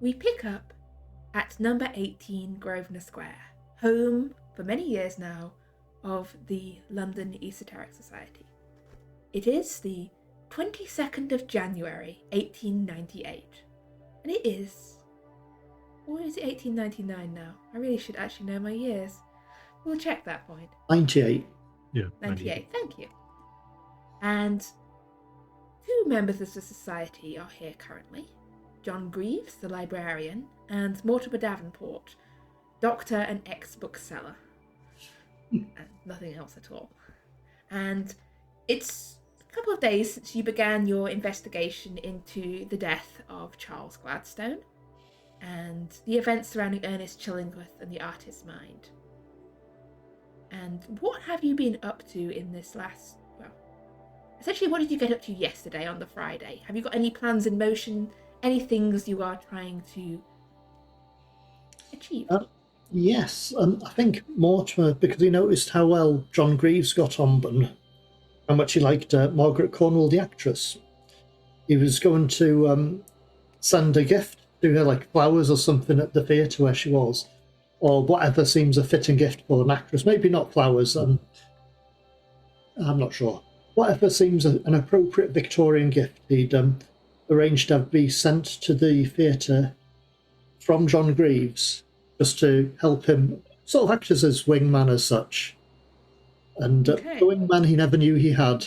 we pick up at number 18 Grosvenor Square, home for many years now of the London Esoteric Society. It is the 22nd of January 1898, and it is, or is it 1899 now? I really should actually know my years. We'll check that point. 98. Yeah, 98, thank you. And two members of the society are here currently. John Greaves, the librarian, and Mortimer Davenport, doctor and ex-bookseller. And nothing else at all. And it's a couple of days since you began your investigation into the death of Charles Gladstone and the events surrounding Ernest Chillingworth and the artist's mind. And what have you been up to in this last... essentially, what did you get up to yesterday on the Friday? Have you got any plans in motion? Any things you are trying to achieve? Yes, I think Mortimer, because he noticed how well John Greaves got on and how much he liked Margaret Cornwall, the actress. He was going to send a gift to her, like flowers or something, at the theatre where she was, or whatever seems a fitting gift for an actress. Maybe not flowers, I'm not sure. Whatever seems an appropriate Victorian gift, he'd arranged to be sent to the theatre from John Greaves, just to help him sort of act as his wingman as such. And the wingman he never knew he had.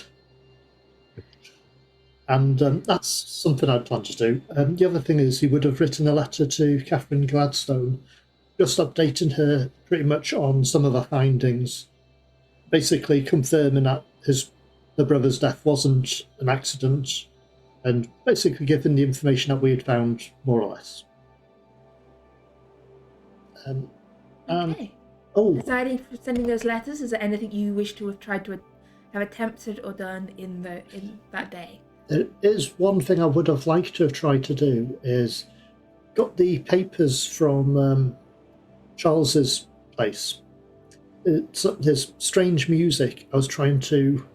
And that's something I'd planned to do. The other thing is he would have written a letter to Catherine Gladstone, just updating her pretty much on some of her findings, basically confirming that the brother's death wasn't an accident, and basically giving the information that we had found, more or less. Deciding for sending those letters, is there anything you wish to have tried to have attempted or done in that day? There is one thing I would have liked to have tried to do, is got the papers from Charles's place. There's strange music. I was trying to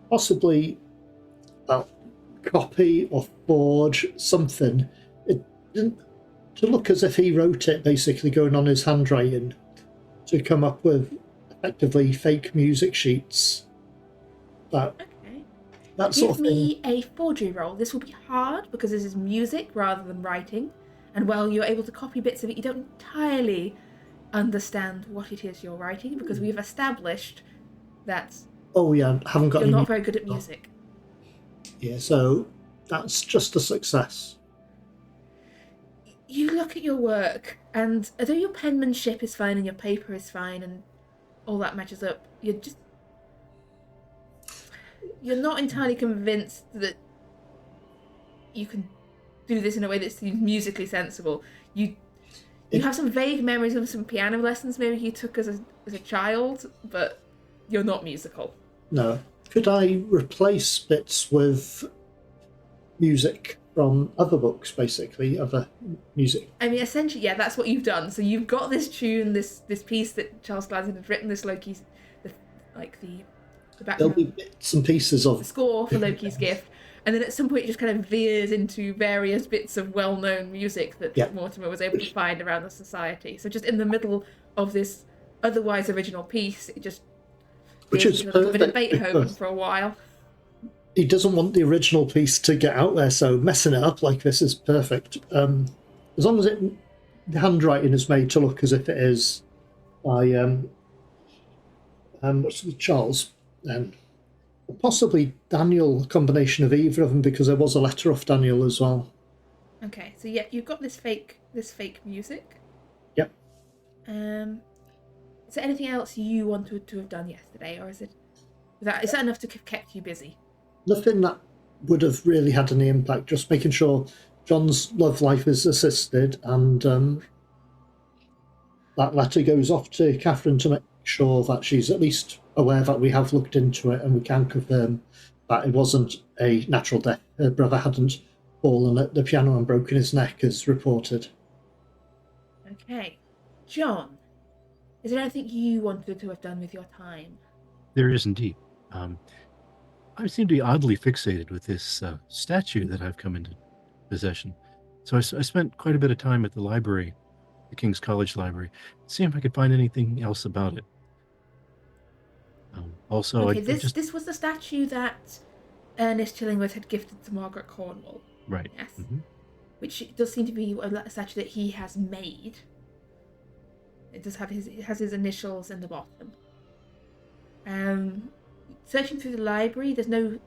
possibly copy or forge something. It didn't to look as if he wrote it, basically going on his handwriting, to come up with effectively fake music sheets. That sort of thing. Give me a forgery roll. This will be hard because this is music rather than writing, and while you're able to copy bits of it, you don't entirely understand what it is you're writing, because we've established that I haven't got you're not very good at music. Yeah, so that's just a success. You look at your work, and although your penmanship is fine and your paper is fine and all that matches up, you're not entirely convinced that you can do this in a way that seems musically sensible. You have some vague memories of some piano lessons maybe you took as a child, but you're not musical. No. Could I replace bits with music from other books, basically, other music? I mean, essentially, yeah, that's what you've done. So you've got this tune, this piece that Charles Gladstone had written, this Loki's, the background. There'll be bits and pieces of the score for Loki's gift, and then at some point it just kind of veers into various bits of well-known music that Mortimer was able to find around the society. So just in the middle of this otherwise original piece, it just which is a little bit of Beethoven for a while. He doesn't want the original piece to get out there, so messing it up like this is perfect. As long as the handwriting is made to look as if it is by Charles, and possibly Daniel, a combination of either of them, because there was a letter off Daniel as well. Okay, so yeah, you've got this fake music. Yep. Is there anything else you wanted to have done yesterday, or is that enough to have kept you busy? Nothing that would have really had any impact, just making sure John's love life is assisted, and that letter goes off to Catherine to make sure that she's at least aware that we have looked into it and we can confirm that it wasn't a natural death. Her brother hadn't fallen at the piano and broken his neck as reported. Okay. John, is there anything you wanted to have done with your time? There is indeed. I seem to be oddly fixated with this statue that I've come into possession. So I spent quite a bit of time at the library, the King's College Library, see if I could find anything else about it. Also, Okay, I this just this was the statue that Ernest Chillingworth had gifted to Margaret Cornwall. right. Yes, Hmm. which does seem to be a statue that he has made. It has his initials in the bottom. Um, Searching through the library, there's no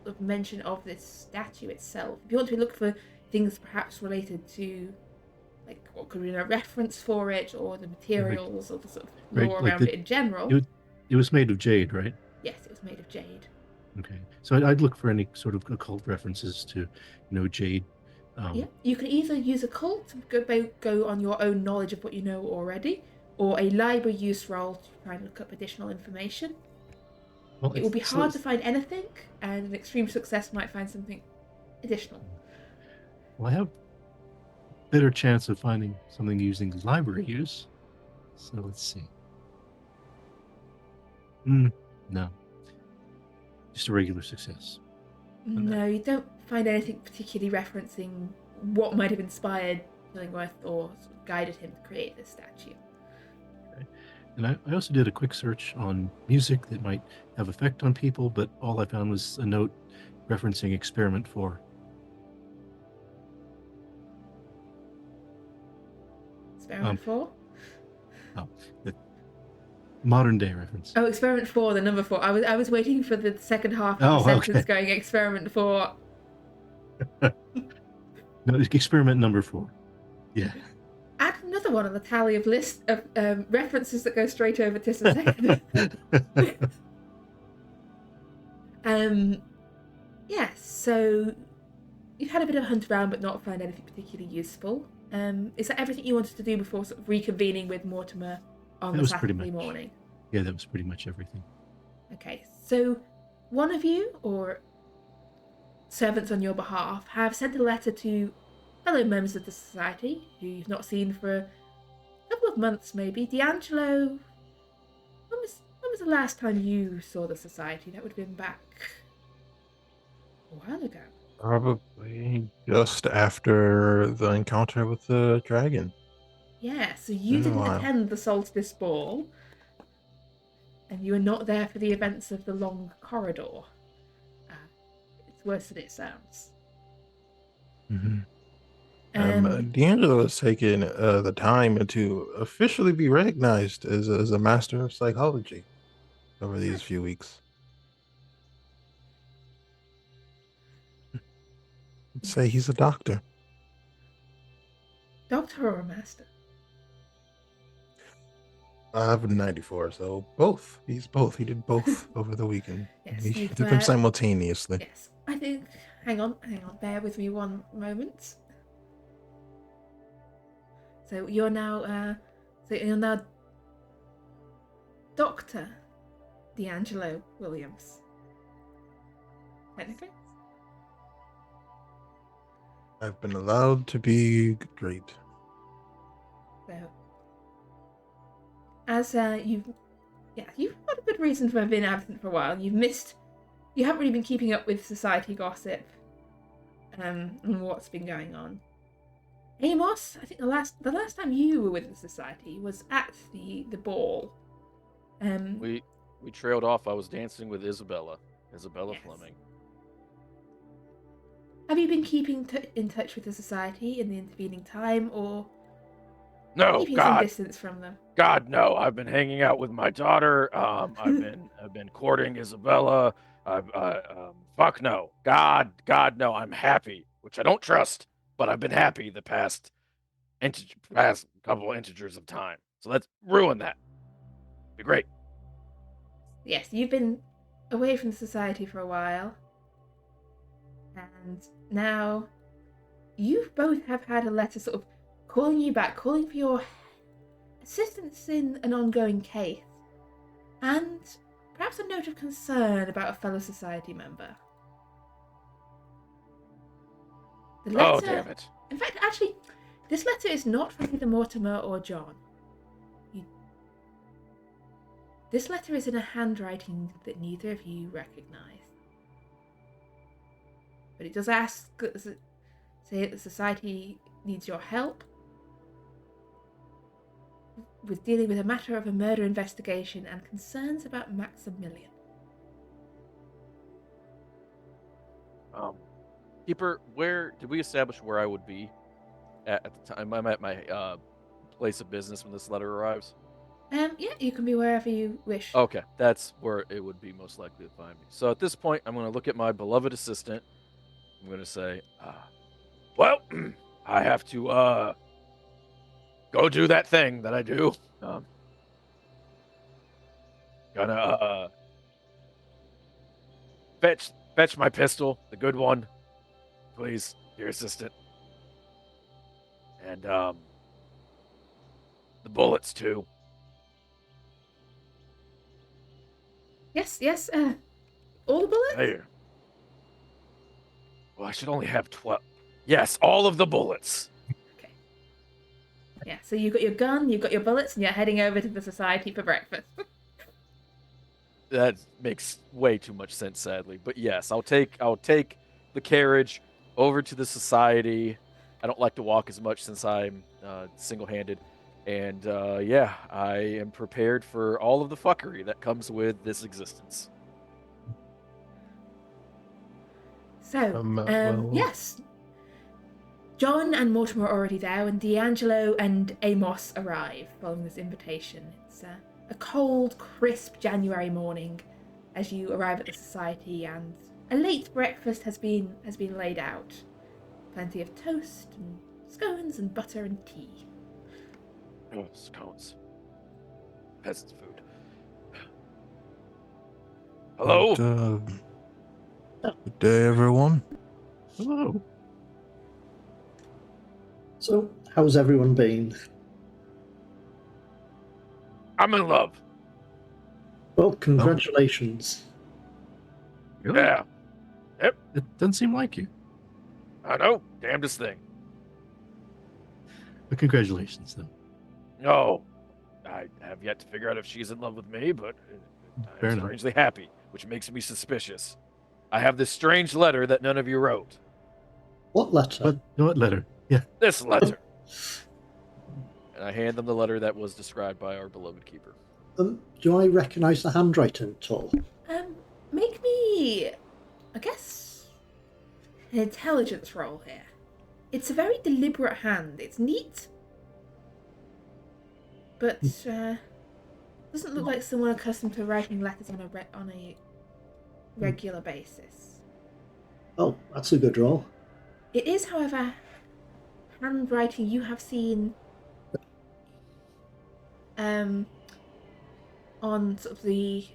sort of mention of this statue itself. If you want to look for things perhaps related to, like, what could be a reference for it, or the Right, materials, or the sort of right. lore Like around the it in general, it, it was made of jade, right? yes, it was made of jade. Okay, so I'd look for any sort of occult references to, jade. Yeah, you can either use a cult to go on your own knowledge of what you know already, or a library use roll to try and look up additional information. Well, It will be hard to find anything, and an extreme success might find something additional. well, I have a better chance of finding something using library use. So let's see. No, just a regular success. No, you don't find anything particularly referencing what might have inspired Illingworth or sort of guided him to create this statue. Okay. And I also did a quick search on music that might have effect on people, but all I found was a note referencing Experiment 4. Experiment 4? Oh, the modern day reference. Oh, Experiment 4, the number 4. I was waiting for the second half of the sentence going Experiment 4. No, Experiment number 4. Yeah. Add another one on the tally of list of references that go straight over to Society. Yes, so you've had a bit of a hunt around but not found anything particularly useful. Is that everything you wanted to do before sort of reconvening with Mortimer on the Saturday morning? Yeah, that was pretty much everything. Okay, so one of you, or servants on your behalf, have sent a letter to fellow members of the society who you've not seen for a couple of months, maybe. D'Angelo, when was the last time you saw the society? That would have been back a while ago. Probably just after the encounter with the dragon. Yeah, so you didn't attend the solstice ball, and you were not there for the events of the long corridor. It's worse than it sounds. Mm-hmm. D'Angelo has taken the time to officially be recognized as a master of psychology over these few weeks. Let's say he's a doctor. Doctor or a master? I have a 94, so both. He's both. He did both over the weekend. Yes, he did them simultaneously. Yes, I think. Hang on. Bear with me one moment. So you're now. Dr. D'Angelo Williams. Technically. I've been allowed to be great. So, as you've got a good reason for being absent for a while. You haven't really been keeping up with society gossip, and what's been going on. Amos, I think the last time you were with the society was at the ball. We trailed off. I was dancing with Isabella yes. Fleming. Have you been keeping in touch with the society in the intervening time, or keeping some distance from them? God, no! I've been hanging out with my daughter. I've been courting Isabella. Fuck no! God, no! I'm happy, which I don't trust, but I've been happy the past couple of integers of time. So let's ruin that. Be great. Yes, you've been away from society for a while. And now you both have had a letter sort of calling you back, calling for your assistance in an ongoing case, and perhaps a note of concern about a fellow society member. The letter, oh, damn it. In fact, actually, this letter is not from either Mortimer or John. This letter is in a handwriting that neither of you recognise. But it does ask, say that the society needs your help with dealing with a matter of a murder investigation and concerns about Maximilian. Keeper, where did we establish where I would be at the time? I'm at my place of business when this letter arrives. Yeah, you can be wherever you wish. Okay, that's where it would be most likely to find me. So at this point, I'm going to look at my beloved assistant. I'm going to say, well, I have to go do that thing that I do. Gonna fetch my pistol, the good one, please, dear assistant. And the bullets too. Yes, all the bullets? There. Well, I should only have 12. Yes, all of the bullets. Okay. Yeah, so you've got your gun, you've got your bullets, and you're heading over to the society for breakfast. That makes way too much sense, sadly. But yes, I'll take the carriage over to the society. I don't like to walk as much since I'm single-handed. And yeah, I am prepared for all of the fuckery that comes with this existence. So, yes. John and Mortimer are already there, and D'Angelo and Amos arrive following this invitation. It's a cold, crisp January morning as you arrive at the society, and a late breakfast has been laid out. Plenty of toast and scones and butter and tea. Oh, scones. Peasant's food. Hello? Good day, everyone. Hello. So, how's everyone been? I'm in love. Well, congratulations. Really? Yeah. Yep. It doesn't seem like you. I know. Damnedest thing. But congratulations, then. No. I have yet to figure out if she's in love with me, but Fair I'm enough. strangely happy, which makes me suspicious. I have this strange letter that none of you wrote. What letter? What letter? Yeah. This letter. And I hand them the letter that was described by our beloved keeper. Do I recognise the handwriting at all? Make me, I guess, an intelligence roll here. It's a very deliberate hand. It's neat, but doesn't look like someone accustomed to writing letters on a regular basis. Oh, that's a good roll. It is, however, handwriting you have seen on sort of the,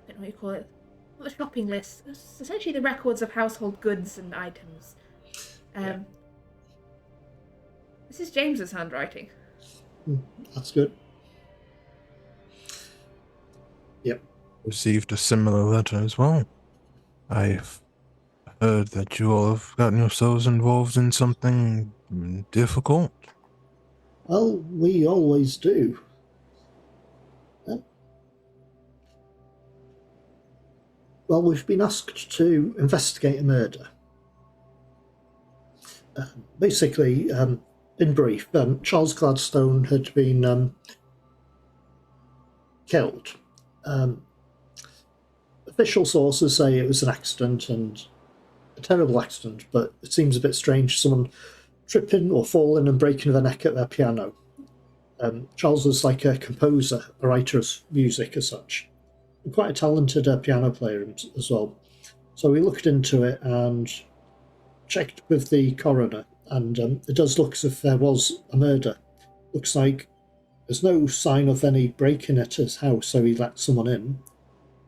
I don't know what you call it, not the shopping list. It's essentially the records of household goods and items. This is James's handwriting. That's good. Yep. Received a similar letter as well. I've heard that you all have gotten yourselves involved in something difficult. Well, we always do. Well, we've been asked to investigate a murder. Basically, in brief, Charles Gladstone had been killed. Official sources say it was an accident, and a terrible accident, but it seems a bit strange. Someone tripping or falling and breaking their neck at their piano. Charles was like a composer, a writer of music as such. And quite a talented piano player as well. So we looked into it and checked with the coroner, and it does look as if there was a murder. Looks like there's no sign of any break-in at his house, so he let someone in.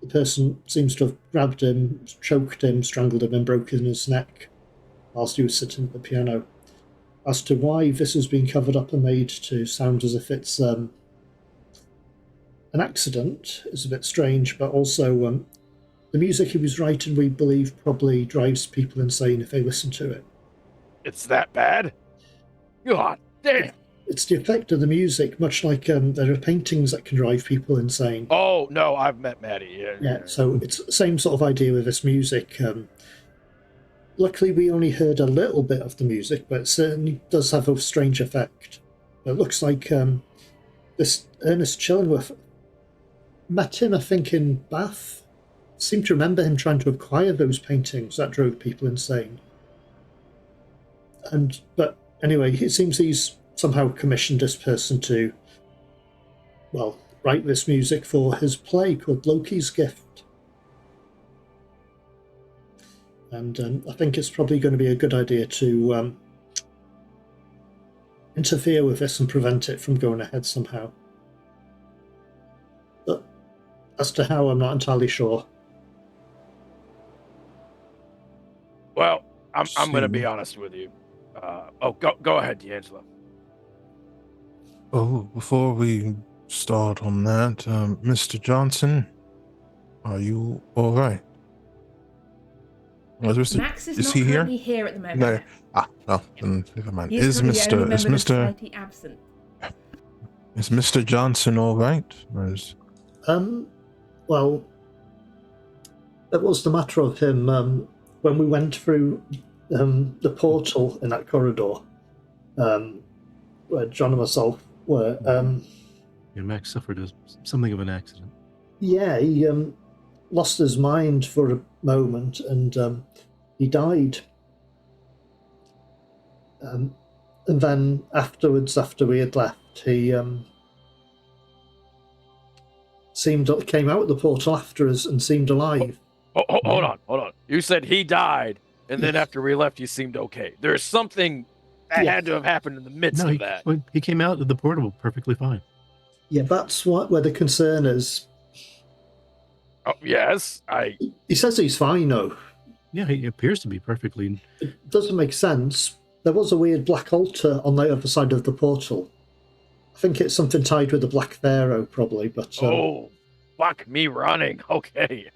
The person seems to have grabbed him, choked him, strangled him, and broken his neck whilst he was sitting at the piano. As to why this has been covered up and made to sound as if it's an accident is a bit strange, but also the music he was writing, we believe, probably drives people insane if they listen to it. It's that bad? God damn. It's the effect of the music, much like there are paintings that can drive people insane. Oh, no, I've met Maddie. Yeah, so it's the same sort of idea with this music. Luckily, we only heard a little bit of the music, but it certainly does have a strange effect. It looks like this Ernest Chillingworth met him, I think, in Bath. Seem to remember him trying to acquire those paintings. That drove people insane. But anyway, it seems he's somehow commissioned this person to, well, write this music for his play called Loki's Gift. And I think it's probably going to be a good idea to interfere with this and prevent it from going ahead somehow. But as to how, I'm not entirely sure. Well, I'm going to be honest with you. Go ahead, D'Angelo. Oh, before we start on that, Mr. Johnson, are you all right? Max is not currently here at the moment. No. Then never mind. Is Mr. absent? Is Mr. Johnson all right? Well, it was the matter of him when we went through the portal in that corridor, where John and myself were. Max suffered something of an accident. Yeah, he lost his mind for a moment, and he died. And then afterwards, after we had left, he came out of the portal after us and seemed alive. Hold on. You said he died, and then after we left, you seemed okay. There's something that had to have happened in the midst of that. He came out of the portal perfectly fine. Yeah, that's where the concern is. Oh, yes, He says he's fine, though. Yeah, he appears to be perfectly... It doesn't make sense. There was a weird black altar on the other side of the portal. I think it's something tied with the Black Pharaoh, probably, but... fuck me running. Okay,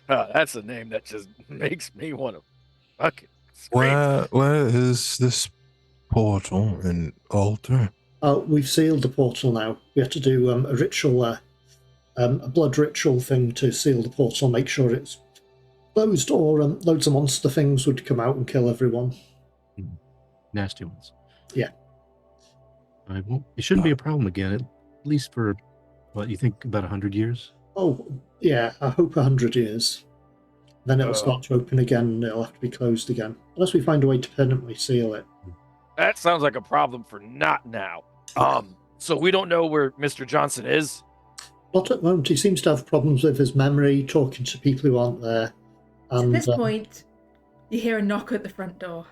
that's a name that just makes me want to fucking scream. Where is this portal and altar? We've sealed the portal now. We have to do a ritual, a blood ritual thing to seal the portal, make sure it's closed, or loads of monster things would come out and kill everyone. Nasty ones. Yeah. It shouldn't be a problem again, at least for, what, you think about 100 years? Oh, yeah, I hope 100 years. Then it'll start to open again, and it'll have to be closed again. Unless we find a way to permanently seal it. That sounds like a problem for not now. So we don't know where Mr. Johnson is? Not at the moment. He seems to have problems with his memory, talking to people who aren't there. And, at this point, you hear a knock at the front door.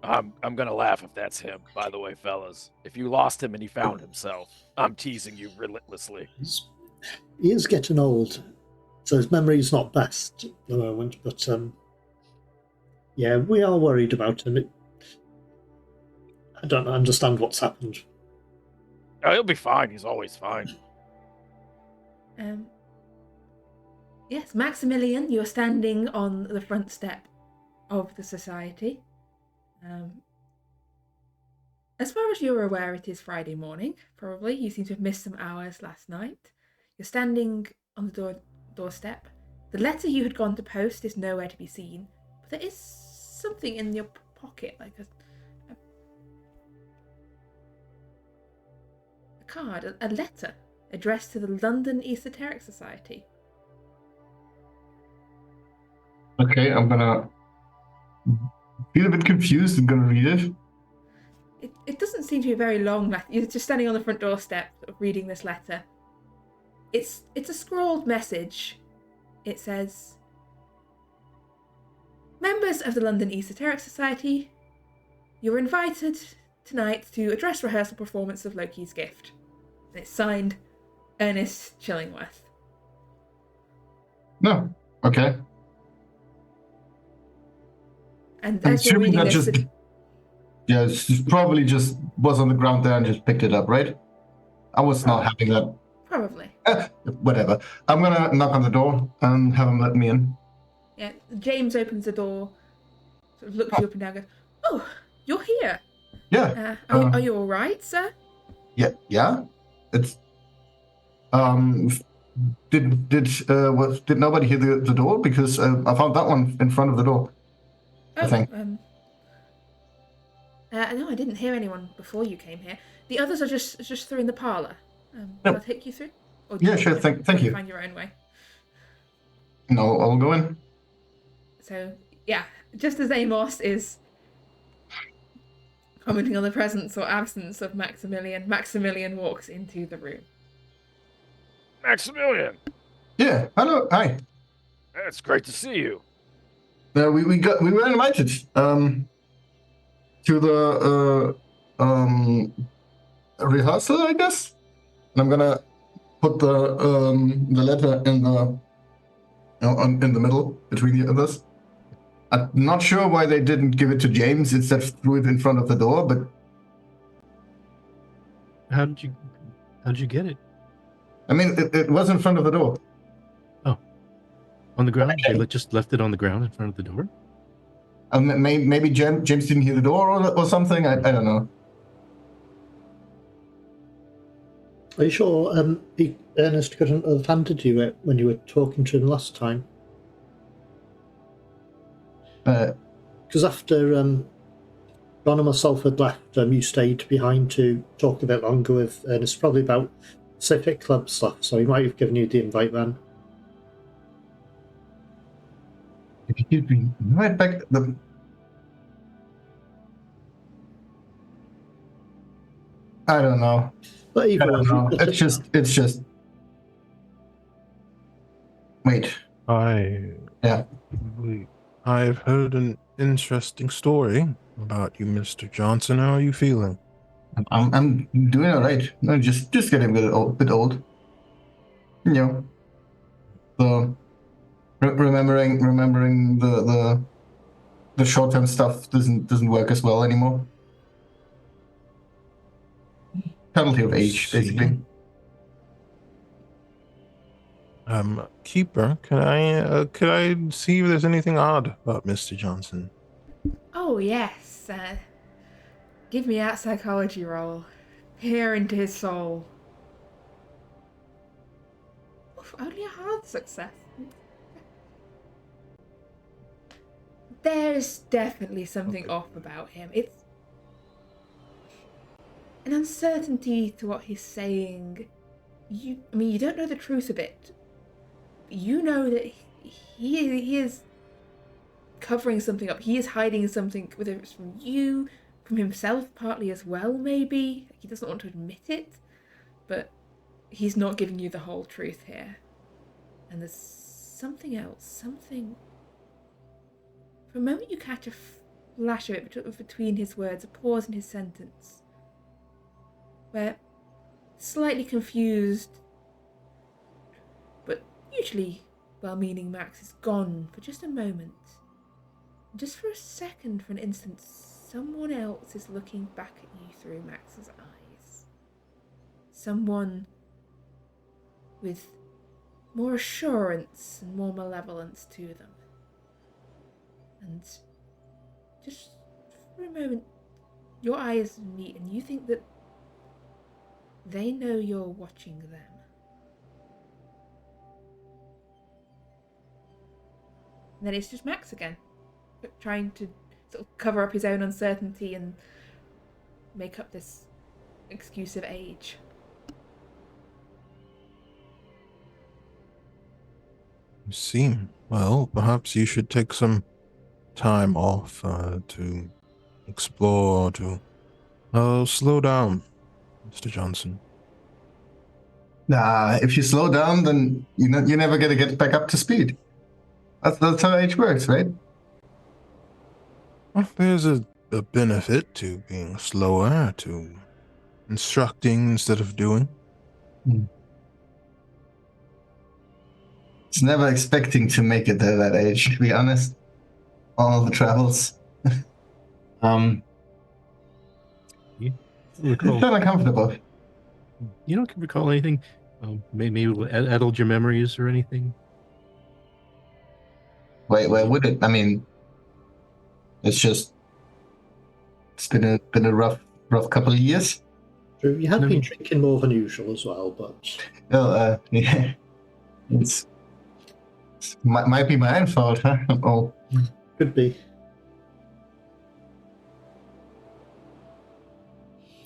I'm gonna laugh if that's him, by the way, fellas. If you lost him and he found himself, I'm teasing you relentlessly. He is getting old, so his memory's not best at the moment, but yeah, we are worried about him. I don't understand what's happened. Oh, he'll be fine. He's always fine. Yes, Maximilian, you're standing on the front step of the society. As far as you're aware, it is Friday morning, probably. You seem to have missed some hours last night. You're standing on the doorstep. The letter you had gone to post is nowhere to be seen, but there is something in your pocket, like a card, a letter addressed to the London Esoteric Society. Okay, I'm gonna feel a bit confused and gonna read it. It doesn't seem to be a very long letter. You're just standing on the front doorstep reading this letter. It's a scrawled message. It says, "Members of the London Esoteric Society, you're invited tonight to a dress rehearsal performance of Loki's Gift." And it's signed Ernest Chillingworth. No, okay. And I'm as you're assuming reading that this, she probably just was on the ground there and just picked it up, right? I was not having that. probably. Whatever. I'm gonna knock on the door and have him let me in. Yeah, James opens the door, sort of looks you up and down, and goes, "Oh, you're here. Yeah. Are you all right, sir?" Yeah. It's did nobody hear the door? Because I found that one in front of the door. Oh, think. No, I didn't hear anyone before you came here. The others are just through in the parlor. Yep. I'll take you through. Or Yeah, sure. Thank you. Find your own way. No, I'll go in. So yeah, just as Amos is commenting on the presence or absence of Maximilian, Maximilian walks into the room. Maximilian, Yeah. Hello. Hi. it's great to see you. We were invited to the rehearsal, I guess. And I'm gonna put the letter in the middle between the others. I'm not sure why they didn't give it to James instead threw it in front of the door, but How did you get it? I mean it was in front of the door. Oh, on the ground? They just left it on the ground in front of the door? Maybe James didn't hear the door or something. I don't know. Are you sure Ernest couldn't have handed you it when you were talking to him last time? Because after John and myself had left, you stayed behind to talk a bit longer with Ernest, probably about Pacific Club stuff, so he might have given you the invite then. If you give me right back the. I don't know. But either way, It's just. Wait. I've heard an interesting story about you, Mr. Johnson. How are you feeling? I'm doing all right. No, just getting a bit old. You know. So remembering the short-term stuff doesn't work as well anymore. Penalty of age, basically. Keeper, could I see if there's anything odd about Mr. Johnson? Oh yes. Give me that psychology roll. Peer into his soul. Oof, only a hard success. There's definitely something off about him. It's an uncertainty to what he's saying. You don't know the truth of it. You know that he is covering something up. He is hiding something, whether it's from you, from himself partly as well, maybe. He doesn't want to admit it, but he's not giving you the whole truth here. And there's something else, something. For a moment you catch a flash of it between his words, a pause in his sentence, where slightly confused, but usually well-meaning Max is gone for just a moment. Just for a second, for an instant, someone else is looking back at you through Max's eyes. Someone with more assurance and more malevolence to them. And just for a moment, your eyes meet and you think that they know you're watching them. And then it's just Max again, trying to sort of cover up his own uncertainty and make up this excuse of age. I see. Well, perhaps you should take some time off to explore, to slow down, Mr. Johnson. Nah, if you slow down, then you're never gonna get back up to speed. That's how age works, right? Well, there's a benefit to being slower, to instructing instead of doing. It's never expecting to make it to that age, to be honest. All the travels. It's kind of comfortable. You don't recall anything? Maybe addled your memories or anything? Wait, where would it? I mean, it's been a rough couple of years. True, you have been drinking more than usual as well, but Yeah, might be my own fault, huh? Oh, could be.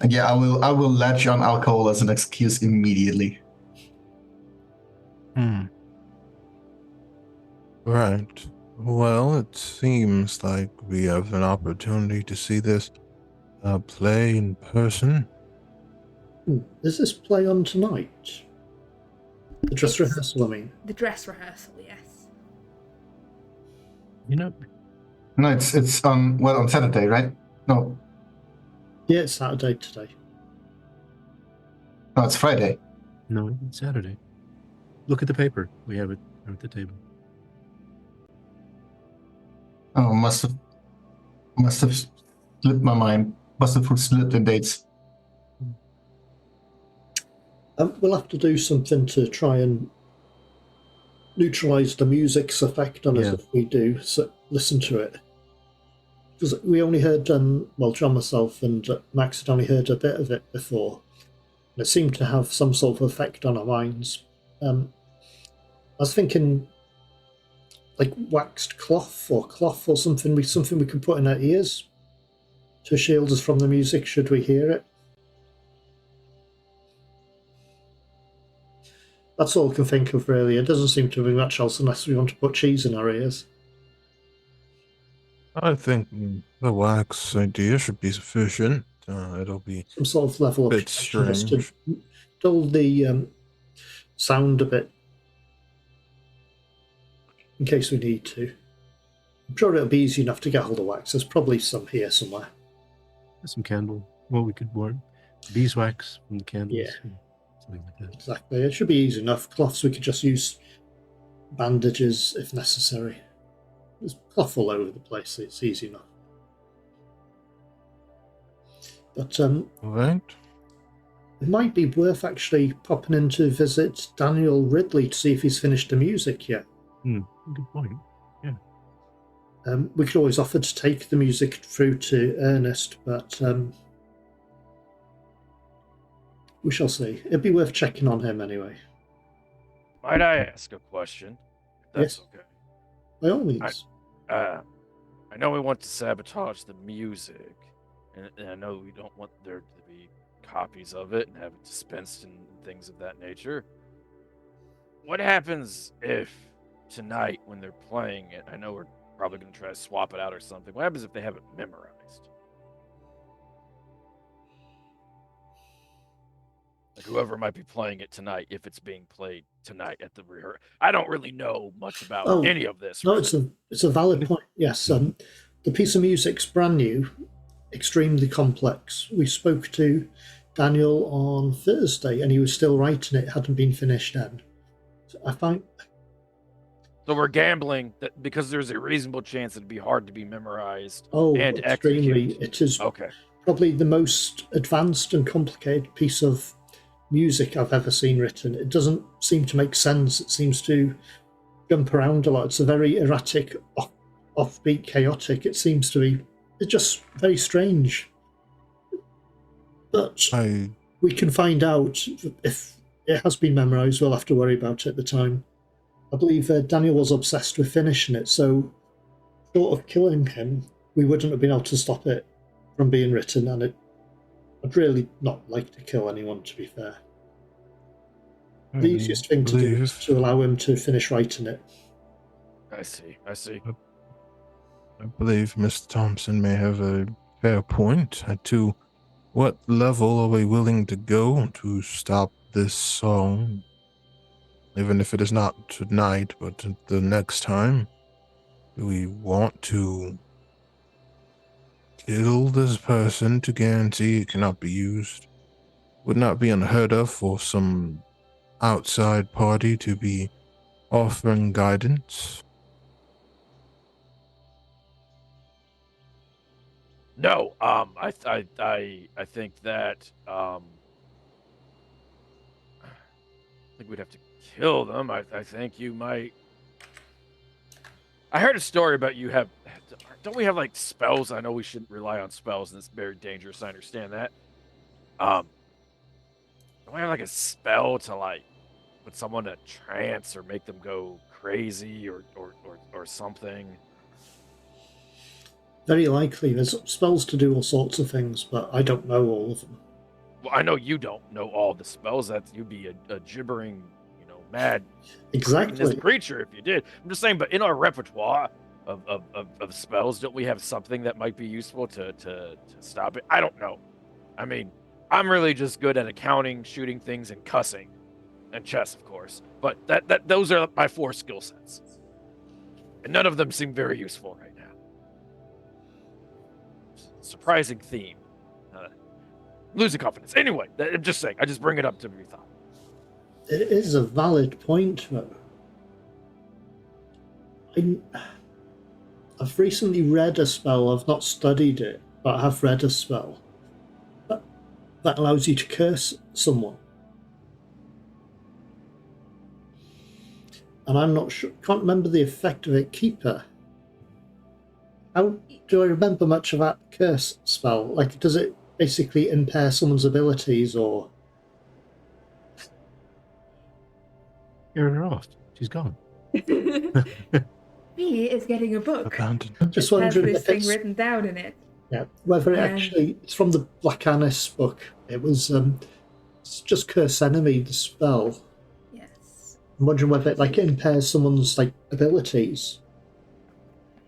Yeah, I will latch on alcohol as an excuse immediately. Right. Well, it seems like we have an opportunity to see this play in person. Is this play on tonight? The dress It's rehearsal, I mean. the dress rehearsal, yes. You know, No, it's on Saturday, right? No, Yeah, it's Saturday today. no, it's Friday. no, it's Saturday. Look at the paper. We have it at the table. Oh, must have slipped my mind. Must have slipped in dates. We'll have to do something to try and neutralise the music's effect on us Yeah. if we do listen to it. Because we only heard, John, myself, and Max had only heard a bit of it before. And it seemed to have some sort of effect on our minds. I was thinking, like waxed cloth or something we can put in our ears to shield us from the music should we hear it. That's all I can think of, really. It doesn't seem to be much else unless we want to put cheese in our ears. I think the wax idea should be sufficient. It'll be Some sort of level of bit protection just strange. to dull the sound a bit in case we need to. I'm sure it'll be easy enough to get hold of wax. There's probably some here somewhere. Some candle. Well, we could warm beeswax from the candles. Yeah. Something like that. Exactly. It should be easy enough. Cloths, we could just use bandages if necessary. There's cloth all over the place. It's easy enough. But Right? it might be worth actually popping in to visit Daniel Ridley to see if he's finished the music yet. Good point. We could always offer to take the music through to Ernest, but we shall see. It'd be worth checking on him anyway. Might I ask a question? If that's Yes. okay. By all means. I know we want to sabotage the music, and I know we don't want there to be copies of it and have it dispensed and things of that nature. What happens if tonight, when they're playing it, I know we're probably going to try to swap it out or something. What happens if they have it memorized? Like whoever might be playing it tonight, if it's being played tonight at the rehearsal. I don't really know much about any of this. No, really. it's a valid point. Yes, the piece of music's brand new, extremely complex. We spoke to Daniel on Thursday, and he was still writing it. Hadn't been finished then. So I find. So we're gambling that because there's a reasonable chance it'd be hard to be memorized Oh, and extremely! execute. It is Okay. probably the most advanced and complicated piece of music I've ever seen written. It doesn't seem to make sense. It seems to jump around a lot. It's a very erratic, offbeat, chaotic. It seems to be. It's just very strange. But we can find out if it has been memorized. We'll have to worry about it at the time. I believe Daniel was obsessed with finishing it, so short of killing him, we wouldn't have been able to stop it from being written, and I'd really not like to kill anyone, to be fair. The easiest thing to do is to allow him to finish writing it. I see. I believe Mr. Thompson may have a fair point. To what level are we willing to go to stop this song? Even if it is not tonight, but the next time? Do we want to kill this person to guarantee it cannot be used? Would not be unheard of for some outside party to be offering guidance? No, I think that I think we'd have to kill them. I think you might. I heard a story about you have. Don't we have like spells? I know we shouldn't rely on spells, and it's very dangerous. I understand that. Don't we have like a spell to like put someone in a trance or make them go crazy or something? Very likely. There's spells to do all sorts of things, but I don't know all of them. Well, I know you don't know all the spells. You'd be a gibbering, mad Exactly. creature if you did. I'm just saying, but in our repertoire of spells, don't we have something that might be useful to stop it? I don't know. I mean, I'm really just good at accounting, shooting things, and cussing, and chess, of course. But those are my 4 skill sets, and none of them seem very useful right now. Surprising theme. Losing confidence. Anyway, I'm just saying. I just bring it up to be thought. It is a valid point, though. I've recently read a spell. I've not studied it, but I have read a spell that allows you to curse someone. And I'm not sure. Can't remember the effect of it. Keeper. How do I remember much of that curse spell? Like, does it basically impair someone's abilities, or? Carried her off. She's gone. He is getting a book. Abandoned. Just It has wondering this if thing it's written down in it. whether it actually it's from the Black Anis book. It was it's just curse enemy, the spell. Yes. I'm wondering whether it impairs someone's abilities,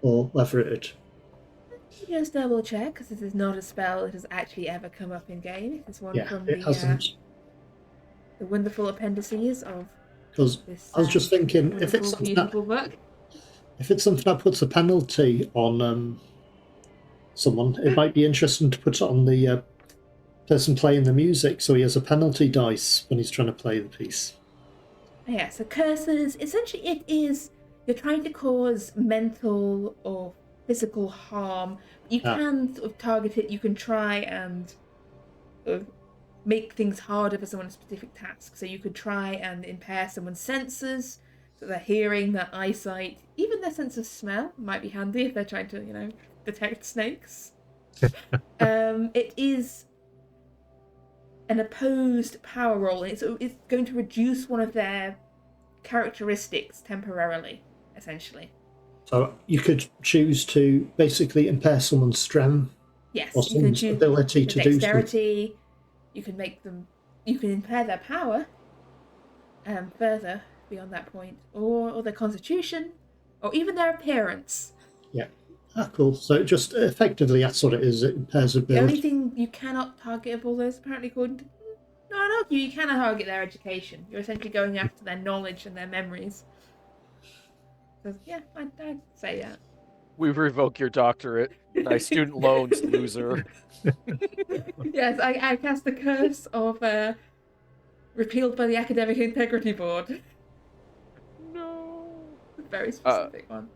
or whether it. Just double check, because this is not a spell that has actually ever come up in game. It is one from It hasn't. the wonderful appendices of Because this. I was just thinking, if it's wonderful, something that, beautiful book. if it's something that puts a penalty on someone, it might be interesting to put it on the person playing the music, so he has a penalty dice when he's trying to play the piece. Yeah, so curses, essentially it is, you're trying to cause mental or physical harm. You can sort of target it, you can try and sort of make things harder for someone in a specific task. So you could try and impair someone's senses, so their hearing, their eyesight, even their sense of smell might be handy if they're trying to, detect snakes. It is an opposed power roll, and it's going to reduce one of their characteristics temporarily, essentially. So you could choose to basically impair someone's strength, Yes, or you can someone's choose ability to do something. dexterity. You can impair their power further beyond that point, or their constitution, or even their appearance. Yeah. Cool. So it just effectively, that's what it is. It impairs The only ability. thing you cannot target of all those, apparently, according to... No, you cannot target their education. You're essentially going after their knowledge and their memories. So, yeah, I'd say that. We revoke your doctorate. Nice student loans, loser. Yes, I cast the curse of repealed by the Academic Integrity Board. No. Very specific one.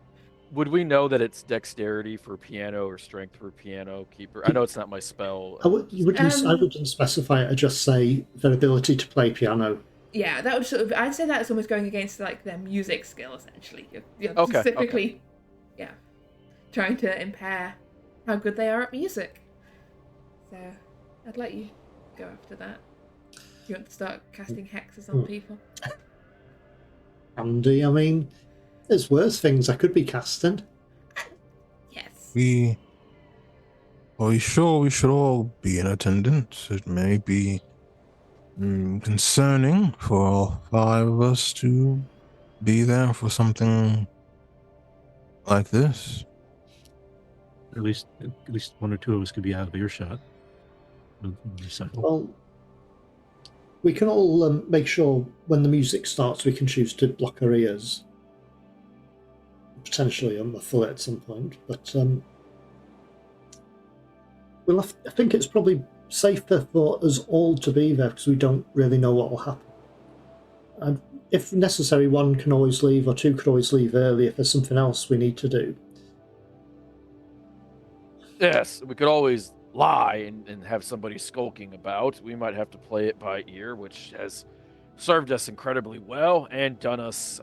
Would we know that it's dexterity for piano or strength for piano keeper? I know it's not my spell. I wouldn't specify it. I'd just say their ability to play piano. Yeah, that would I'd say that's almost going against their music skill, essentially. You're Okay, specifically, trying to impair how good they are at music. So, I'd let you go after that. You want to start casting hexes on people? Andy, I mean, there's worse things I could be casting. Yes. Are you sure we should all be in attendance? It may be concerning for all 5 of us to be there for something like this. At least 1 or 2 of us could be out of earshot. Well, we can all make sure when the music starts we can choose to block our ears. Potentially muffle it at some point, but I think it's probably safer for us all to be there because we don't really know what will happen. And if necessary, 1 can always leave, or 2 could always leave early if there's something else we need to do. Yes, we could always lie and have somebody skulking about. We might have to play it by ear, which has served us incredibly well and done us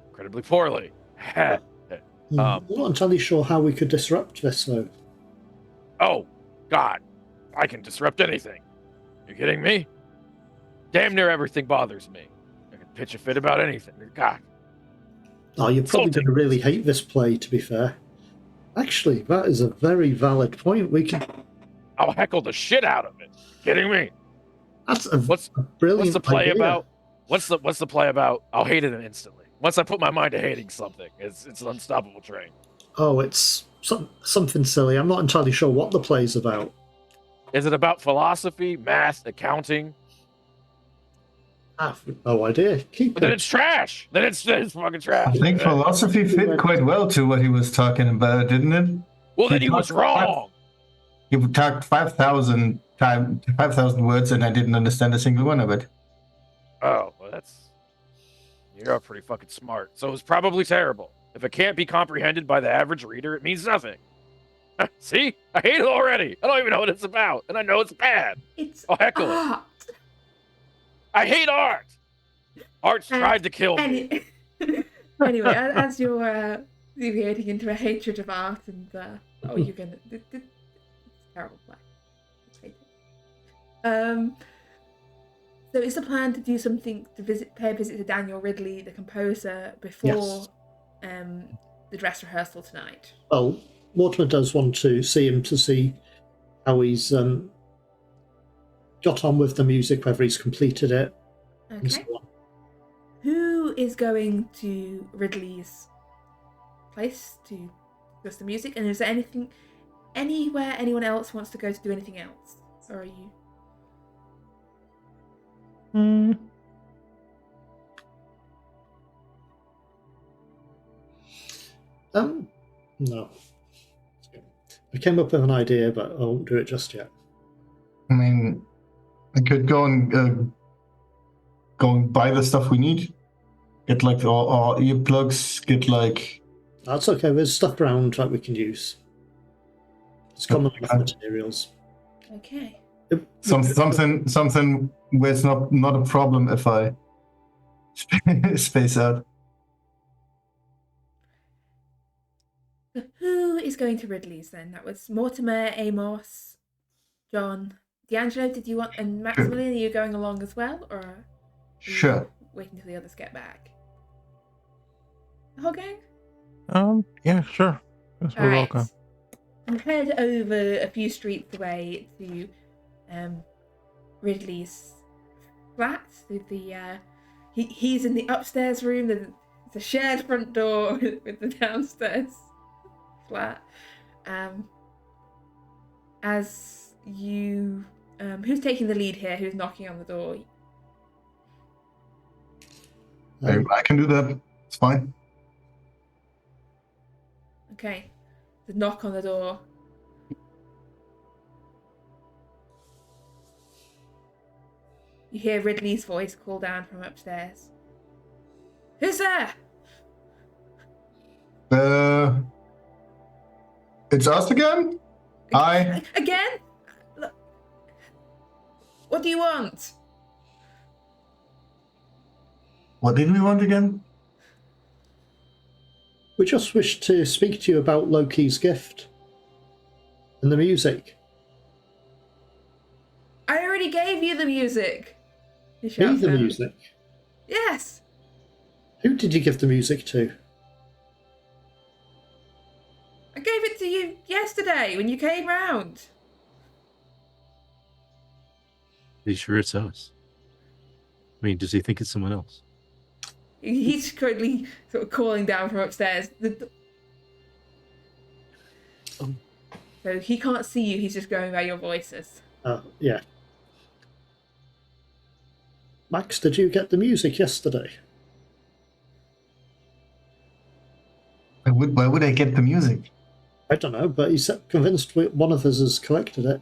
incredibly poorly. I'm not entirely sure how we could disrupt this, though. Oh, God. I can disrupt anything. You kidding me? Damn near everything bothers me. I can pitch a fit about anything. God. Oh, you're probably going to really hate this play, to be fair. Actually, that is a very valid point. We could... I'll heckle the shit out of it. Kidding me? That's a What's brilliant the play idea. about? What's the play about? I'll hate it instantly. Once I put my mind to hating something, it's an unstoppable train. Oh, it's something silly. I'm not entirely sure what the play's about. Is it about philosophy, math, accounting? I have no idea. Keep But then it. it's trash. Then it's fucking I trash. think philosophy fit quite well to what he was talking about, didn't it? Well, then he was talked wrong. He talked 5,000 words, and I didn't understand a single one of it. Oh, well, you're pretty fucking smart. So it's probably terrible. If it can't be comprehended by the average reader, it means nothing. See? I hate it already. I don't even know what it's about, and I know it's bad. It's I'll heckle it. art. I hate art. Art's tried to kill me. Anyway, as you're deviating into a hatred of art, and you're gonna. It's a terrible play. I hate it. So is the plan to do something to pay a visit to Daniel Ridley, the composer, before the dress rehearsal tonight? Well, Mortimer does want to see him to see how he's got on with the music, whether he's completed it, and so Okay. on. Who is going to Ridley's place to discuss the music? And is there anywhere anyone else wants to go to do anything else? Or are you? No. I came up with an idea, but I won't do it just yet. I mean, I could go and buy the stuff we need. Get like our earplugs. Get like. That's okay. There's stuff around that we can use. It's common enough materials. Okay. Something where it's not a problem if I space out. So who is going to Ridley's then? That was Mortimer, Amos, John, D'Angelo. Did you want, and Maximilian? Are you going along as well, or are you Sure. waiting until the others get back? The whole gang? Yeah, sure. Yes, we're welcome. You head over a few streets away to Ridley's flat. He's in the upstairs room. There's a shared front door with the downstairs flat. As you, who's taking the lead here? Who's knocking on the door? I can do that. It's fine. Okay, the knock on the door. You hear Ridley's voice call down from upstairs. Who's there? It's us again? Hi. Again? Look. What do you want? What did we want again? We just wish to speak to you about Loki's gift and the music. I already gave you the music. He Me, shouts the out. music. Yes. Who did you give the music to? I gave it to you yesterday when you came round. Are you sure it's us? I mean, does he think it's someone else? He's currently sort of calling down from upstairs. So he can't see you, he's just going by your voices. Yeah. Max, did you get the music yesterday? Why would I get the music? I don't know, but he's convinced one of us has collected it.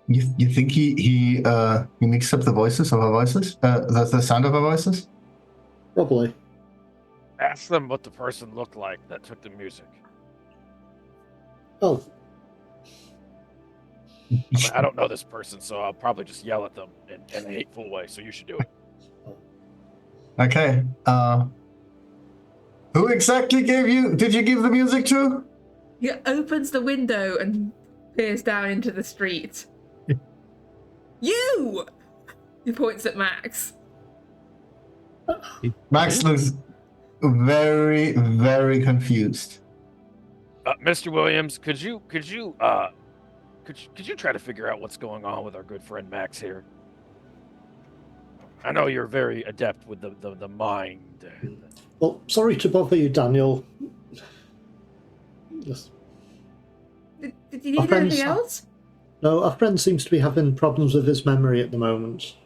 You think he mixed up the voices of our voices? The sound of our voices? Probably. Ask them what the person looked like that took the music. Oh, I don't know this person, so I'll probably just yell at them in a hateful way. So you should do it. Okay. Who exactly did you give the music to? He opens the window and peers down into the street. You! He points at Max. Max looks very, very confused. Mr. Williams, could you try to figure out what's going on with our good friend Max here? I know you're very adept with the mind. Well, sorry to bother you, Daniel. Yes. Did you need anything else? No, our friend seems to be having problems with his memory at the moment.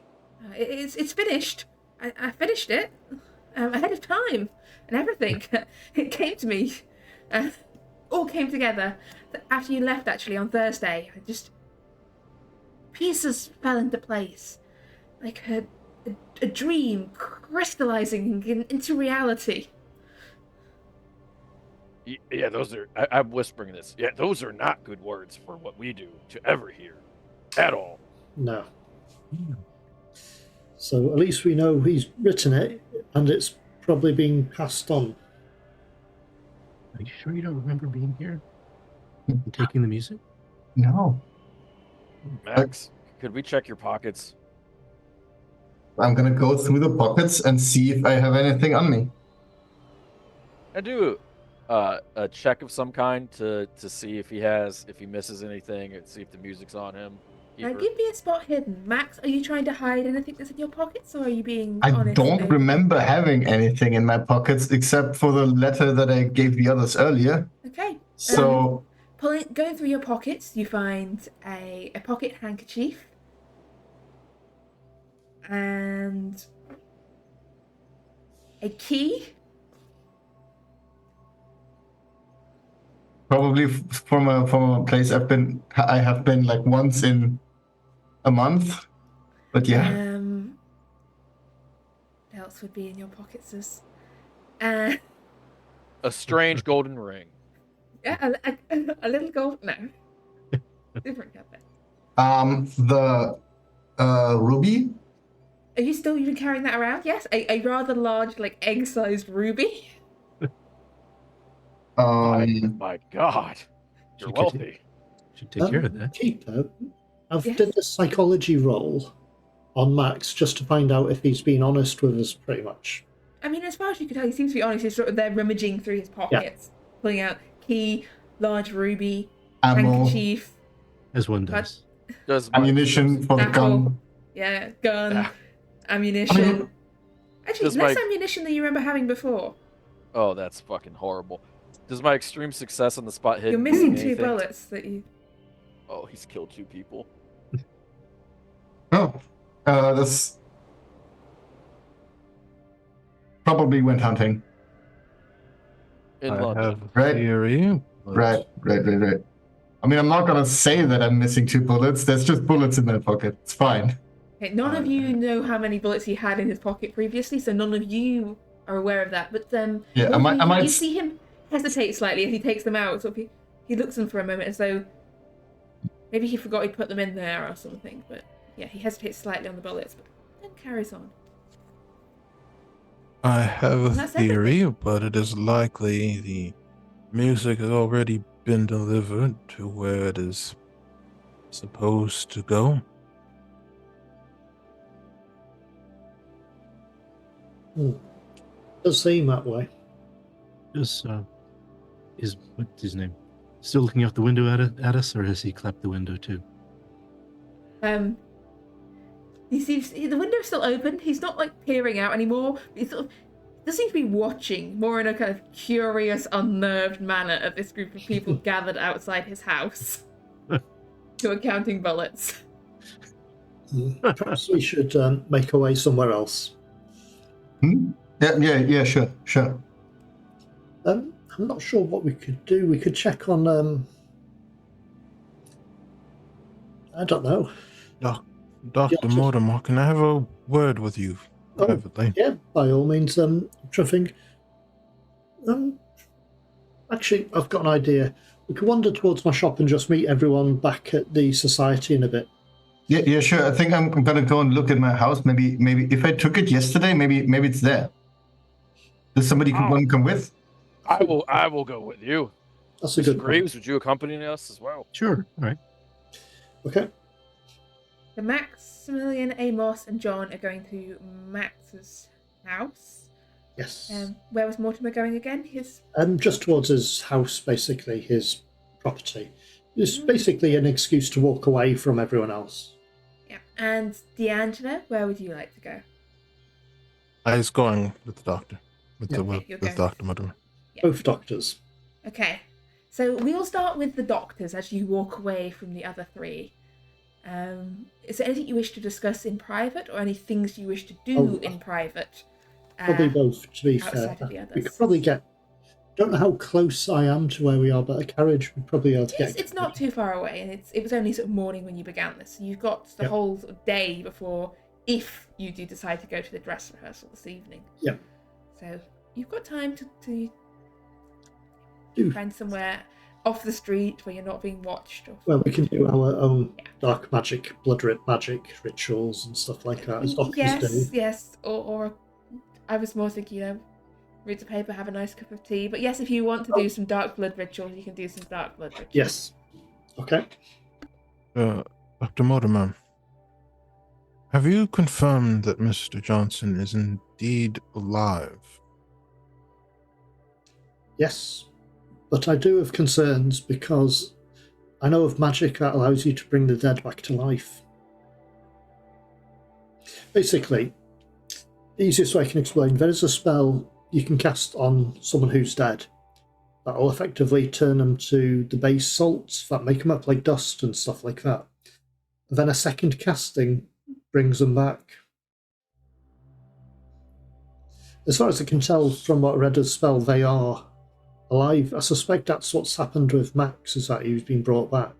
It's finished. I finished it ahead of time and everything. It came to me. All came together after you left, actually, on Thursday. Pieces fell into place. Like a dream crystallizing into reality. Yeah, those are. I'm whispering this. Yeah, those are not good words for what we do to ever hear, at all. No. So at least we know he's written it, and it's probably being passed on. Are you sure you don't remember being here and taking the music? No. Max, could we check your pockets? I'm gonna go through the pockets and see if I have anything on me. I do a check of some kind to see if he misses anything, and see if the music's on him. Now, give me a spot hidden. Max, are you trying to hide anything that's in your pockets, or are you being I honest? don't remember having anything in my pockets except for the letter that I gave the others earlier. Okay. So Going through your pockets, you find a pocket handkerchief and a key. probably from a place I have been like once in a month. But yeah. What else would be in your pockets? A strange golden ring. Yeah, a little gold. No, different color. The ruby. Are you still even carrying that around? Yes, a rather large, like egg-sized ruby. My God, you're wealthy. Should take care of that. Keeper, I've Yes. did a psychology roll on Max just to find out if he's been honest with us, pretty much. I mean, as far as you can tell, he seems to be honest. He's sort of there rummaging through his pockets, pulling out key, large ruby, Ammo. handkerchief, As one does. Ammunition for the gun. Yeah, gun, Yeah. ammunition. Actually, Does less my- ammunition than you remember having before. Oh, that's fucking horrible. Does my extreme success on the spot hit? You're missing two anything? bullets that you. Oh, he's killed 2 people. Oh, this probably went hunting. In I London. have a Right. theory. but- Right. I mean, I'm not gonna say that I'm missing 2 bullets. There's just bullets in my pocket. It's fine. Okay, none of you know how many bullets he had in his pocket previously, so none of you are aware of that. But Yeah, Loki, I might you see him hesitate slightly as he takes them out. Sort of, he looks at them for a moment as though maybe he forgot he'd put them in there or something. But yeah, he hesitates slightly on the bullets, but then carries on. I have a That's theory, but it is likely the music has already been delivered to where it is supposed to go. Does seem that way. What's his name? Still looking out the window at us, or has he clapped the window too? He seems the window's still open. He's not like peering out anymore. He sort of does seem to be watching more in a kind of curious, unnerved manner at this group of people gathered outside his house who are counting bullets. Perhaps we should make our way somewhere else. Yeah, sure. I'm not sure what we could do. We could check on. I don't know. Dr. just- Mortimer, can I have a word with you privately? Yeah, by all means. I'm trying to think. Actually, I've got an idea. We could wander towards my shop and just meet everyone back at the society in a bit. Yeah, sure. I think I'm gonna go and look at my house. Maybe if I took it yesterday, maybe it's there. Does somebody want to come with? I will go with you. That's a Mr. good Graves, would you accompany us as well? Sure. All right. Okay. So Maximilian, Amos, and John are going to Max's house. Yes. Where was Mortimer going again? His Just towards his house, basically, his property. It's basically an excuse to walk away from everyone else. Yeah. And D'Angela, where would you like to go? I was going with the doctor. With Yeah. the Okay, you're with going. Dr. Mudder. Yeah. Both doctors. Okay. So we'll start with the doctors as you walk away from the other three. Is there anything you wish to discuss in private, or any things you wish to do in private? Probably both, to be fair. Outside of the others. We could probably get... Don't know how close I am to where we are, but a carriage would probably be able to get... It's not too far away, and it was only sort of morning when you began this. So you've got the whole sort of day before, if you do decide to go to the dress rehearsal this evening. Yeah. So you've got time to find somewhere off the street where you're not being watched. Well, we can do our own dark magic, blood magic rituals and stuff like that, as doctors do. Yes. Or I was more thinking, read the paper, have a nice cup of tea. But yes, if you want to do some dark blood rituals, you can do some dark blood rituals. Yes. Okay. Dr. Mortimer, have you confirmed that Mr. Johnson is indeed alive? Yes. But I do have concerns because I know of magic that allows you to bring the dead back to life. Basically, the easiest way I can explain, there is a spell you can cast on someone who's dead that will effectively turn them to the base salts that make them up like dust and stuff like that. And then a second casting brings them back. As far as I can tell from what I read of the spell, they are alive. I suspect that's what's happened with Max, is that he's been brought back.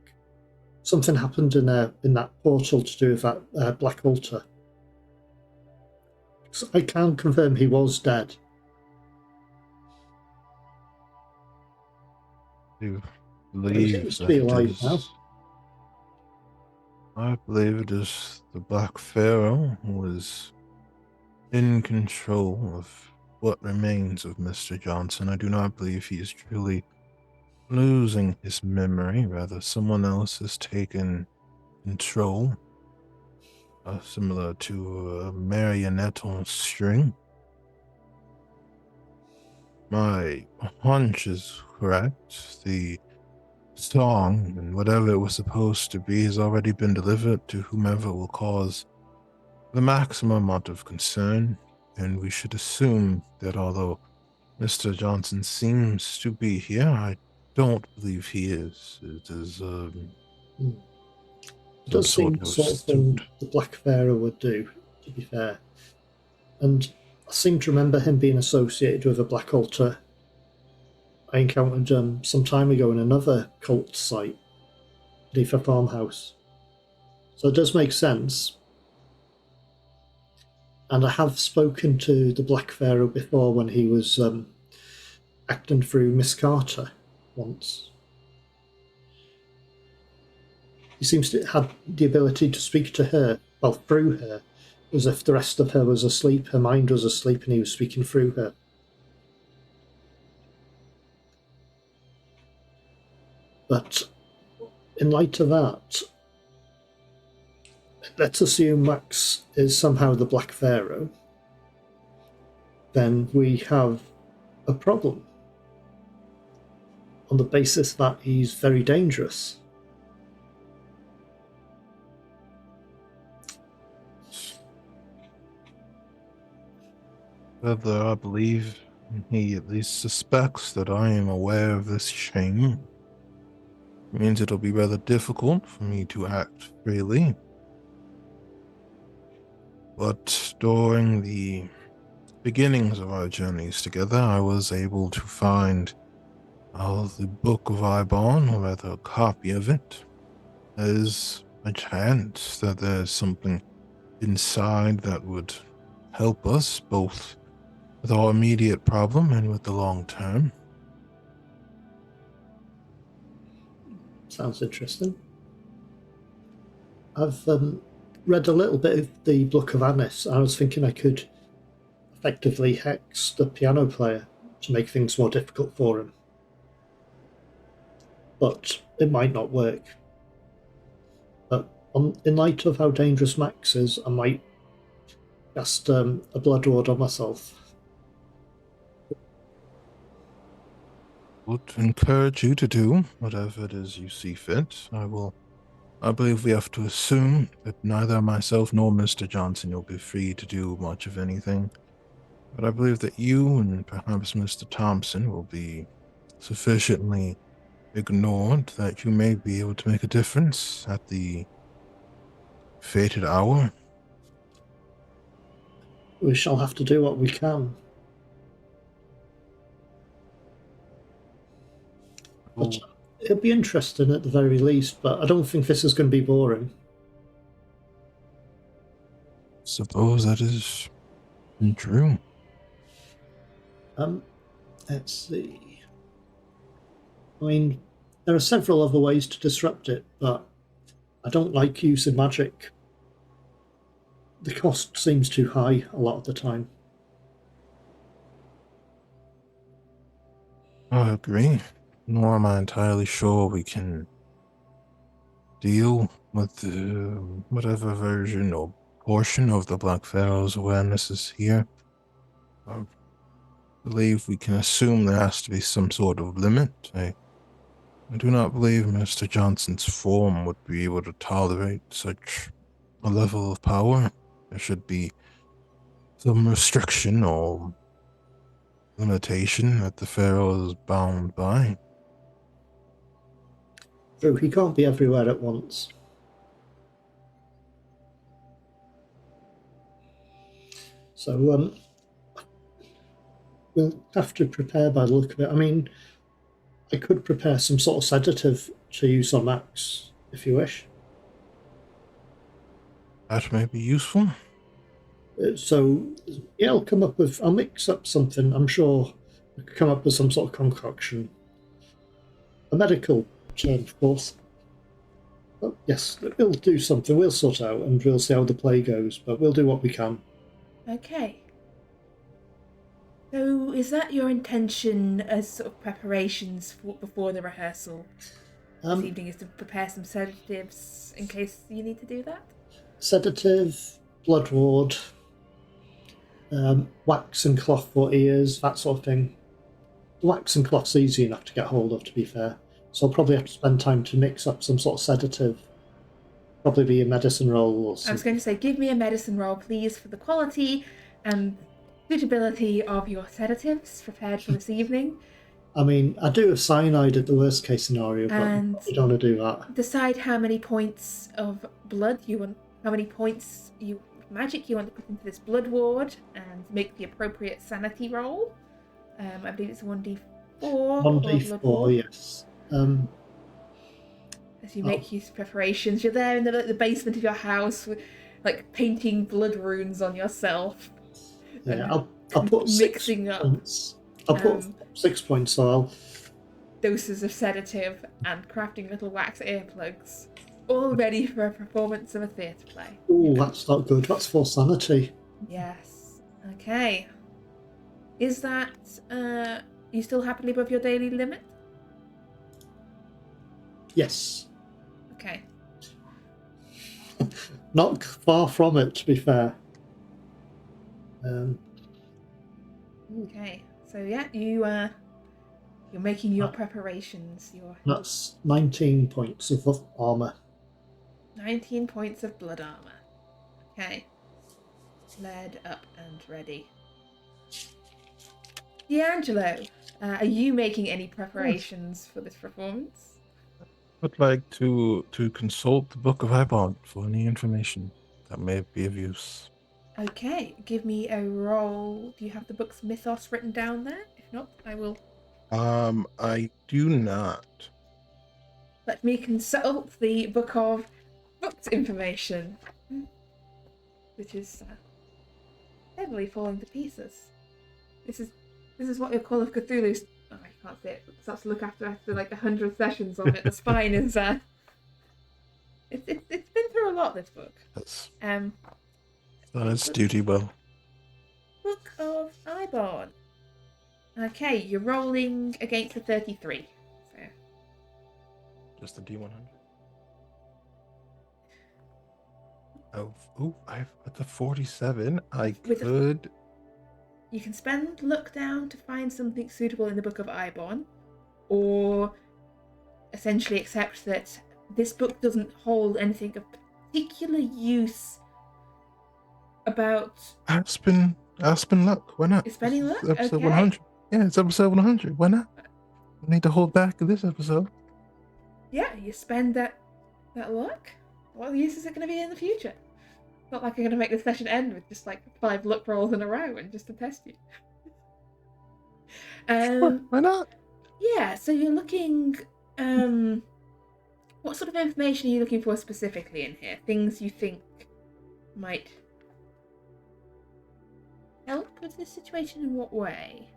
Something happened in that portal to do with that black altar. So I can confirm he was dead. You He believe seems to that be it alive now. is... I believe it is the Black Pharaoh who is in control of what remains of Mr. Johnson. I do not believe he is truly losing his memory. Rather, someone else has taken control, similar to a marionette on a string. My hunch is correct. The song and whatever it was supposed to be has already been delivered to whomever will cause the maximum amount of concern, and we should assume that although Mr. Johnson seems to be here, I don't believe he is. It is It does seem the sort of thing the Black Pharaoh would do, to be fair. And I seem to remember him being associated with a black altar I encountered some time ago in another cult site, beneath a farmhouse. So it does make sense. And I have spoken to the Black Pharaoh before when he was acting through Miss Carter once. He seems to have the ability to speak to her, well, through her, as if the rest of her was asleep, her mind was asleep, and he was speaking through her. But in light of that, let's assume Max is somehow the Black Pharaoh. Then we have a problem on the basis that he's very dangerous. Whether I believe he at least suspects that I am aware of this chain means it'll be rather difficult for me to act freely. But during the beginnings of our journeys together, I was able to find the Book of Ibon, or rather a copy of it. There's a chance that there's something inside that would help us both with our immediate problem and with the long term. Sounds interesting. I've read a little bit of the Book of Annis. I was thinking I could effectively hex the piano player to make things more difficult for him. But it might not work. But in light of how dangerous Max is, I might cast a blood ward on myself. would encourage you to do whatever it is you see fit. I believe we have to assume that neither myself nor Mr. Johnson will be free to do much of anything. But I believe that you and perhaps Mr. Thompson will be sufficiently ignored that you may be able to make a difference at the fated hour. We shall have to do what we can. But it'll be interesting at the very least, but I don't think this is going to be boring. Suppose that is true. Let's see. I mean, there are several other ways to disrupt it, but I don't like using magic. The cost seems too high a lot of the time. I agree. Nor am I entirely sure we can deal with whatever version or portion of the Black Pharaoh's awareness is here. I believe we can assume there has to be some sort of limit. I do not believe Mr. Johnson's form would be able to tolerate such a level of power. There should be some restriction or limitation that the Pharaoh is bound by. True, he can't be everywhere at once. So, we'll have to prepare by the look of it. I mean, I could prepare some sort of sedative to use on Max, if you wish. That may be useful. So, yeah, I'll mix up something. I'm sure I could come up with some sort of concoction. A medical term, of course. But yes, we'll do something. We'll sort out and we'll see how the play goes, but we'll do what we can. Okay. So, is that your intention as sort of preparations before the rehearsal? This evening is to prepare some sedatives in case you need to do that? Sedative, blood ward, wax and cloth for ears, that sort of thing. Wax and cloth's easy enough to get hold of, to be fair. So I'll probably have to spend time to mix up some sort of sedative. Probably be a medicine roll or something. I was going to say, give me a medicine roll, please, for the quality and suitability of your sedatives prepared for this evening. I mean, I do have cyanide at the worst case scenario, but we don't want to do that. Decide how many points of blood you want, how many points magic you want to put into this blood ward, and make the appropriate sanity roll. I believe it's 1d4. 1d4, yes. As you make these preparations, you're there in the basement of your house, with, like, painting blood runes on yourself. Yeah, I'll put mixing up. I'll put 6 points, so I'll... doses of sedative and crafting little wax earplugs, all ready for a performance of a theatre play. Oh, that's not good. That's for sanity. Yes. Okay. Is that you still happily above your daily limit? Yes. Okay. Not far from it, to be fair. Okay. So yeah, you're making your preparations. That's 19 points of armor. 19 points of blood armor. Okay. Led up and ready. D'Angelo, are you making any preparations for this performance? I'd like to consult the Book of Ibon for any information that may be of use. Okay, give me a roll. Do you have the book's mythos written down there? If not, I will. I do not. Let me consult the book of books information, which is heavily falling to pieces. This is what your Call of Cthulhu's. Oh, I can't say it. Starts to look after like 100 sessions of it. The spine is it's been through a lot, this book. That's Um. done its duty well. Book of Ibon. Okay, you're rolling against a 33. So. Just the D100. Oh, I've at the 47. You can spend luck down to find something suitable in the Book of Ibon, or essentially accept that this book doesn't hold anything of particular use about Aspen luck. Why not? spending This luck. is episode Okay. 100. Yeah, it's episode 100. Why not? We need to hold back this episode. Yeah, you spend that luck. What use is it going to be in the future? Not like I'm going to make the session end with just like 5 luck rolls in a row and just to test you. Sure, why not? Yeah, so you're looking. What sort of information are you looking for specifically in here? Things you think might help with this situation in what way?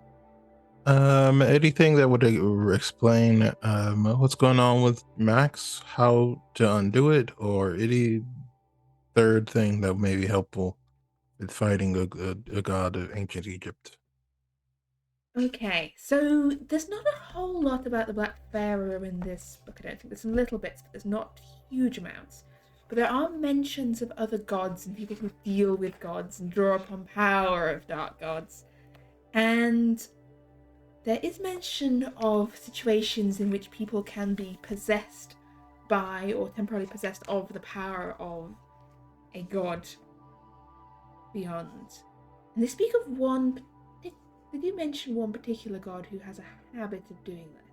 Anything that would explain what's going on with Max, how to undo it, or any third thing that may be helpful with fighting a god of ancient Egypt. Okay, so there's not a whole lot about the Black Pharaoh in this book, I don't think. There's some little bits, but there's not huge amounts. But there are mentions of other gods and people who deal with gods and draw upon power of dark gods. And there is mention of situations in which people can be possessed by or temporarily possessed of the power of a god beyond. And they speak of one. They do mention one particular god who has a habit of doing this.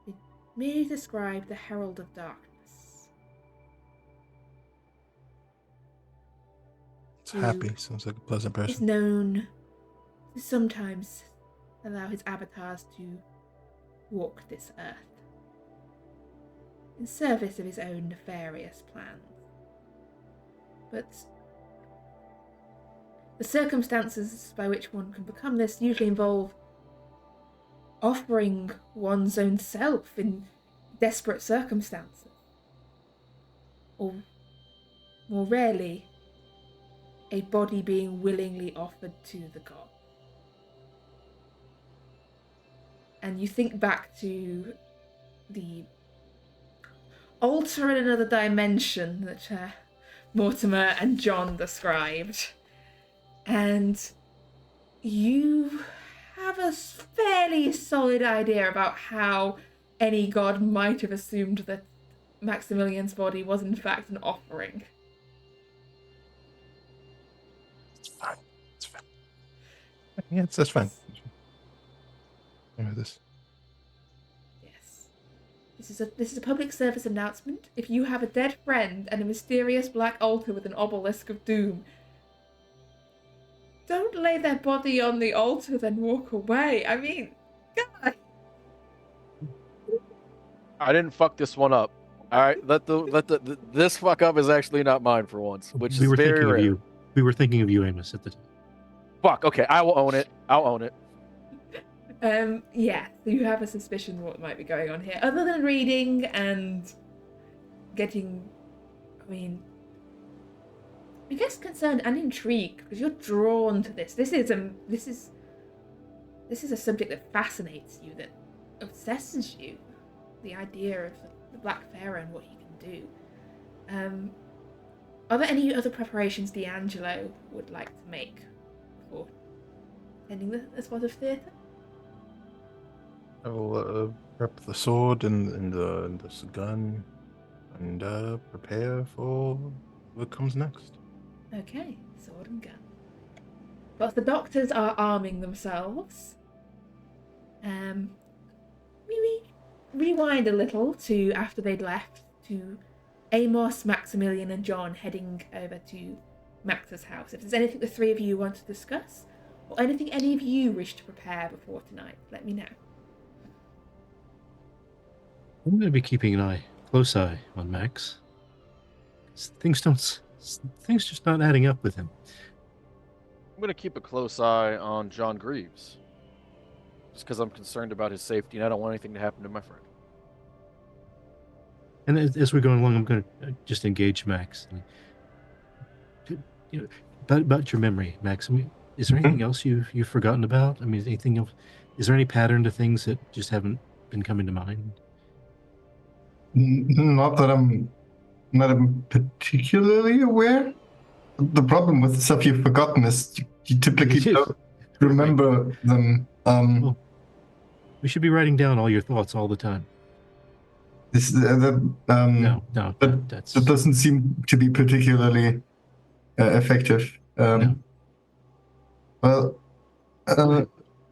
They merely describe the Herald of Darkness. It's happy. Sounds like a pleasant Is person. known to sometimes allow his avatars to walk this earth in service of his own nefarious plans. But the circumstances by which one can become this usually involve offering one's own self in desperate circumstances. Or, more rarely, a body being willingly offered to the god. And you think back to the altar in another dimension that Mortimer and John described. And you have a fairly solid idea about how any god might have assumed that Maximilian's body was in fact an offering. It's fine. It's fine. Yeah, that's fine. I know this. Yes. This is a public service announcement. If you have a dead friend and a mysterious black altar with an obelisk of doom, don't lay their body on the altar, then walk away. I mean, God. I didn't fuck this one up. All right, this fuck up is actually not mine for once, which we is were very thinking rare. of you. We were thinking of you, Amos, at the time. Fuck. Okay, I will own it. I'll own it. Yeah, so you have a suspicion what might be going on here. Other than reading and getting, I guess concerned and intrigued, because you're drawn to this. This is a subject that fascinates you, that obsesses you. The idea of the Black Pharaoh and what he can do. Are there any other preparations D'Angelo would like to make before attending the spot of theatre? I will prep the sword and the gun and prepare for what comes next. Okay, sword and gun. Whilst the doctors are arming themselves, we rewind a little to after they'd left, to Amos, Maximilian, and John heading over to Max's house. If there's anything the three of you want to discuss, or anything any of you wish to prepare before tonight, let me know. I'm going to be keeping an close eye on Max. Things just not adding up with him. I'm gonna keep a close eye on John Greaves, just because I'm concerned about his safety and I don't want anything to happen to my friend. And as we're going along, I'm going to just engage Max. About your memory, Max. Is there anything else you've forgotten about? Anything else? Is there any pattern to things that just haven't been coming to mind? Not that I'm particularly aware. The problem with stuff you've forgotten is you typically don't remember them. We should be writing down all your thoughts all the time. This No, that that's doesn't seem to be particularly effective. No. Well,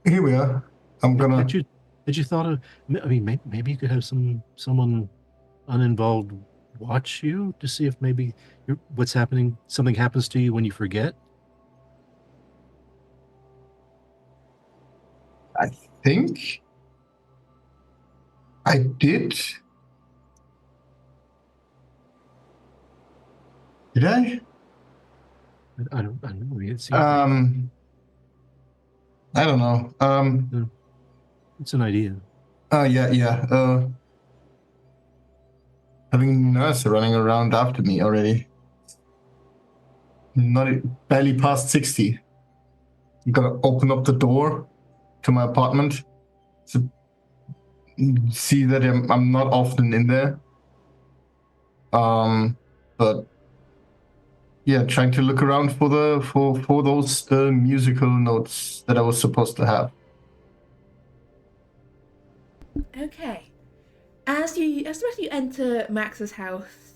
here we are. I'm gonna. Had you thought of? I mean, maybe you could have someone uninvolved watch you to see if maybe what's happening. Something happens to you when you forget. I think I did. Did I? I don't know. It seems I don't know. it's an idea. Yeah. Having nurse running around after me already. Not barely past 60. I'm gonna open up the door to my apartment to see that I'm not often in there. But yeah, trying to look around for those musical notes that I was supposed to have. Okay. As you enter Max's house,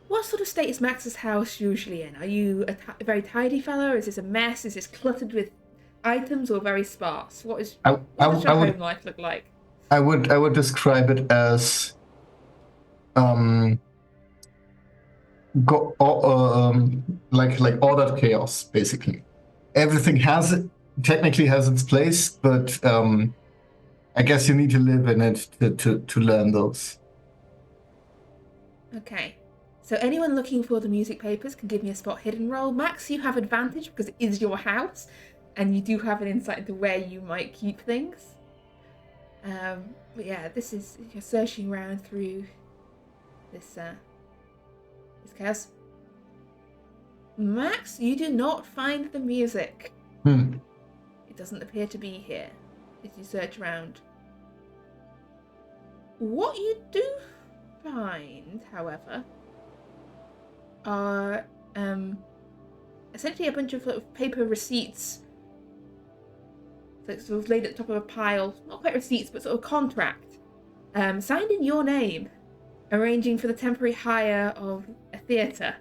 what sort of state is Max's house usually in? Are you a very tidy fellow? Is this a mess? Is this cluttered with items or very sparse? What does your home life look like? I would describe it as like ordered chaos, basically. Everything technically has its place, but I guess you need to live in it to learn those. Okay. So anyone looking for the music papers can give me a spot hidden roll. Max, you have advantage because it is your house, and you do have an insight into where you might keep things. But yeah, you're searching around through this chaos. Max, you do not find the music. It doesn't appear to be here as you search around. What you do find, however, are essentially a bunch of sort of paper receipts, sort of laid at the top of a pile. Not quite receipts, but sort of contract, signed in your name, arranging for the temporary hire of a theatre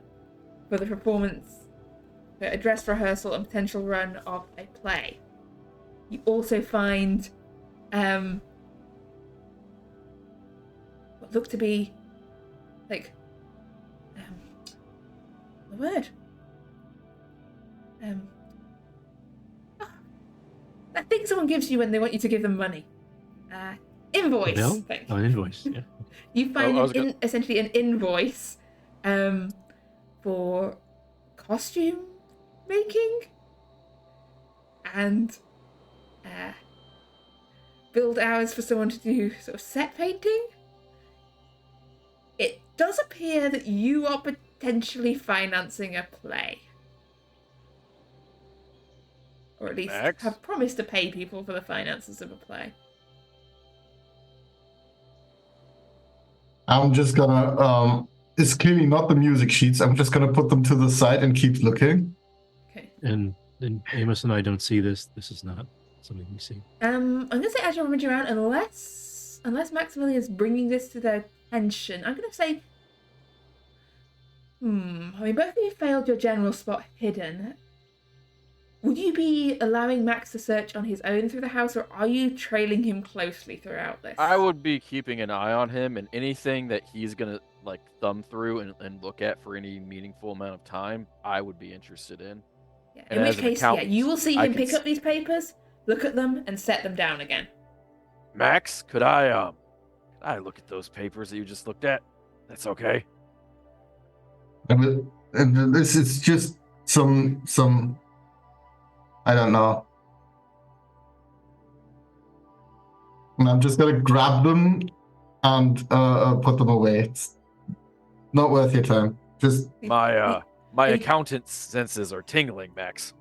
for the performance, a dress rehearsal, and potential run of a play. You also find what look to be like the word that thing someone gives you when they want you to give them money. Invoice. Oh, an invoice. Yeah. You find essentially an invoice for costume making and build hours for someone to do sort of set painting. It does appear that you are potentially financing a play. Or at least have promised to pay people for the finances of a play. I'm just gonna it's clearly not the music sheets. I'm just gonna put them to the side and keep looking. Okay. And Amos and I don't see this. This is not something we see. I'm gonna say as you're rummaging around, unless Maximilian is bringing this to their attention, I'm gonna say, I mean, both of you failed your general spot hidden. Would you be allowing Max to search on his own through the house, or are you trailing him closely throughout this? I would be keeping an eye on him, and anything that he's gonna like thumb through and look at for any meaningful amount of time, I would be interested in. Yeah, in which case, you will see him pick up these papers, look at them, and set them down again. Max, could I look at those papers that you just looked at? That's okay. This is just some I don't know. And I'm just gonna grab them and put them away. It's not worth your time. Just my accountant's senses are tingling, Max.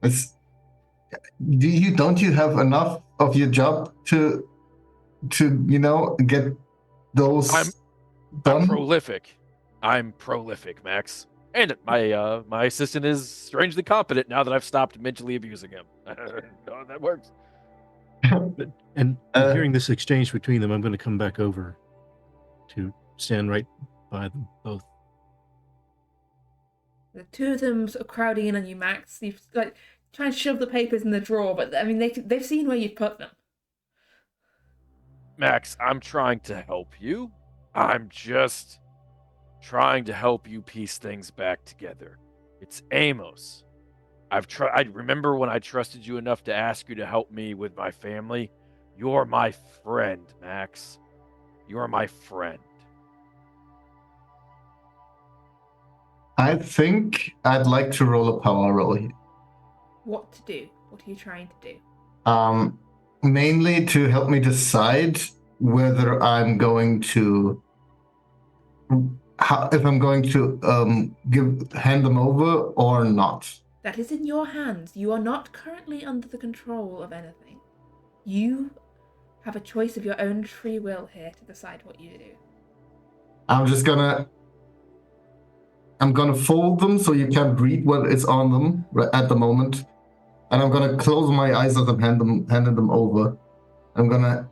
Don't you have enough of your job to get those done? I'm prolific, Max. And my assistant is strangely competent now that I've stopped mentally abusing him. No, that works. And hearing this exchange between them, I'm going to come back over to stand right by them both. The two of them sort of crowding in on you, Max. You've like trying to shove the papers in the drawer, but I mean they've seen where you've put them. Max, I'm trying to help you. I'm just trying to help you piece things back together. It's Amos. I remember when I trusted you enough to ask you to help me with my family. You're my friend, Max. You're my friend. I think I'd like to roll a power roll here. What to do? What are you trying to do? Mainly to help me decide whether I'm going to, if I'm going to hand them over or not. That is in your hands. You are not currently under the control of anything. You have a choice of your own free will here to decide what you do. I'm gonna fold them so you can't read what is on them at the moment, and I'm gonna close my eyes as I'm handing them over. I'm gonna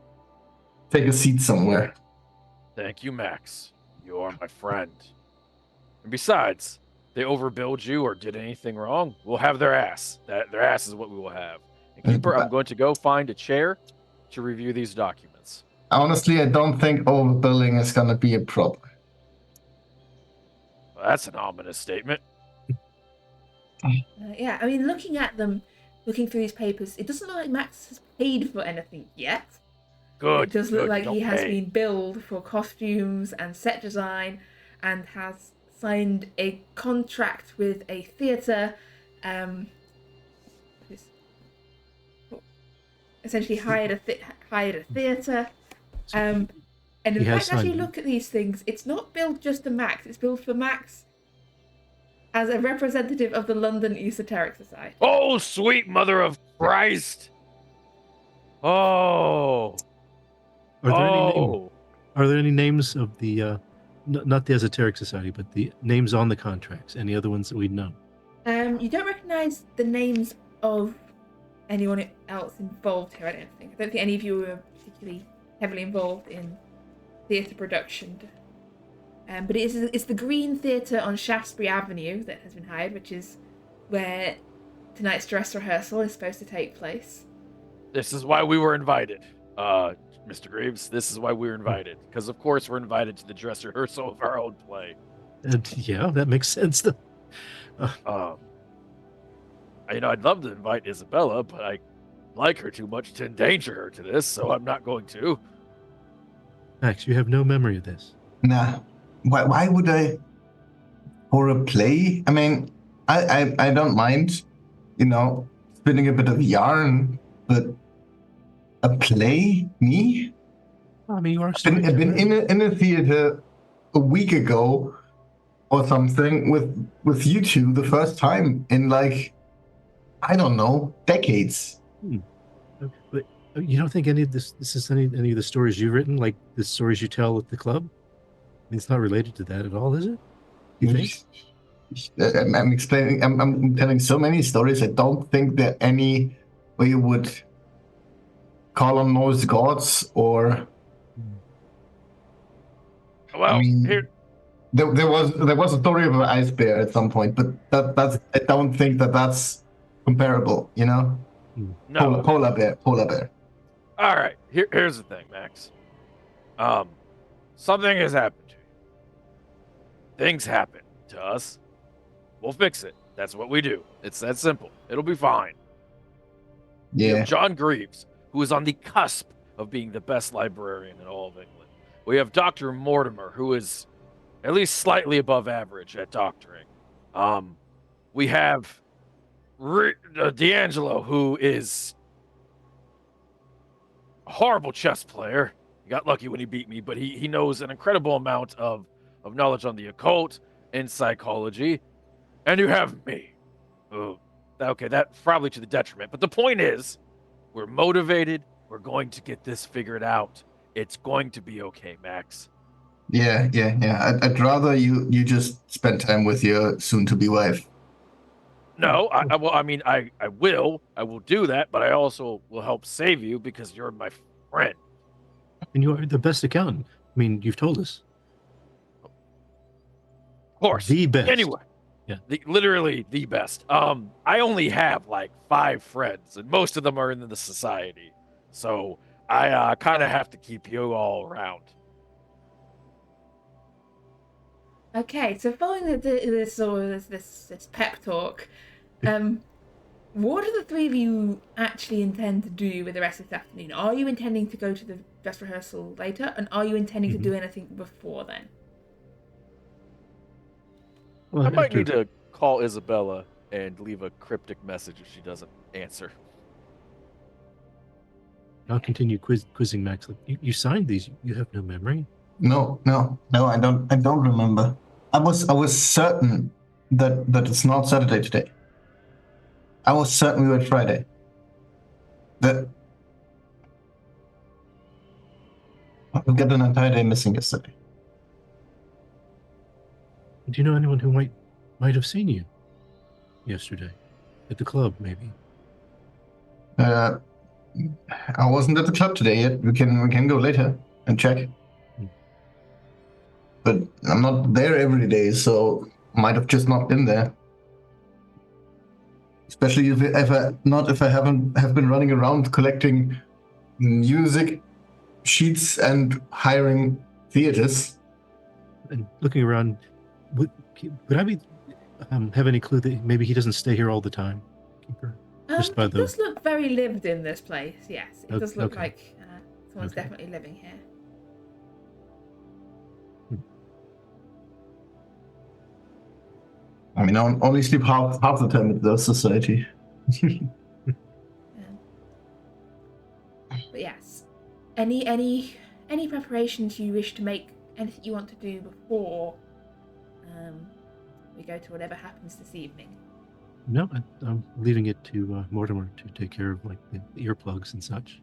take a seat somewhere. Thank you, Max. You are my friend. And besides, they overbilled you or did anything wrong, we'll have their ass. Their ass is what we will have. And Keeper, I'm going to go find a chair to review these documents. Honestly, I don't think overbilling is gonna be a problem. Well, that's an ominous statement. Yeah, I mean, looking at them, looking through these papers, it doesn't look like Max has paid for anything yet. Good. It does look good, like don't he has pay. been billed for costumes and set design and has signed a contract with a theatre, essentially hired a theatre. And in fact, as you look at these things, it's not billed just to Max, it's billed for Max as a representative of the London Esoteric Society. Oh, sweet mother of Christ! Oh. Are there any names of the not the Esoteric Society, but the names on the contracts? Any other ones that we'd know? You don't recognize the names of anyone else involved here, I don't think. I don't think any of you were particularly heavily involved in theatre production. But it's the Green Theatre on Shaftesbury Avenue that has been hired, which is where tonight's dress rehearsal is supposed to take place. This is why we were invited, Mr. Greaves. This is why we were invited. Because, of course, we're invited to the dress rehearsal of our own play. Yeah, that makes sense. I'd love to invite Isabella, but I like her too much to endanger her to this, so I'm not going to. Max, you have no memory of this. Nah. Why would I? For a play? I mean, I don't mind, spinning a bit of yarn, but a play? Me? I mean, you are. I've been in a theater a week ago or something with you two the first time in I don't know, decades. But you don't think any of this is any of the stories you've written, like the stories you tell at the club? I mean, it's not related to that at all, is it? You think? I'm explaining. I'm telling so many stories. I don't think that any way you would call on Norse gods or. Well, I mean, here. There was a story of an ice bear at some point, but that's I don't think that's comparable. No. Polar bear. All right. Here's the thing, Max. Something has happened to you. Things happen to us. We'll fix it. That's what we do. It's that simple. It'll be fine. Yeah. We have John Greaves, who is on the cusp of being the best librarian in all of England. We have Dr. Mortimer, who is at least slightly above average at doctoring. We have D'Angelo, who is a horrible chess player. He got lucky when he beat me, but he knows an incredible amount of knowledge on the occult and psychology. And you have me. Oh, okay, that's probably to the detriment. But the point is, we're motivated. We're going to get this figured out. It's going to be okay, Max. Yeah. I'd rather you just spend time with your soon-to-be wife. No, I will do that, but I also will help save you because you're my friend. And you are the best accountant. I mean, you've told us. Of course. The best. Anyway, Yeah. literally the best. I only have like 5 friends, and most of them are in the society, so I kind of have to keep you all around. Okay, so following this pep talk, what do the three of you actually intend to do with the rest of this afternoon? Are you intending to go to the dress rehearsal later, and are you intending to do anything before then? Well, I might after- need to call Isabella and leave a cryptic message if she doesn't answer. I'll continue quizzing Max. Like, you signed these. You have no memory. No, I don't remember. I was certain that it's not Saturday today. I was certain we were Friday. That we got an entire day missing yesterday. Do you know anyone who might have seen you yesterday at the club? Maybe. I wasn't at the club today yet. We can go later and check. But I'm not there every day, so might have just not been there. Especially if I have been running around collecting music sheets and hiring theaters. And looking around, would I be have any clue that maybe he doesn't stay here all the time? Keeper? Just by It does look very lived in this place. Yes, it does look okay. like someone's Okay. definitely living here. I mean, I only sleep half the time at the society. But yes, any preparations you wish to make? Anything you want to do before we go to whatever happens this evening? No, I'm leaving it to Mortimer to take care of like the earplugs and such.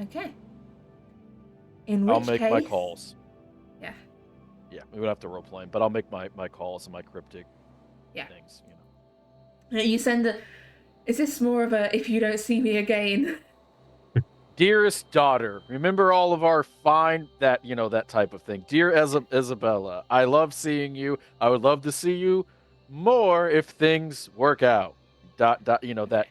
Okay. In which I'll make case, my calls. Yeah. Yeah, we would have to role play, but I'll make my calls and my cryptic things. You know. You send a. Is this more of a if you don't see me again? Dearest daughter, remember all of our that type of thing. Dear Isabella, I love seeing you. I would love to see you more if things work out. That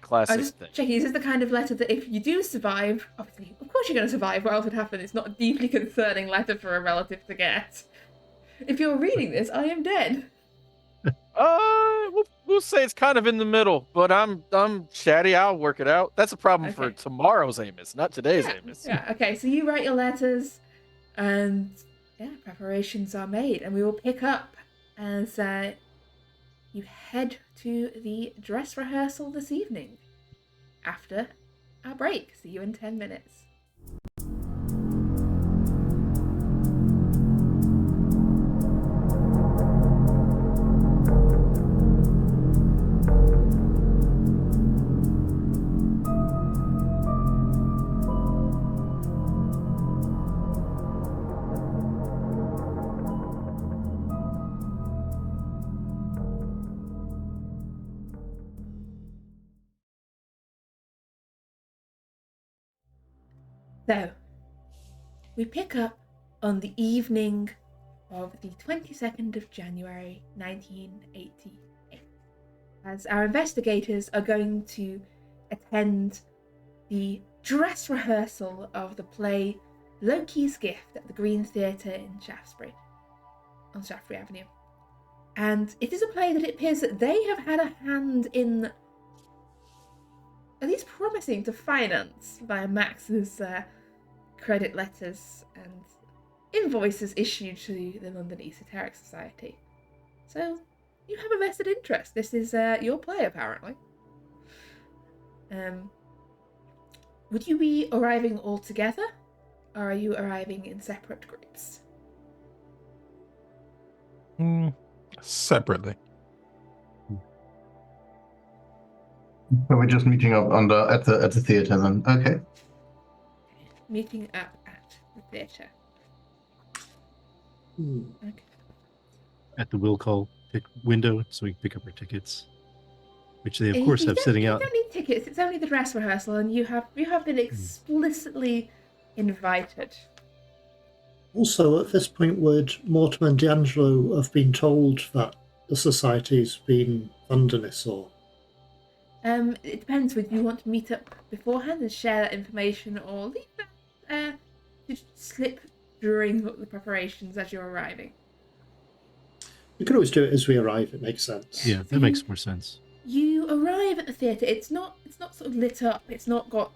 classic I'm just thing. checking. Is this the kind of letter that if you do survive, obviously, of course you're going to survive. What else would happen? It's not a deeply concerning letter for a relative to get. If you're reading this, I am dead. We'll say it's kind of in the middle, but I'm chatty. I'll work it out. That's a problem for tomorrow's Amos, not today's Amos. Yeah. Okay. So you write your letters, and preparations are made, and we will pick up as you head to the dress rehearsal this evening. After our break. See you in 10 minutes. So, we pick up on the evening of the 22nd of January 1988, as our investigators are going to attend the dress rehearsal of the play Loki's Gift at the Green Theatre in Shaftesbury, on Shaftesbury Avenue. And it is a play that it appears that they have had a hand in at least promising to finance via Max's credit letters and invoices issued to the London Esoteric Society. So you have a vested interest. This is your play, apparently. Would you be arriving all together, or are you arriving in separate groups? Separately. So we're just meeting up at the theater then. Okay. Meeting up at the theatre. Okay. At the will call window, so we can pick up our tickets, which they of You course have don't- sitting you out. don't need tickets. It's only the dress rehearsal, and you have been explicitly invited. Also, at this point, would Mortimer and D'Angelo have been told that the society's been funding this, or? It depends. Would you want to meet up beforehand and share that information, or leave that to slip during the preparations as you're arriving? We could always do it as we arrive. It makes sense. Yeah, that makes more sense. You arrive at the theatre. It's not sort of lit up. It's not got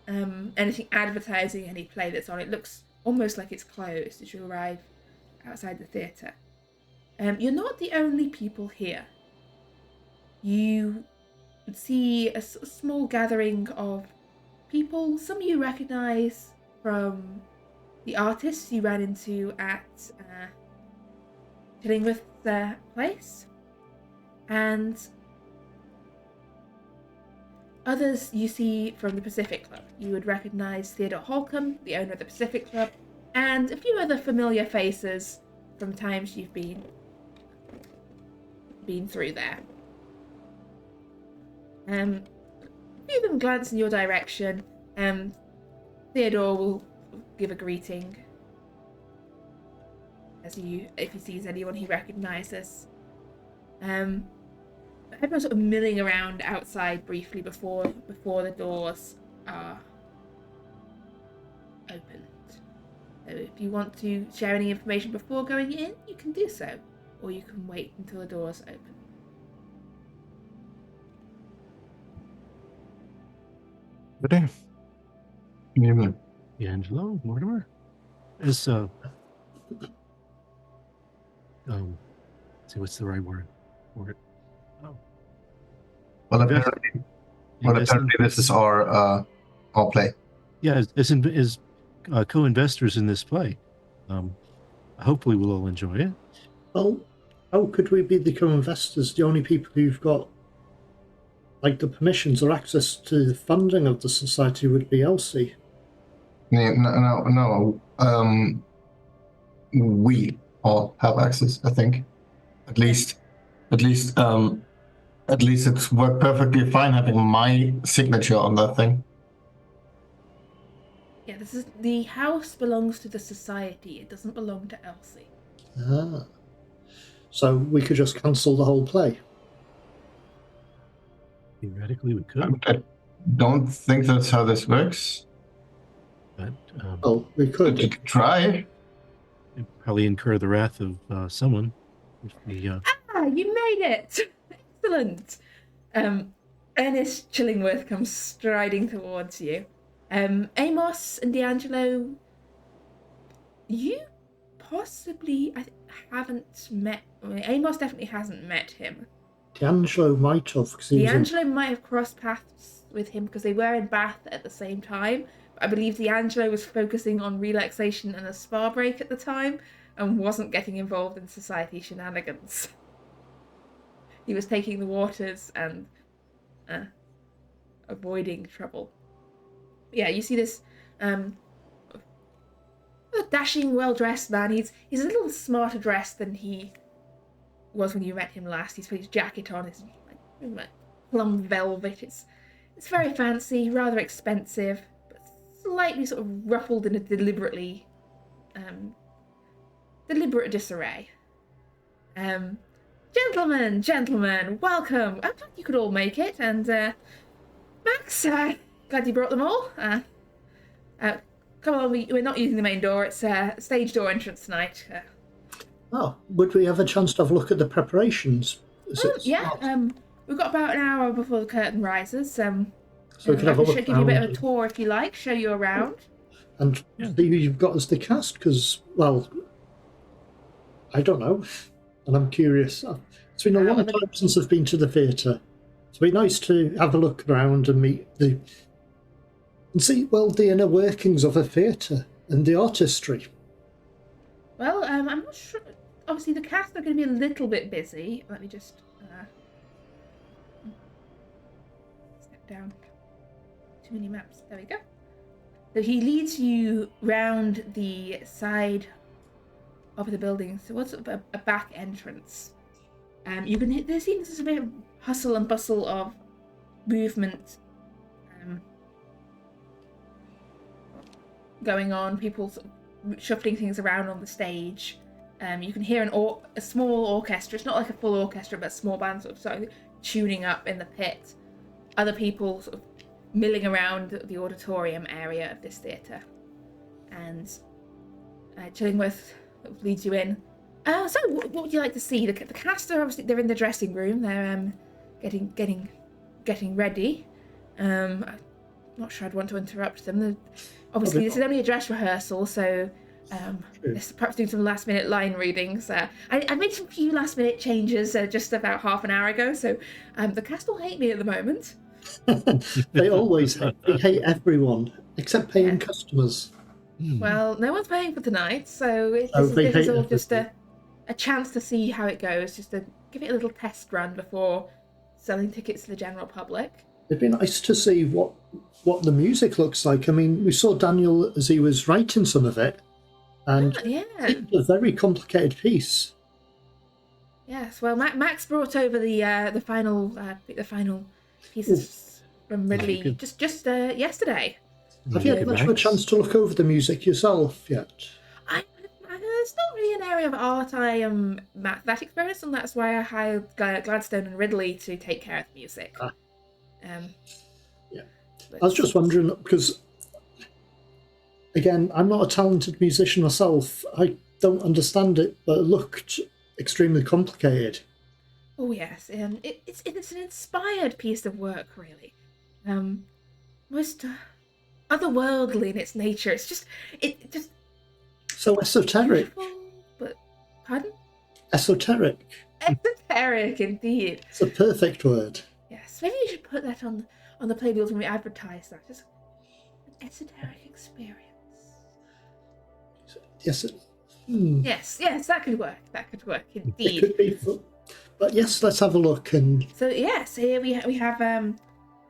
anything advertising any play that's on. It looks almost like it's closed as you arrive outside the theatre. You're not the only people here. You would see a small gathering of people. Some you recognise from the artists you ran into at Chillingworth's place, and others you see from the Pacific Club. You would recognise Theodore Holcomb, the owner of the Pacific Club, and a few other familiar faces from times you've been through there. A few of them glance in your direction. Theodore will give a greeting if he sees anyone he recognises. Everyone's sort of milling around outside briefly before the doors are opened. So if you want to share any information before going in, you can do so, or you can wait until the doors open. Ready? D'Angelo, Mortimer, is see what's the right word for it? Oh, Well, Invest- apparently this is our play. Yeah, as co-investors in this play. Hopefully, we'll all enjoy it. Well, how could we be the co-investors? The only people who've got like the permissions or access to the funding of the society would be Elsie. No. We all have access. I think, at least it's worked perfectly fine having my signature on that thing. Yeah, the house belongs to the society. It doesn't belong to Elsie. Ah. So we could just cancel the whole play. Theoretically, we could, I don't think that's how this works. but Well, we We could. could try. it'd probably incur the wrath of someone. If we, You made it! Excellent! Ernest Chillingworth comes striding towards you. Amos and D'Angelo, you possibly haven't met... Amos definitely hasn't met him. D'Angelo might have, because he was D'Angelo might have crossed paths with him because they were in Bath at the same time. But I believe D'Angelo was focusing on relaxation and a spa break at the time and wasn't getting involved in society shenanigans. He was taking the waters and avoiding trouble. Yeah, you see this a dashing, well-dressed man. He's a little smarter dressed than he was when you met him last. He's put his jacket on. It's like plum velvet. It's very fancy, rather expensive, but slightly sort of ruffled in a deliberate disarray. Gentlemen, welcome. I'm glad you could all make it. And Max, glad you brought them all. Come along, we're not using the main door. It's stage door entrance tonight. Oh, would we have a chance to have a look at the preparations? Yeah, we've got about an hour before the curtain rises. So we can I have a can look give you a bit of a around. tour if you like, show you around. And see who you've got as the cast, because, well, I don't know. And I'm curious. It's been a long time since I've been to the theatre. It'd be nice to have a look around and meet and see, well, the inner workings of a theatre and the artistry. Well, I'm not sure. Obviously, the cast are going to be a little bit busy. Let me just step down. Too many maps. There we go. So he leads you round the side of the building towards a back entrance. You can there seems a bit of hustle and bustle of movement going on. People sort of shuffling things around on the stage. You can hear a small orchestra. It's not like a full orchestra, but a small band sort of tuning up in the pit. Other people sort of milling around the auditorium area of this theatre. And Chillingworth leads you in. So what would you like to see? The cast are obviously they're in the dressing room. They're getting ready. I'm not sure I'd want to interrupt them. Obviously, this is only a dress rehearsal, so let's perhaps do some last-minute line readings. I made some few last-minute changes just about half an hour ago, so the cast will hate me at the moment. They always hate. They hate everyone except paying customers. Well, no one's paying for tonight, so this is all just a chance to see how it goes, just to give it a little test run before selling tickets to the general public. It'd be nice to see what the music looks like. I mean, we saw Daniel as he was writing some of it, and it's a very complicated piece. Yes, well, Max brought over the final pieces from Ridley just yesterday. Have you had much of a chance to look over the music yourself yet? It's not really an area of art I am that experienced, and that's why I hired Gladstone and Ridley to take care of the music. I was just wondering, because, again, I'm not a talented musician myself. I don't understand it, but it looked extremely complicated. Oh, yes. It's an inspired piece of work, really. Most otherworldly in its nature. It just So esoteric. But, pardon? Esoteric. Esoteric, indeed. It's a perfect word. Yes, maybe you should put that on the playbills when we advertise that. Just an esoteric experience. Yes. Yes, that could work. That could work, indeed. It could be, but yes, let's have a look. And so yes, here we have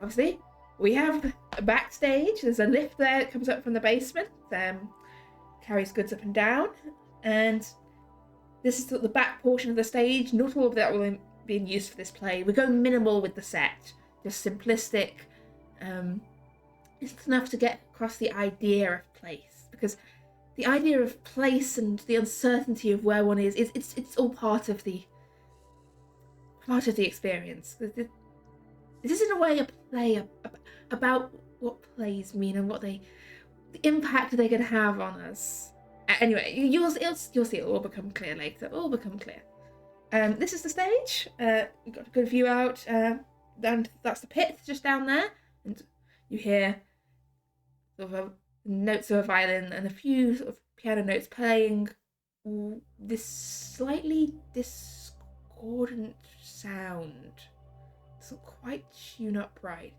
obviously we have a backstage. There's a lift there that comes up from the basement. Carries goods up and down, and this is the back portion of the stage. Not all of that will be in use for this play. We're going minimal with the set, just simplistic. It's enough to get across the idea of place, because the idea of place and the uncertainty of where one is it's all part of the experience. This is in a way a play about what plays mean and what the impact they're going to have on us. Anyway, you'll see it all become clear later. All become clear. This is the stage. We've got a good view out. And that's the pit just down there, and you hear sort of notes of a violin and a few sort of piano notes playing this slightly discordant sound. Doesn't quite tune up right.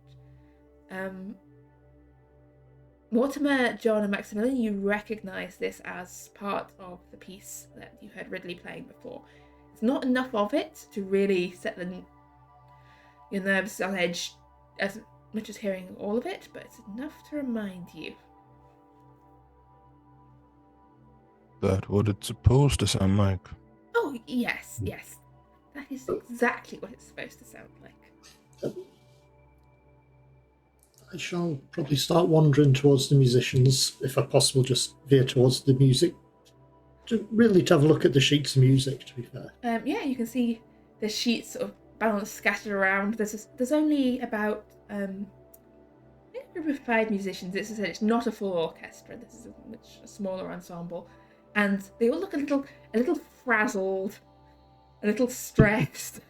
Mortimer, John, and Maximilian, you recognise this as part of the piece that you heard Ridley playing before. It's not enough of it to really set your nerves on edge as much as hearing all of it, but it's enough to remind you. That what it's supposed to sound like. Oh, yes. That is exactly what it's supposed to sound like. I shall probably start wandering towards the musicians, if I possible, just veer towards the music. To have a look at the sheets of music, to be fair. You can see the sheets sort of balanced, scattered around. There's only about a group of 5 musicians. It's not a full orchestra. This is a much smaller ensemble, and they all look a little frazzled, a little stressed.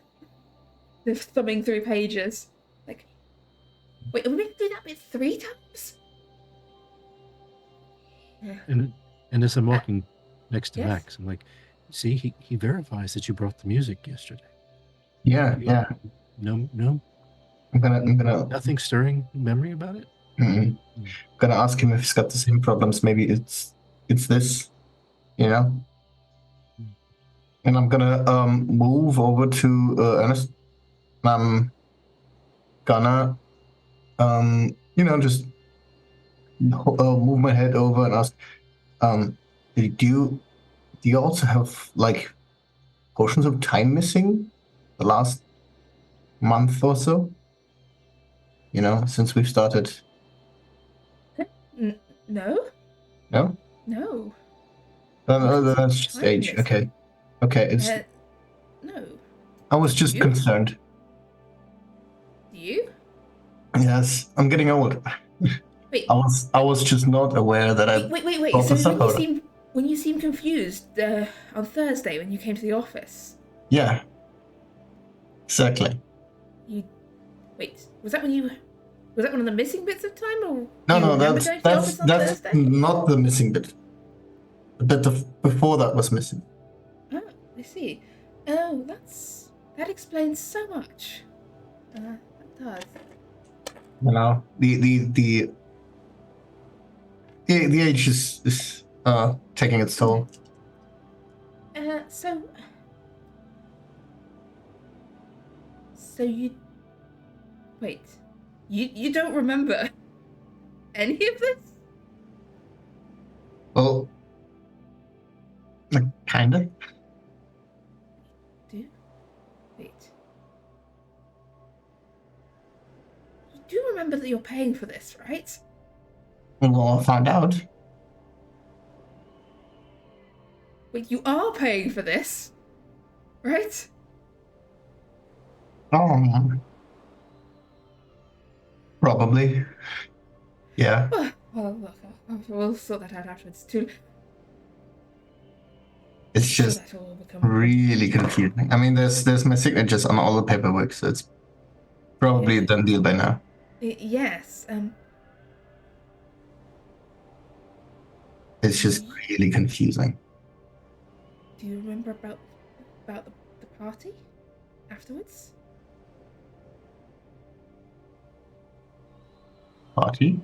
They're thumbing through pages. Like, wait, are we going to do that bit 3 times? And as I'm walking next to yes. Max, I'm like, see, he verifies that you brought the music yesterday. Yeah. No. I'm gonna. Nothing stirring memory about it. I'm gonna ask him if he's got the same problems. Maybe it's this, And I'm gonna move over to Ernest. I'm gonna just move my head over and ask, do do you also have, like, portions of time missing the last month or so? You know, since we've started? No? No? No. That's just Time age. missing. Okay, it's... No. I was just You? concerned. Do you? Yes, I'm getting old. Wait. I was just not aware that I Wait. brought So this up. when you seemed confused on Thursday when you came to the office. Yeah. Exactly. Was that one of the missing bits of time, or No, going to the office on that's Thursday? not the missing bit. The bit before that was missing. Oh, I see. Oh, that explains so much. That does. You know, the age is taking its toll. So you don't remember any of this? Well, like, kinda. Wait. You do remember that you're paying for this, right? Well, I'll find out. Wait, you are paying for this, right? Probably. Yeah. Well, look, we'll sort that out afterwards. It's just really confusing. I mean, there's my signatures on all the paperwork, so it's probably a done deal by now. Yes. It's just really confusing. Do you remember about the party afterwards? Party?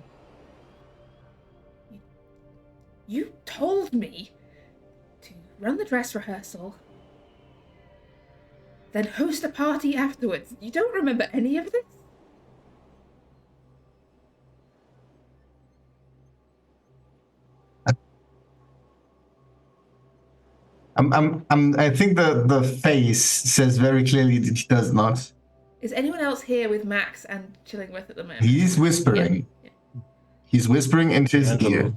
You told me to run the dress rehearsal, then host a party afterwards. You don't remember any of this? I think the face says very clearly that he does not. Is anyone else here with Max and chilling with at the moment? He's whispering. Yeah. He's whispering into his ear.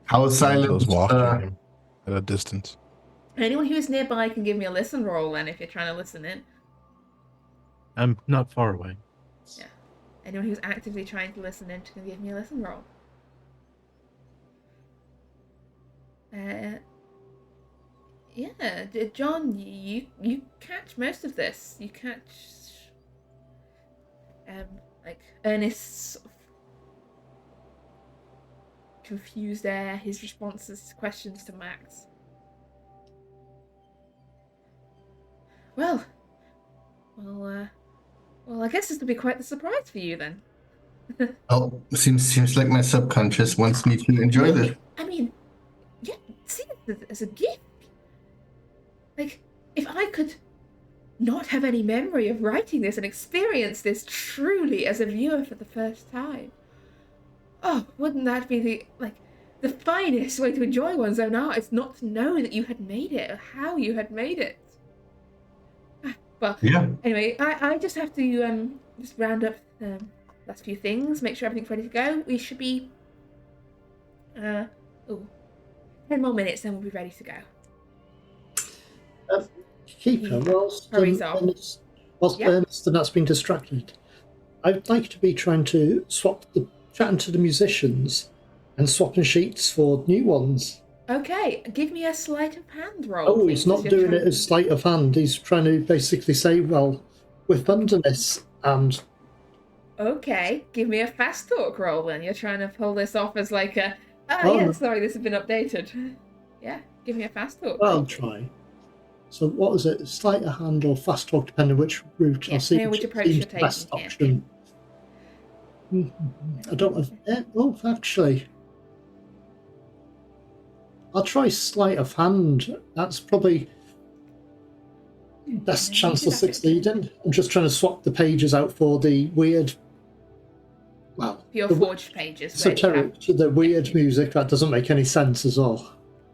How silent? Was watching him at a distance. Anyone who is nearby can give me a listen roll then if you're trying to listen in. I'm not far away. Yeah. Anyone who's actively trying to listen in can give me a listen roll. Yeah, John, you catch most of this. You catch like Ernest's sort of confused air, his responses to questions to Max. Well, I guess this will be quite the surprise for you then. Oh, seems like my subconscious wants me to enjoy this. I mean, yeah, see it as a gift. Like, if I could not have any memory of writing this and experience this truly as a viewer for the first time, oh, wouldn't that be the finest way to enjoy one's own art? It's not to know that you had made it or how you had made it. Well, yeah. Anyway, I just have to just round up the last few things, make sure everything's ready to go. We should be 10 more minutes, then we'll be ready to go. Keeper, whilst Ernest and that's been distracted, I'd like to be trying to chatting to the musicians and swapping sheets for new ones. Okay, give me a sleight of hand roll. Oh, he's not doing it as sleight of hand. He's trying to basically say, well, we're funding this and... Okay, give me a fast talk roll then. You're trying to pull this off as like a... sorry, this has been updated. Yeah, give me a fast talk. I'll try. So what is it? Sleight of hand or fast talk, depending on which route. I'll see which approach you're taking. Best option. I don't have... Oh, actually... I'll try sleight of hand. That's probably best chance of succeeding. I'm just trying to swap the pages out for the weird... Well... Your forged pages. Esoteric, the weird music. That doesn't make any sense at all.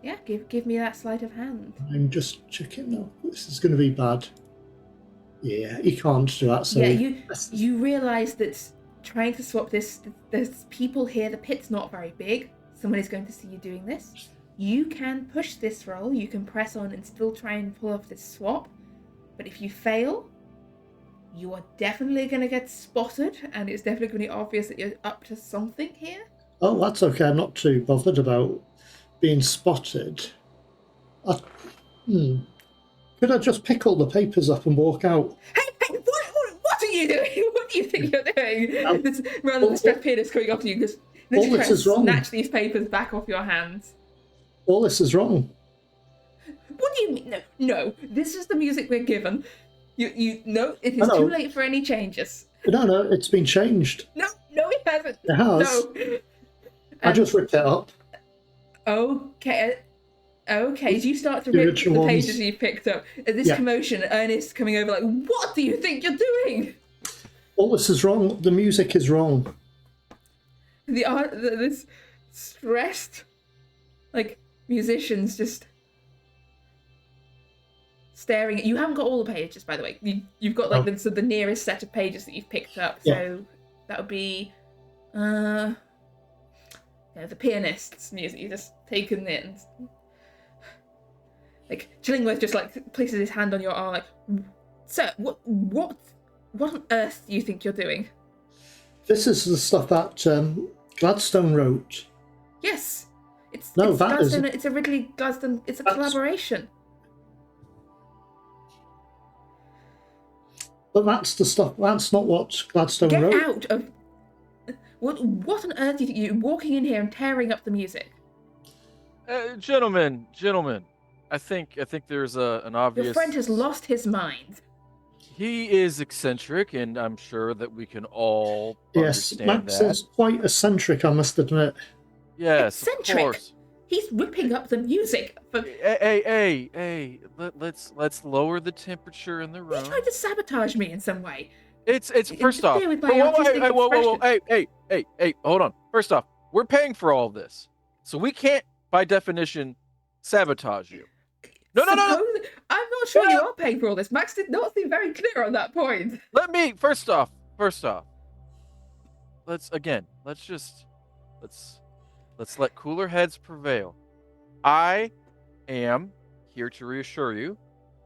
Yeah, give me that sleight of hand. I'm just checking now. This is going to be bad. Yeah, he can't do that. So Yeah, you realise that trying to swap this, there's people here. The pit's not very big. Someone is going to see you doing this. You can push this roll. You can press on and still try and pull off this swap. But if you fail, you are definitely going to get spotted, and it's definitely going to be obvious that you're up to something here. Oh, that's okay. I'm not too bothered about being spotted. Could I just pick all the papers up and walk out? Hey, what are you doing? What do you think you're doing? This rather stressed penis coming up to you because all this is wrong. Snatch these papers back off your hands. All this is wrong. What do you mean? No. This is the music we're given. You no. It is too late for any changes. No, it's been changed. No, it hasn't. It has. No. I just ripped it up. Okay. Okay, as you start to rip the pages you picked up, at this commotion, Ernest coming over like, what do you think you're doing? All this is wrong. The music is wrong. This stressed, like, musicians just staring at you. Haven't got all the pages, by the way. You've got like the nearest set of pages that you've picked up. So that would be, the pianist's music. You've just taken it and. Like, Chillingworth just, like, places his hand on your arm, like, sir, what on earth do you think you're doing? This is the stuff that Gladstone wrote. Yes. It's Gladstone, it's a Ridley Gladstone, it's a collaboration. But that's the stuff, that's not what Gladstone wrote. Get out of... What on earth do you think you're walking in here and tearing up the music? Gentlemen. I think there's an obvious... Your friend has lost his mind. He is eccentric, and I'm sure that we can all understand Max that. is quite eccentric, I must admit. Yes, eccentric? Of course. He's whipping up the music. Hey! Let's lower the temperature in the room. He's trying to sabotage me in some way. It's first off. Whoa! Hey! Hold on. First off, we're paying for all this, so we can't, by definition, sabotage you. No. I'm not sure you are paying for all this. Max did not seem very clear on that point. First off. Let's let cooler heads prevail. I am here to reassure you,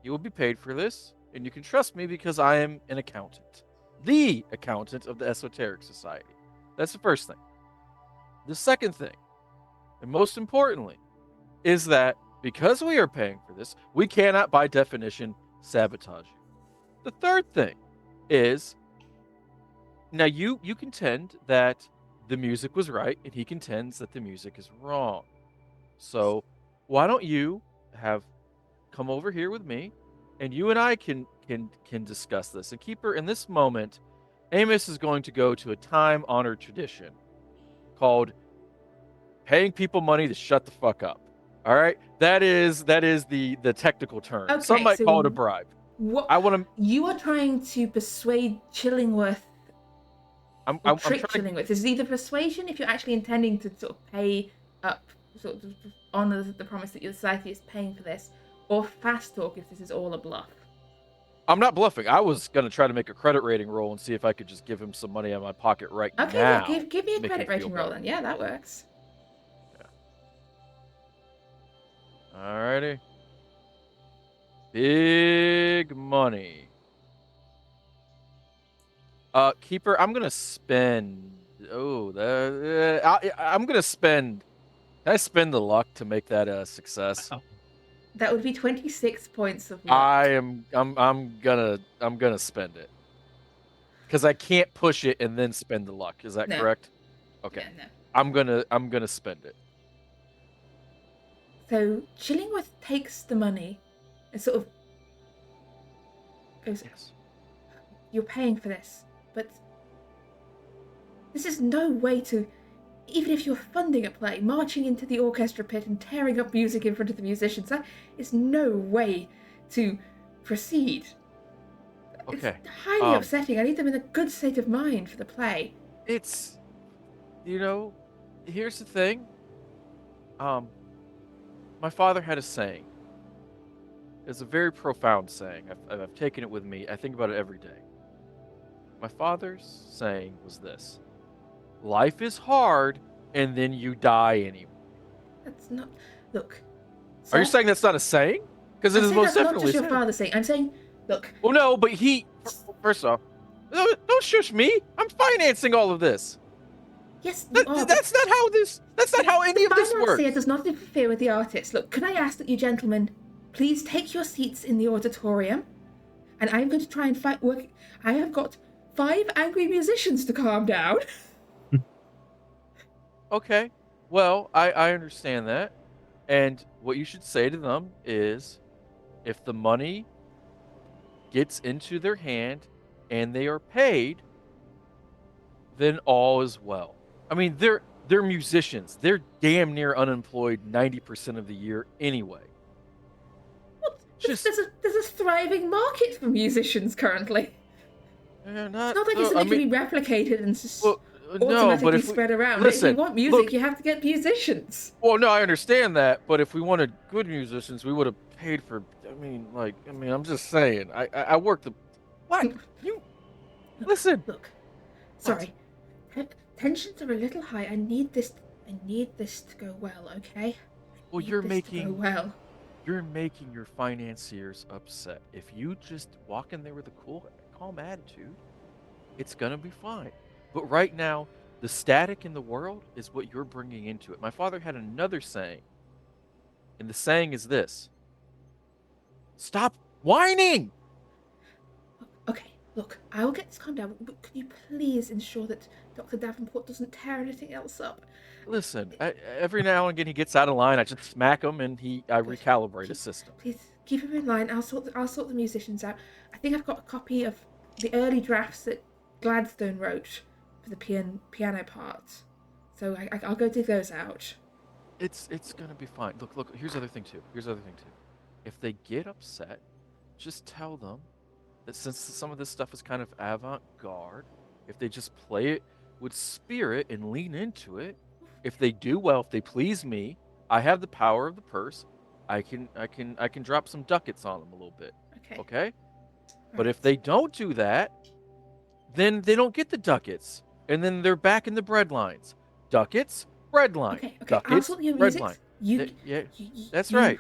you will be paid for this, and you can trust me because I am an accountant. The accountant of the Esoteric Society. That's the first thing. The second thing, and most importantly, is that because we are paying for this, we cannot, by definition, sabotage you. The third thing is, now you contend that the music was right, and he contends that the music is wrong. So why don't you come over here with me, and you and I can discuss this. And Keeper, in this moment, Amos is going to go to a time-honored tradition called paying people money to shut the fuck up. All right, that is the technical term. Okay, some might call it a bribe. You are trying to persuade Chillingworth. Chillingworth. Is either persuasion if you're actually intending to sort of pay up, sort of honor the promise that your society is paying for this, or fast talk if this is all a bluff. I'm not bluffing. I was gonna try to make a credit rating roll and see if I could just give him some money out of my pocket right now. Okay, well, give me a credit rating roll then. Yeah, that works. Alrighty. Big money. Keeper, I'm gonna spend. I'm gonna spend. Can I spend the luck to make that a success? That would be 26 points of luck. I'm gonna spend it because I can't push it and then spend the luck. Is that correct? Okay. Yeah, no. I'm gonna spend it. So Chillingworth takes the money and sort of goes, Yes. You're paying for this, but this is no way to, even if you're funding a play, marching into the orchestra pit and tearing up music in front of the musicians, that is no way to proceed. Okay. It's highly upsetting. I need them in a good state of mind for the play. It's, here's the thing. my father had a saying. It's a very profound saying. I've taken it with me. I think about it every day. My father's saying was this: life is hard, and then you die anyway. That's not. Look. Are you Sir, saying that's not a saying? Because it I'm is saying most that's not definitely a just your saying. father saying. I'm saying, look. Well, no, but first off, don't shush me. I'm financing all of this. Yes, you are. But That's not how any the of this financier works. does not interfere with the artist. Look, can I ask that you gentlemen please take your seats in the auditorium, and I'm going to try and work. I have got 5 angry musicians to calm down. Okay. Well, I understand that. And what you should say to them is, if the money gets into their hand and they are paid, then all is well. I mean, they're musicians. They're damn near unemployed 90% of the year anyway. Just There's a thriving market for musicians currently. not. It's not like it's I something mean, can be replicated and just well, no, but automatically if we spread around. If you listen, want music, look. you have to get musicians. Well, no, I understand that, but if we wanted good musicians, we would have paid for. I'm just saying. I work the. What you? Listen. Look, sorry. Tensions are a little high. I need this to go well, okay? Well, To go well. you're making your financiers upset. If you just walk in there with a cool, calm attitude, it's gonna be fine. But right now, the static in the world is what you're bringing into it. My father had another saying, and the saying is this: stop whining. Okay, look, I will get this calmed down, but could you please ensure that Dr. Davenport doesn't tear anything else up? Listen, every now and again he gets out of line. I just smack him, and I Good. recalibrate his system. Please keep him in line. I'll sort the musicians out. I think I've got a copy of the early drafts that Gladstone wrote for the piano part, so I'll go dig those out. It's gonna be fine. Look. Here's the other thing too. If they get upset, just tell them that since some of this stuff is kind of avant-garde, if they just play it with spirit and lean into it, if they do well, if they please me, I have the power of the purse. I can drop some ducats on them a little bit. Okay? But if they don't do that, then they don't get the ducats. And then they're back in the bread lines. Ducats, bread line. Okay. Ducats, I'll sort your bread music. line. That's right.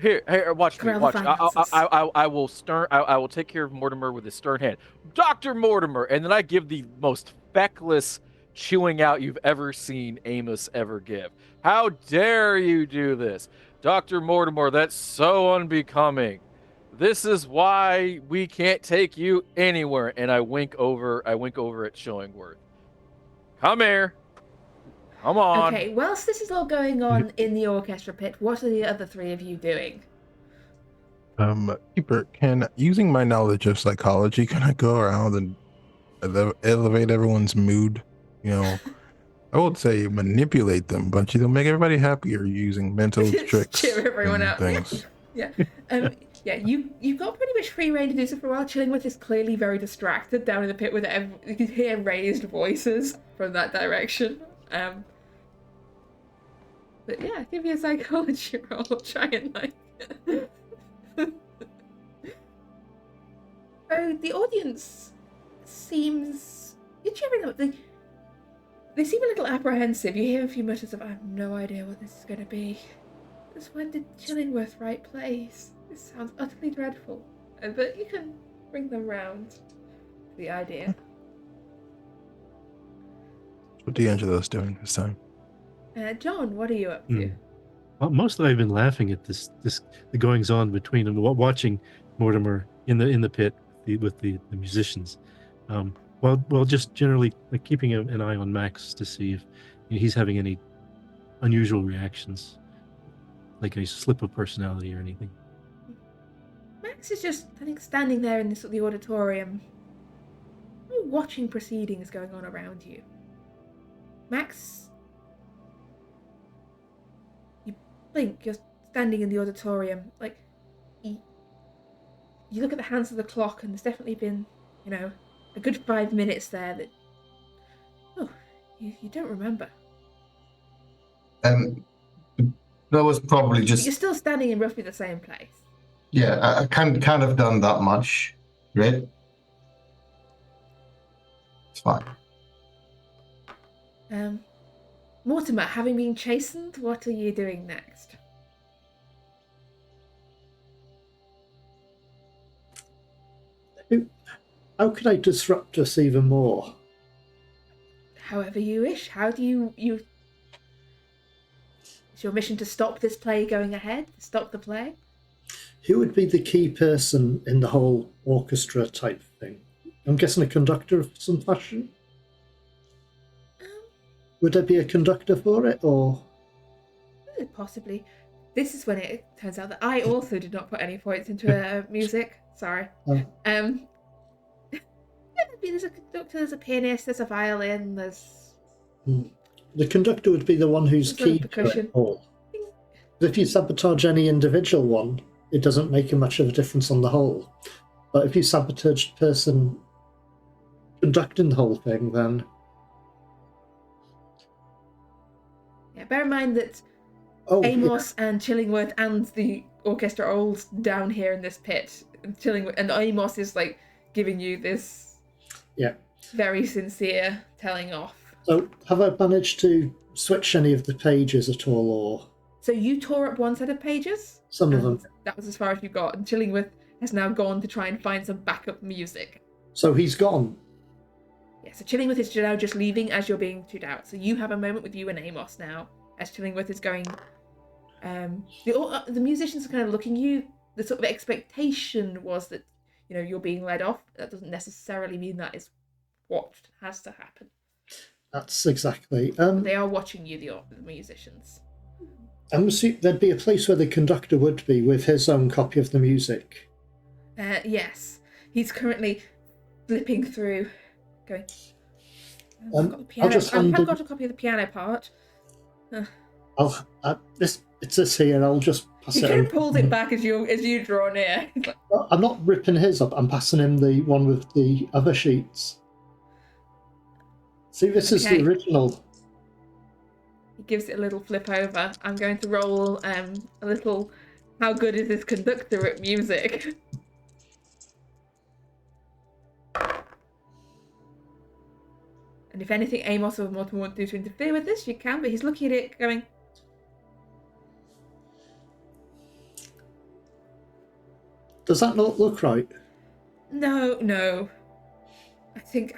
Here, watch me. Watch. I will take care of Mortimer with his stern hand. Dr. Mortimer, and then I give the most feckless chewing out you've ever seen Amos ever give. How dare you do this? Dr. Mortimer, that's so unbecoming. This is why we can't take you anywhere. And I wink over at Showingworth. Come here. Come on. Okay, whilst this is all going on in the orchestra pit, what are the other 3 of you doing? Keeper, using my knowledge of psychology, can I go around and elevate everyone's mood? I won't say manipulate them, but make everybody happier using mental tricks. Cheer everyone up. Things. Yeah. You've got pretty much free reign to do so for a while. Chillingworth is clearly very distracted down in the pit with you can hear raised voices from that direction. But yeah, give me a psychology roll. Try and So the audience seems you're cheering up. They seem a little apprehensive. You hear a few mutters of, I have no idea what this is going to be. Since when did Chillingworth write plays? This sounds utterly dreadful. But you can bring them round to the idea. What D'Angelo's doing this time? John, what are you up to? Well, mostly I've been laughing at the goings on between them, watching Mortimer in the pit with the musicians. Well, just generally keeping an eye on Max to see if he's having any unusual reactions, like a slip of personality or anything. Max is just, I think, standing there in the auditorium, watching proceedings going on around you. Max, you blink, you're standing in the auditorium, you look at the hands of the clock, and there's definitely been, a good 5 minutes there that, you don't remember. That was probably But just you're still standing in roughly the same place. yeah. I kind of done that much, right? It's fine. Mortimer, having been chastened, what are you doing next? How could I disrupt us even more? However you wish. How do you... Is your mission to stop this play going ahead? Stop the play? Who would be the key person in the whole orchestra type thing? I'm guessing a conductor of some fashion? Would there be a conductor for it, or...? Possibly. This is when it turns out that I also did not put any points into music. Sorry. Oh. There's a conductor, there's a pianist, there's a violin, there's... The conductor would be the one who's There's a key to percussion. it all. If you sabotage any individual one, it doesn't make much of a difference on the whole. But if you sabotage the person conducting the whole thing, then... Yeah, bear in mind that Amos and Chillingworth and the orchestra are all down here in this pit. And Amos is like giving you this very sincere telling off. So have I managed to switch any of the pages at all, or...? So you tore up one set of pages? Some of them. That was as far as you got. And Chillingworth has now gone to try and find some backup music. So he's gone? Yeah, so Chillingworth is now just leaving as you're being chewed out. So you have a moment with you and Amos now, as Chillingworth is going... the musicians are kind of looking at you. The sort of expectation was that, you're being led off. That doesn't necessarily mean that is what has to happen. That's exactly... They are watching you, the musicians. I'm assuming there'd be a place where the conductor would be with his own copy of the music. Yes. He's currently flipping through, going... I've got the piano. I've got a copy of the piano part. It's this here. I'll just pass He it. kind over. of pulls it back as you draw near. I'm not ripping his up. I'm passing him the one with the other sheets. See, this is the original. He gives it a little flip over. I'm going to roll a little. How good is this conductor at music? And if anything, Amos or Mortimer want to do to interfere with this, you can. But he's looking at it, going. Does that not look right? No. I think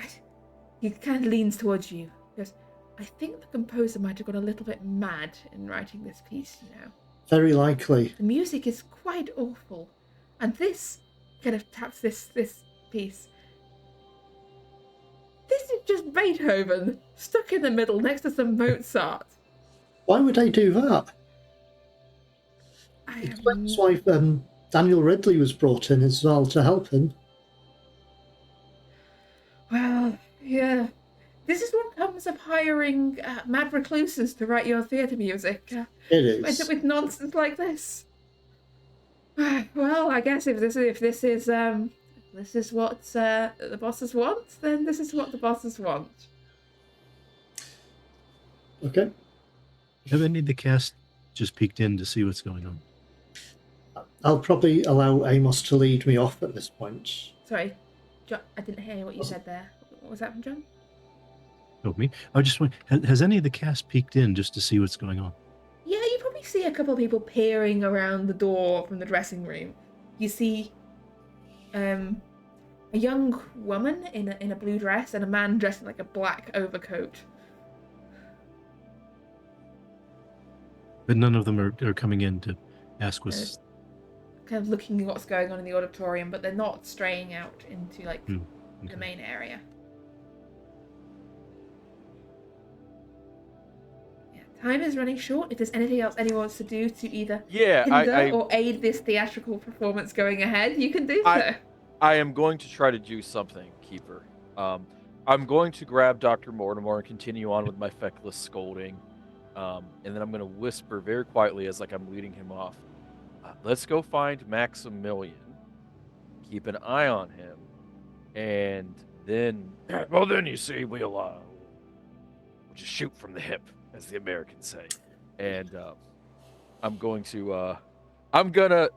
he kind of leans towards you. He goes, I think the composer might have got a little bit mad in writing this piece, Very likely. The music is quite awful. And this kind of taps this piece. This is just Beethoven, stuck in the middle next to some Mozart. Why would they do that? Explains why Daniel Ridley was brought in as well to help him. Well, yeah. This is what comes of hiring mad recluses to write your theatre music. It is. With nonsense like this. Well, I guess if this is what the bosses want, then this is what the bosses want. Okay. Have any of the cast just peeked in to see what's going on? I'll probably allow Amos to lead me off at this point. Sorry, John, I didn't hear what you said there. What was that from John? Oh, me? I just want. Has any of the cast peeked in just to see what's going on? Yeah, you probably see a couple of people peering around the door from the dressing room. You see a young woman in a blue dress and a man dressed in like a black overcoat. But none of them are coming in to ask what's... Kind of looking at what's going on in the auditorium, but they're not straying out into like the main area. Yeah, time is running short. If there's anything else anyone wants to do to either hinder or aid this theatrical performance going ahead, you can do so. I am going to try to do something, Keeper. I'm going to grab Dr. Mortimer and continue on with my feckless scolding. And then I'm going to whisper very quietly as like I'm leading him off. Let's go find Maximilian. Keep an eye on him. And then, well, then you see, we'll just shoot from the hip, as the Americans say. And I'm going to I'm gonna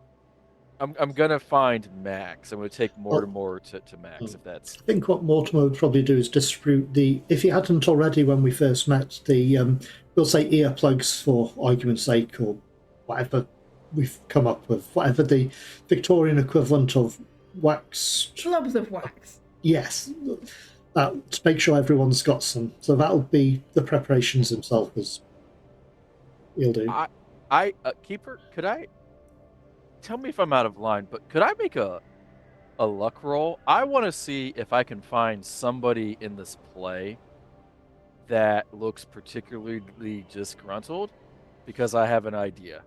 I'm gonna find Max. I'm gonna take Mortimer to Max if that's I think what Mortimer would probably do is distribute if he hadn't already when we first met, we'll say earplugs for argument's sake, or whatever we've come up with, whatever the Victorian equivalent of wax. Globs of wax. Yes, to make sure everyone's got some. So that'll be the preparations himself, as he'll do. Keeper, could I tell me if I'm out of line, but could I make a luck roll? I want to see if I can find somebody in this play that looks particularly disgruntled, because I have an idea.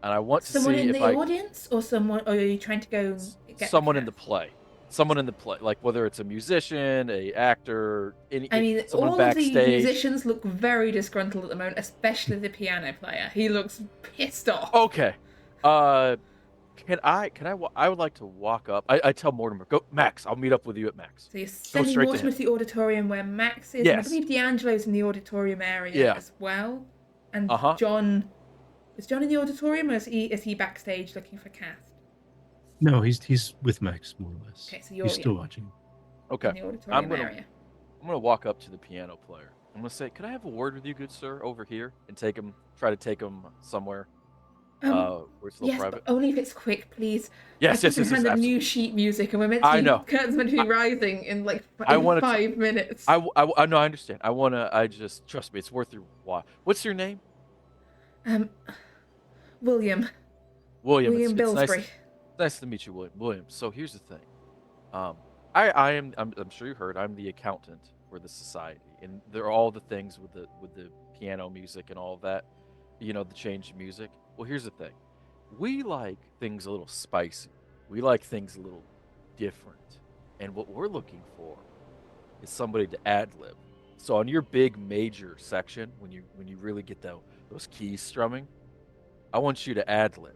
And I want to Someone see in if the audience, or someone, or are you trying to go and get someone in the play. Someone in the play, like whether it's a musician, a actor, someone all backstage. of the musicians look very disgruntled at the moment, especially the piano player. He looks pissed off. Okay. I would like to walk up. I tell Mortimer, go, Max, I'll meet up with you at Max. So you're sending straight to Mortimer him. to the auditorium where Max is. Yes. And I believe D'Angelo's in the auditorium area as well. And John, is John in the auditorium, or is he backstage looking for Kath? No, he's with Max, more or less. Okay, so you're he's still watching. Okay. in the auditorium area. I'm gonna walk up to the piano player. I'm gonna say, could I have a word with you, good sir, over here, and try to take him somewhere where it's a little Yes, private. but only if it's quick, please. Yes, I've just handed new sheet music, and we're meant to curtains meant to be rising in like 5 minutes. I know, I understand. I just trust me. It's worth your while. What's your name? William. William Billsbury. Nice to meet you, William. William. So here's the thing. I'm sure you heard. I'm the accountant for the society, and there are all the things with the piano music and all of that. The change music. Well, here's the thing. We like things a little spicy. We like things a little different. And what we're looking for is somebody to ad-lib. So on your big major section, when you really get those keys strumming, I want you to ad-lib.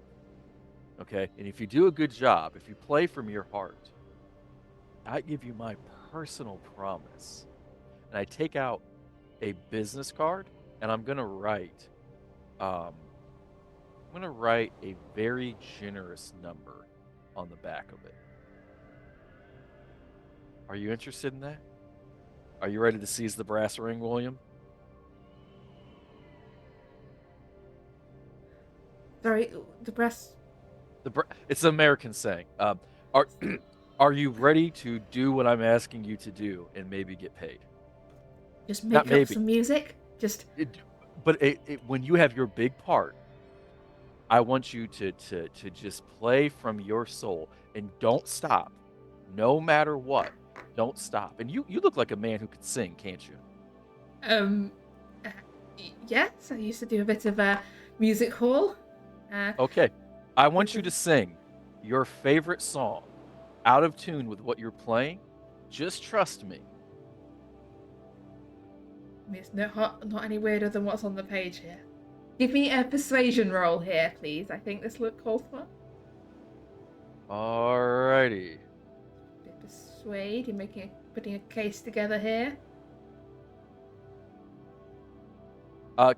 Okay? And if you do a good job, if you play from your heart, I give you my personal promise. And I take out a business card, and I'm going to write a very generous number on the back of it. Are you interested in that? Are you ready to seize the brass ring, William? Sorry, the brass. It's an American saying. Are you ready to do what I'm asking you to do and maybe get paid? Just make up some music. When you have your big part, I want you to just play from your soul and don't stop, no matter what. Don't stop. And you look like a man who could sing, can't you? Yes, I used to do a bit of music hall. Okay, I want you to sing your favorite song out of tune with what you're playing. Just trust me. It's not any weirder than what's on the page here. Give me a persuasion roll here, please. I think this look calls for. Alrighty. Persuade. You're putting a case together here.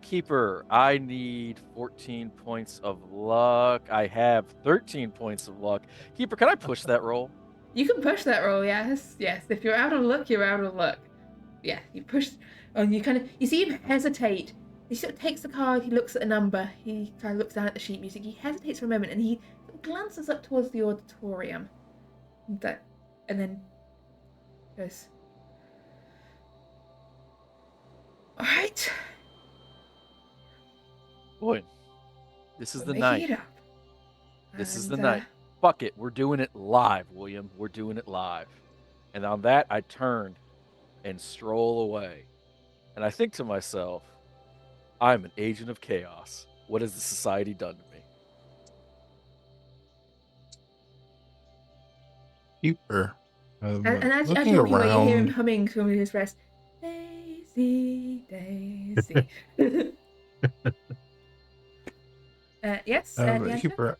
Keeper, I need 14 points of luck. I have 13 points of luck. Keeper, can I push that roll? You can push that roll, yes. Yes, if you're out of luck, you're out of luck. Yeah, you push, and you see him hesitate. He sort of takes the card, he looks at a number, he kind of looks down at the sheet music, he hesitates for a moment, and he glances up towards the auditorium. And then goes, alright. Boy, this is the night. This is the night. Fuck it, we're doing it live, William. We're doing it live. And on that, I turn and stroll away. And I think to myself, I'm an agent of chaos. What has the society done to me? Keeper. And as looking you walk away, you hear him around. humming from his rest. Daisy, Daisy. Yes, D'Angelo? Keeper.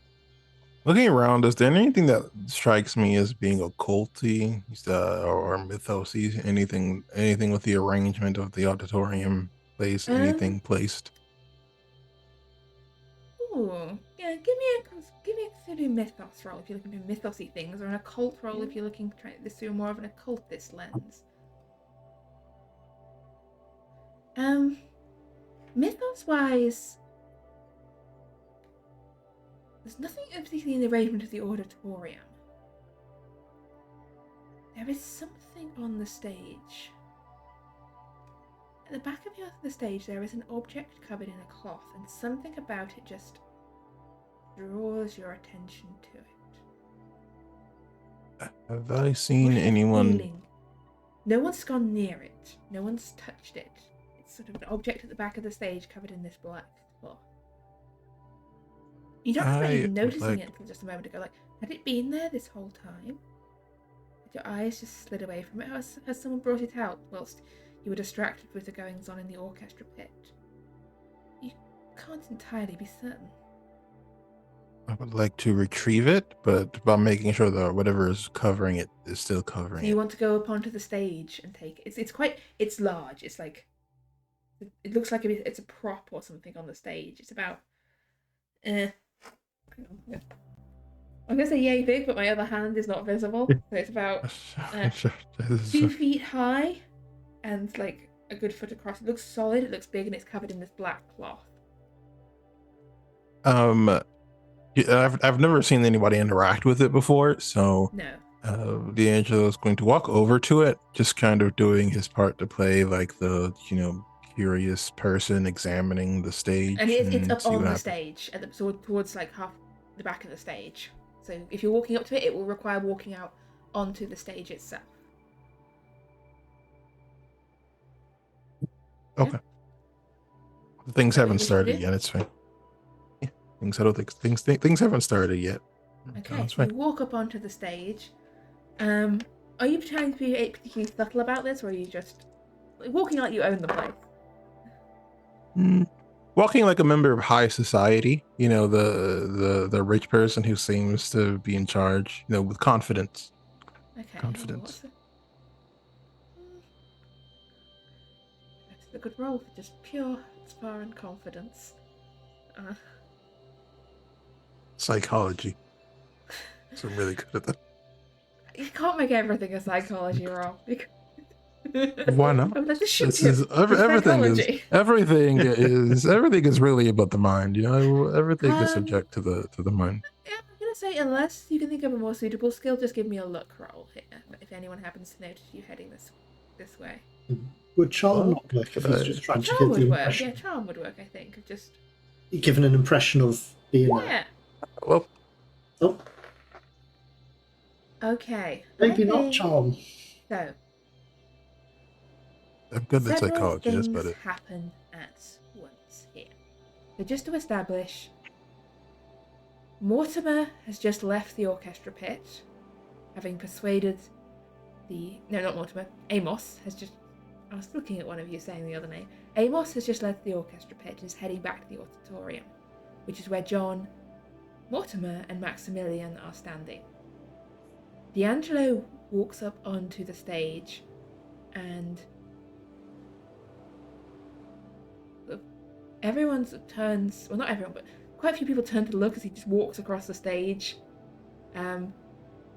Looking around, is there anything that strikes me as being occulty or mythosy? Anything with the arrangement of the auditorium place? Anything placed? give me a Cthulhu mythos roll if you're looking for mythosy things, or an occult roll if you're looking try this through more of an occultist lens. Mythos wise, there's nothing particularly in the arrangement of the auditorium. There is something on the stage. At the back of the stage, there is an object covered in a cloth, and something about it just draws your attention to it. Have I seen What are you anyone? feeling? No one's gone near it. No one's touched it. It's sort of an object at the back of the stage covered in this black cloth. You don't remember even noticing it until just a moment ago. Like, had it been there this whole time? Had your eyes just slid away from it? Has someone brought it out whilst you were distracted with the goings-on in the orchestra pit? You can't entirely be certain. I would like to retrieve it, but by making sure that whatever is covering it is still covering So you want to go up onto the stage and take it. It's large. It's like, it looks like it's a prop or something on the stage. It's about, I'm gonna say yay big, but my other hand is not visible. So it's about 2 feet high and like a good foot across. It looks solid. It looks big, and it's covered in this black cloth. I've never seen anybody interact with it before, so No. D'Angelo is going to walk over to it, just kind of doing his part to play like the curious person examining the stage. And it's up see on what the happens. stage, towards like half the back of the stage. So if you're walking up to it, it will require walking out onto the stage itself. Okay. Things What haven't you wish to started do? yet. It's fine. Yeah, I don't think things haven't started yet. Okay, It's so fine. you walk up onto the stage. Are you trying to be particularly subtle about this, or are you just walking like you own the place? Walking like a member of high society, the rich person who seems to be in charge, with confidence. Okay. Confidence. That's a good roll for just pure spar and confidence. Psychology. So I'm really good at that. You can't make everything a psychology roll. Why not? I would like to shoot This you. is everything is really about the mind. Everything is subject to the mind. Yeah, I'm gonna say unless you can think of a more suitable skill, just give me a look roll here. If anyone happens to notice you heading this way. Would charm not work if he's just trying to Charm give the would work. impression? Yeah, charm would work. I think just Given an impression of being there. yeah. Well, Oh, Okay. maybe I not think- charm. So I'm good at several psychology. That's things about it. happen at once here. So just to establish, Mortimer has just left the orchestra pit, having persuaded not Mortimer. Amos has just. I was looking at one of you saying the other name. Amos has just left the orchestra pit and is heading back to the auditorium, which is where John, Mortimer, and Maximilian are standing. D'Angelo walks up onto the stage and everyone turns, well, not everyone, but quite a few people turn to look as he just walks across the stage.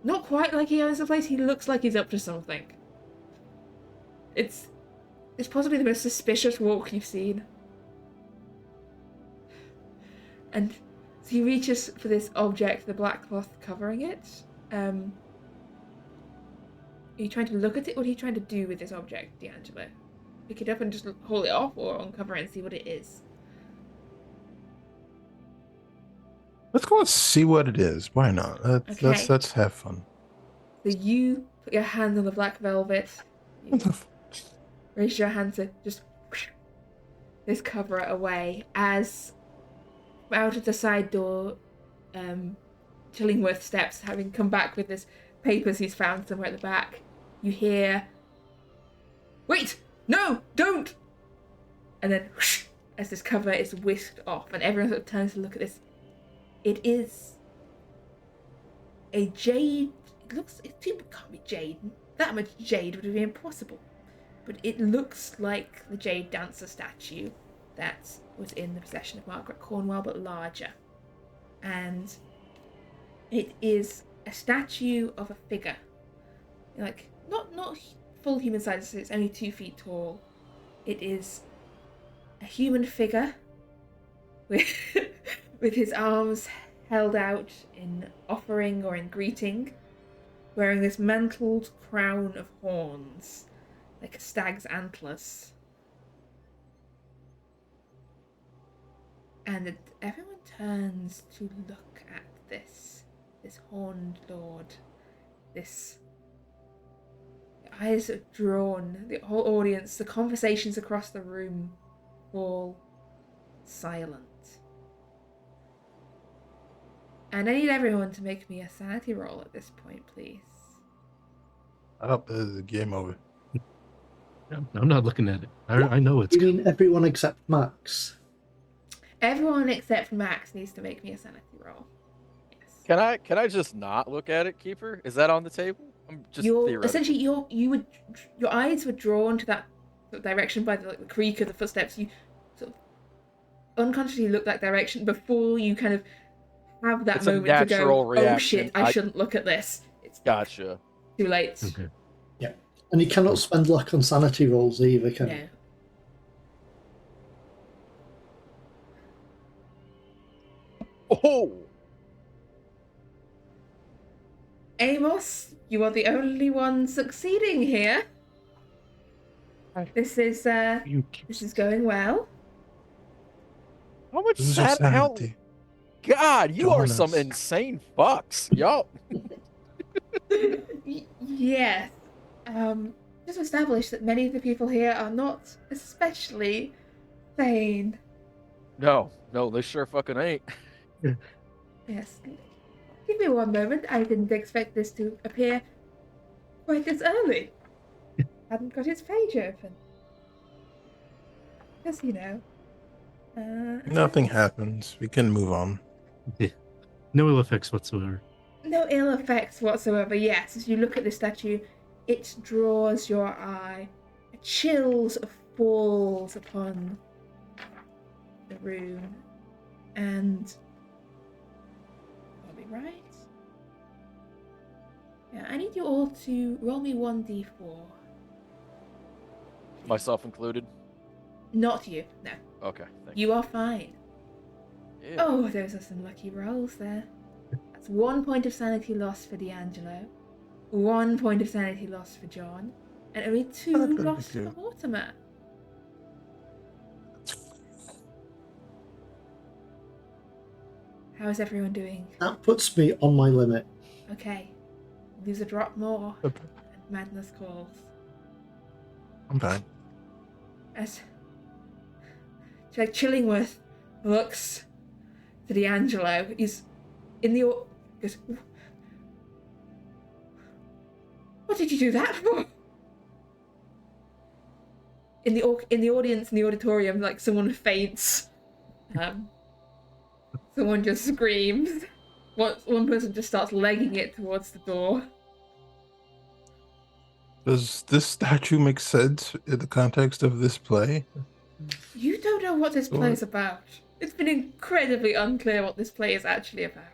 Not quite like he owns the place, he looks like he's up to something. It's possibly the most suspicious walk you've seen. And so he reaches for this object, the black cloth covering it. Are you trying to look at it? What are you trying to do with this object, D'Angelo? Pick it up and just hold it off, or uncover it and see what it is? Let's go and see what it is. Why not? Let's have fun. So you put your hand on the black velvet. Raise your hand to just this cover it away as out of the side door, Chillingworth steps, having come back with this papers he's found somewhere at the back. You hear, "Wait! No! Don't!" And then, whoosh, as this cover is whisked off, and everyone sort of turns to look at this. It is a jade. It can't be jade. That much jade would be impossible. But it looks like the Jade Dancer statue that was in the possession of Margaret Cornwell, but larger. and it is a statue of a figure, like not full human size. It's only 2 feet tall. It is a human figure with with his arms held out in offering or in greeting, wearing this mantled crown of horns, like a stag's antlers. And everyone turns to look at this horned lord. This eyes are drawn. The whole audience, the conversations across the room fall silent. And I need everyone to make me a sanity roll at this point, please. Oh, there's a game over. I'm not looking at it. I know it's. You mean everyone except Max? Everyone except Max needs to make me a sanity roll. Yes. Can I just not look at it, Keeper? Is that on the table? I'm just Essentially your eyes were drawn to that direction by the creak of the footsteps. You sort of unconsciously look that direction before you kind of have that It's a moment to go, natural oh reaction. shit, I shouldn't look at this. It's Gotcha. too late. Okay. Yeah. And you cannot spend luck on sanity rolls either, can you? No. Oh! Amos, you are the only one succeeding here. This is going well. How much This is your sanity. God, you Join are some us. insane fucks. Yo. Yes. Just establish that many of the people here are not especially sane. No, they sure fucking ain't. Yes. Give me one moment. I didn't expect this to appear quite this early. Hadn't got his page open. Because, you know. Nothing happens. We can move on. No ill effects whatsoever. No ill effects whatsoever. Yes, as you look at the statue, it draws your eye. Chills falls upon the room, and I'll be right. Yeah, I need you all to roll me 1d4. Myself included. Not you, no. Okay, thank You are fine. you. Oh, those are some lucky rolls there. That's 1 point of sanity lost for D'Angelo, 1 point of sanity lost for John, and only 2 Thank lost for you. Mortimer. How is everyone doing? That puts me on my limit. Okay. Lose a drop more, and madness calls. I'm fine. As Chillingworth looks to D'Angelo, he's in the goes, what did you do that for? In the audience, in the auditorium, like someone faints. Someone just screams. One person just starts legging it towards the door. Does this statue make sense in the context of this play? You don't know what this play is about. It's been incredibly unclear what this play is actually about.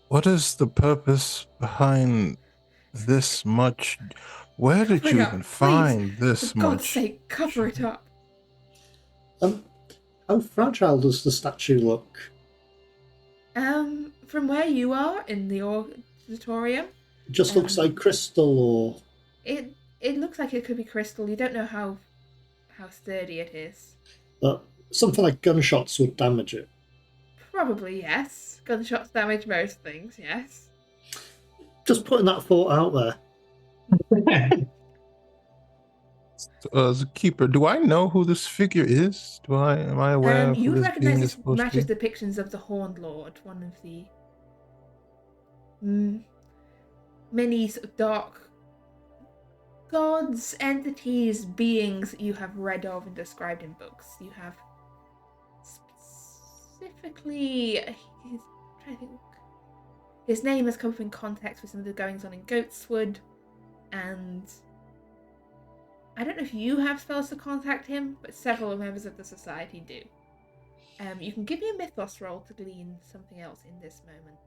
What is the purpose behind this much? Where did Cover it you up, even please. find this For God's much? sake, cover it up. How fragile does the statue look? From where you are in the auditorium, It just looks like crystal, or it looks like it could be crystal. You don't know how sturdy it is. but something like gunshots would damage it. Probably yes. Gunshots damage most things. Yes. Just putting that thought out there. As a keeper, do I know who this figure is? Am I aware of You who would this recognize being is this supposed to matches be? depictions of the Horned Lord, one of the many sort of dark gods, entities, beings that you have read of and described in books. You have specifically, I'm trying to think. His name has come up in context with some of the goings on in Goatswood, and I don't know if you have spells to contact him, but several members of the society do. You can give me a mythos roll to glean something else in this moment.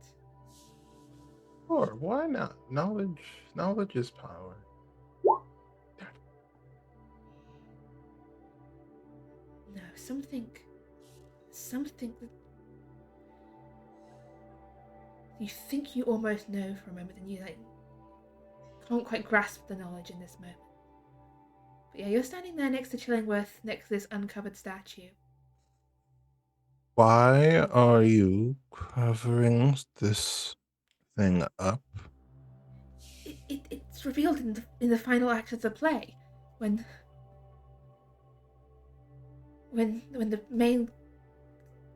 Sure, why not? Knowledge is power. No, something that you think you almost know for a moment, and you can't quite grasp the knowledge in this moment. But yeah, you're standing there next to Chillingworth, next to this uncovered statue. Why are you covering this thing up? It's revealed in the final act of the play, when the main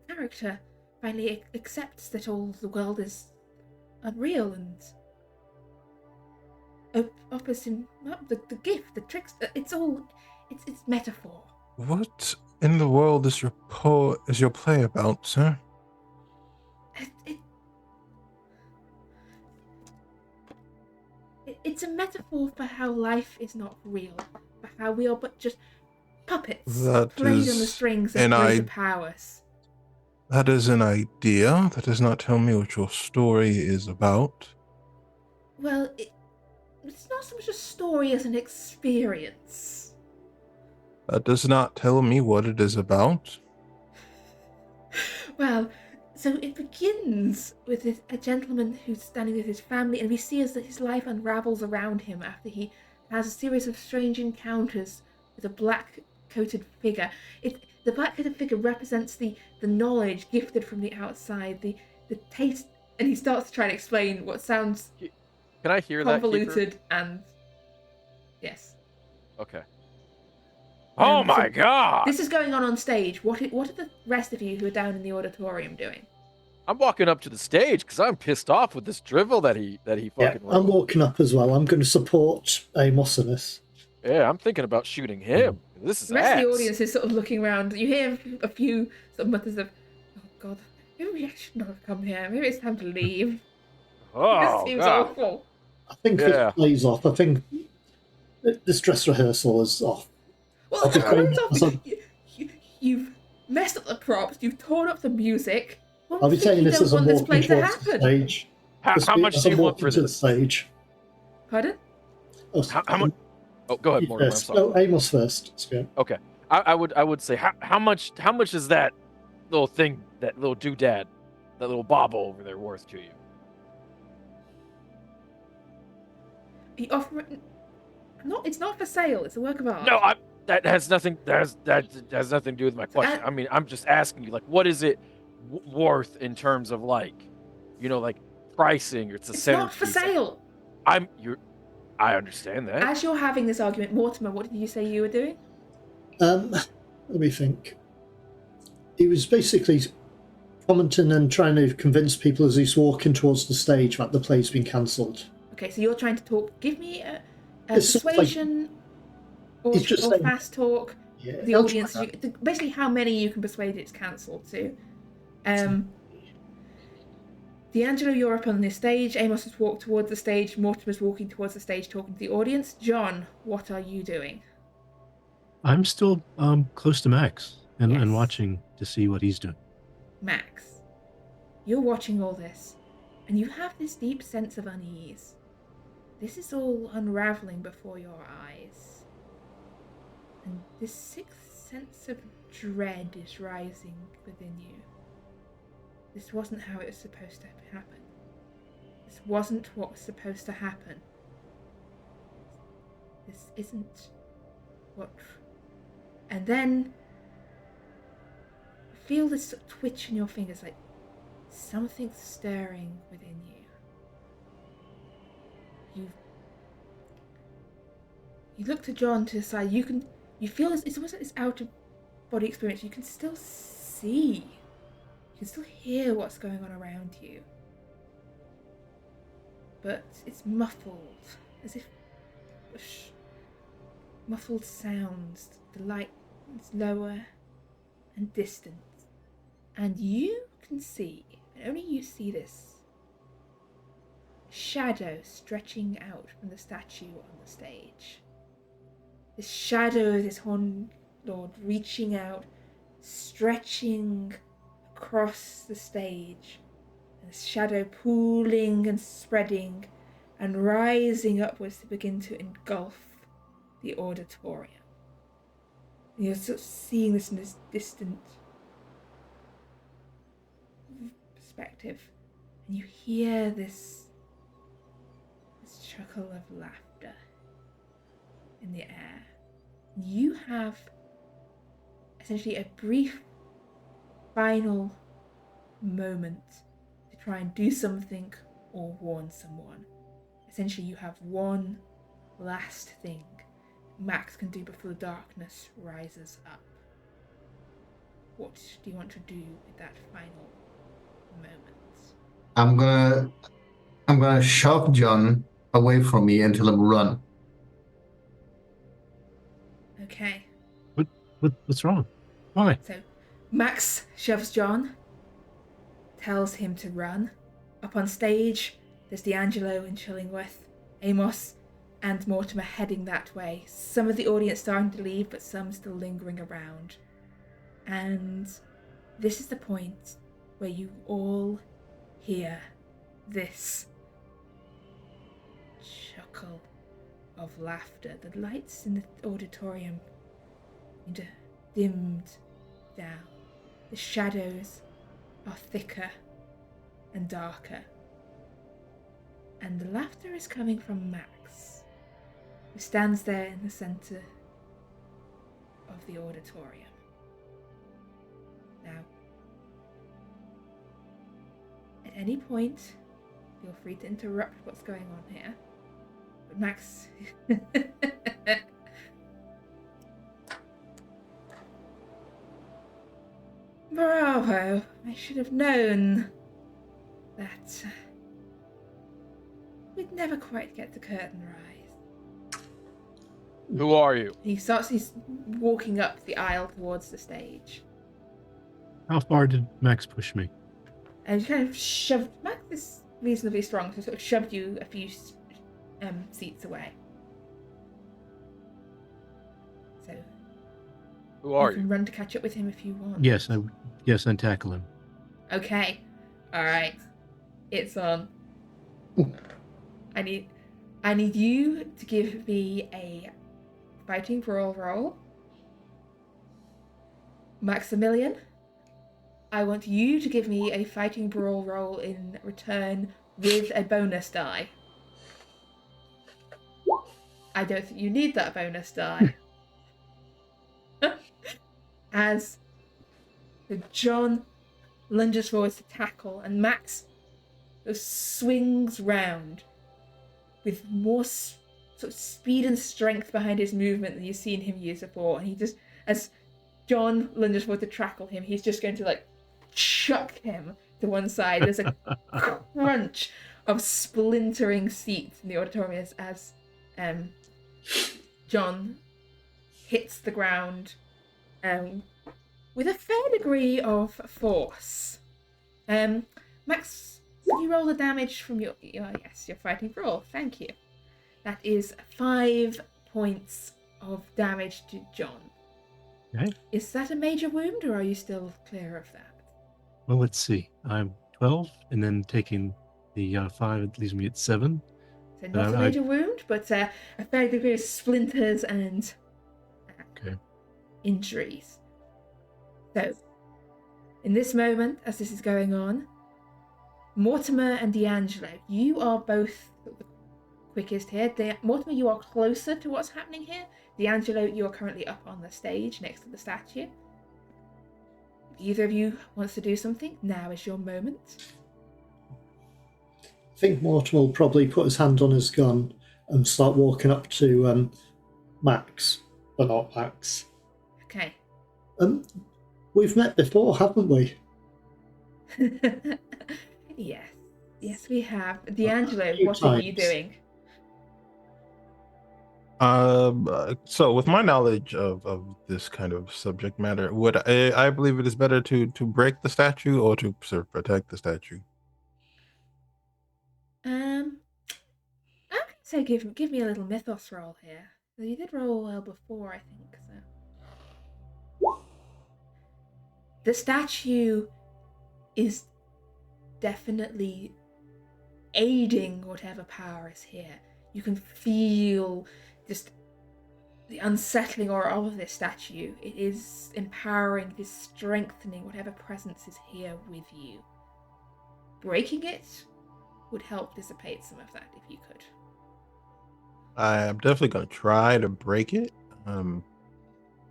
character finally accepts that all the world is unreal and offers him up the gift, the tricks. It's metaphor. What in the world is your play about, sir? It's a metaphor for how life is not real, for how we are but just puppets That played on the is strings of an greater powers. That is an idea. That does not tell me what your story is about. Well, it's not so much a story as an experience. That does not tell me what it is about. Well, so it begins with a gentleman who's standing with his family, and we see as that his life unravels around him after he has a series of strange encounters with a black-coated figure. The black-coated figure represents the knowledge gifted from the outside, the taste, and he starts to try and explain what sounds Can I hear that, Keeper? convoluted and yes. Okay. Oh my god! This is going on stage. What are the rest of you who are down in the auditorium doing? I'm walking up to the stage because I'm pissed off with this drivel that he fucking wrote. I'm walking up as well. I'm going to support Amos in this. Yeah, I'm thinking about shooting him. This is The rest ass. of the audience is sort of looking around. You hear a few sort of mutters of, "Oh God, maybe we should not have come here. Maybe it's time to leave." Oh, This seems god. awful. I think this plays off. I think this dress rehearsal is off. Well, you've messed up the props. You've torn up the music. I'll be saying this as I'm walking towards the stage. How much do you want for this? Stage. Pardon? Oh, how much? Oh, go ahead, Mortimer. I'm sorry. Oh, Amos first. Okay. I would say how much is that little thing, that little doodad, that little bauble over there worth to you? You offer it? No, it's not for sale. It's a work of art. No, that has nothing. That has nothing to do with my question. I mean, I'm just asking you, like, what is it worth in terms of like pricing? Or it's not for sale. I understand that. As you're having this argument, Mortimer, what did you say you were doing? Let me think. He was basically commenting and trying to convince people as he's walking towards the stage that the play's been cancelled. Okay, so you're trying to talk. Give me a persuasion or fast talk. Yeah, the audience, basically how many you can persuade it's cancelled to. D'Angelo, you're up on the stage. Amos has walked towards the stage. Mortimer's walking towards the stage, talking to the audience. John, what are you doing? I'm still close to Max and watching to see what he's doing. Max, you're watching all this, and you have this deep sense of unease. This is all unraveling before your eyes. And this sixth sense of dread is rising within you. This wasn't how it was supposed to happen. This wasn't what was supposed to happen. This isn't what... And then feel this twitch in your fingers, like something's stirring within you. You look to John to the side. You feel it's almost like this out of body experience. You can still see. You can still hear what's going on around you. But it's muffled, as if muffled sounds. The light is lower and distant. And you can see, and only you see this, shadow stretching out from the statue on the stage. This shadow of this horned lord reaching out, stretching across the stage, and the shadow pooling and spreading and rising upwards to begin to engulf the auditorium. And you're sort of seeing this in this distant perspective, and you hear this chuckle of laughter in the air. You have essentially a brief final moment to try and do something or warn someone. Essentially, you have one last thing Max can do before the darkness rises up. What do you want to do with that final moment? I'm gonna shove John away from me and tell him run. Okay. What's wrong? Why? So Max shoves John, tells him to run. Up on stage, there's D'Angelo and Chillingworth, Amos, and Mortimer heading that way. Some of the audience starting to leave, but some still lingering around. And this is the point where you all hear this chuckle of laughter. The lights in the auditorium dimmed down. The shadows are thicker and darker. And the laughter is coming from Max, who stands there in the center of the auditorium. Now, at any point, feel free to interrupt what's going on here. But Max... Bravo! I should have known that we'd never quite get to curtain rise. Who are you? He's walking up the aisle towards the stage. How far did Max push me? And he kind of shoved... Max is reasonably strong, so sort of shoved you a few seats away. So... Who are you can run to catch up with him if you want. Yes, and tackle him. Okay. Alright. It's on. I need you to give me a fighting brawl roll. Maximilian, I want you to give me a fighting brawl roll in return with a bonus die. I don't think you need that bonus die. As John lunges forward to tackle, and Max swings round with more sort of speed and strength behind his movement than you've seen him use before. And he just, as John lunges forward to tackle him, he's just going to chuck him to one side. There's a crunch of splintering seats in the auditorium as John hits the ground with a fair degree of force. Max, can you roll the damage from your fighting brawl? Thank you. That is 5 points of damage to John. Okay. Is that a major wound, or are you still clear of that? Well, let's see. I'm 12, and then taking the 5, it leaves me at 7. So not a major wound, but a fair degree of splinters and injuries. So, in this moment, as this is going on, Mortimer and D'Angelo, you are both the quickest here. Mortimer, you are closer to what's happening here. D'Angelo, you are currently up on the stage next to the statue. If either of you wants to do something, now is your moment. I think Mortimer will probably put his hand on his gun and start walking up to Max, but not Max. Okay. We've met before, haven't we? Yes, we have. D'Angelo, what are you doing? So with my knowledge of this kind of subject matter, would I believe it is better to break the statue or to protect the statue? I can say give me a little mythos roll here. You did roll well before, I think. So The statue is definitely aiding whatever power is here. You can feel just the unsettling aura of this statue. It is empowering, it is strengthening whatever presence is here with you. Breaking it would help dissipate some of that if you could. I'm definitely gonna try to break it. I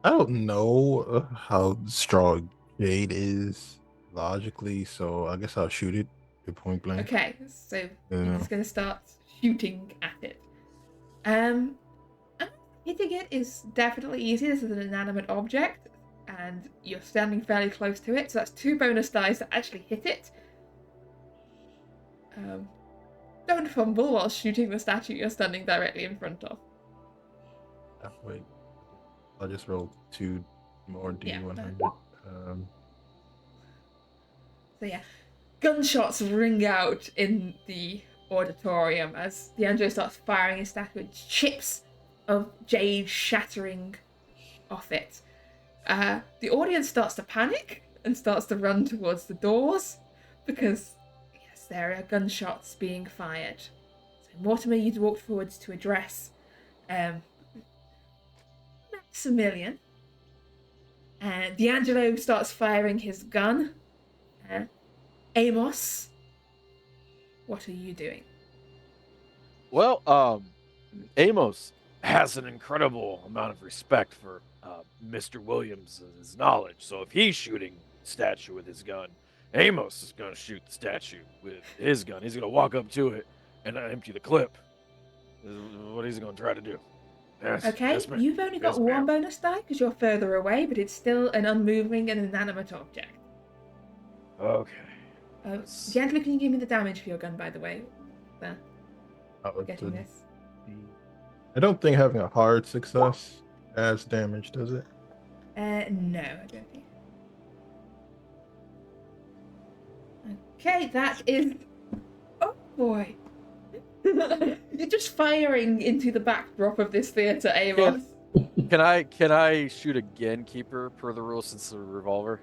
don't know how strong Jade is logically, so I guess I'll shoot it at point blank. Okay, so you're Yeah. just going to start shooting at it. And hitting it is definitely easy. This is an inanimate object, and you're standing fairly close to it, so that's 2 bonus dice to actually hit it. Don't fumble while shooting the statue you're standing directly in front of. Wait, I'll just roll 2 more D100. So yeah, gunshots ring out in the auditorium as D'Angelo starts firing his statue with chips of jade shattering off it. The audience starts to panic and starts to run towards the doors because, yes, there are gunshots being fired. So Mortimer, you'd walked forwards to address Maximilian. D'Angelo starts firing his gun. Amos, what are you doing? Well, Amos has an incredible amount of respect for Mr. Williams' knowledge. So if he's shooting the statue with his gun, Amos is going to shoot the statue with his gun. He's going to walk up to it and empty the clip. This is what he's going to try to do. Yes, Okay, yes, ma'am. you've only got Yes, one ma'am. bonus die because you're further away, but it's still an unmoving and inanimate object. Okay. D'Angelo, can you give me the damage for your gun, by the way? Oh, Getting this. I don't think having a hard success adds damage, does it? No, I don't think. Okay, that is. Oh boy. You're just firing into the backdrop of this theatre, Amos. Can I shoot a gamekeeper per the rules since it's a revolver?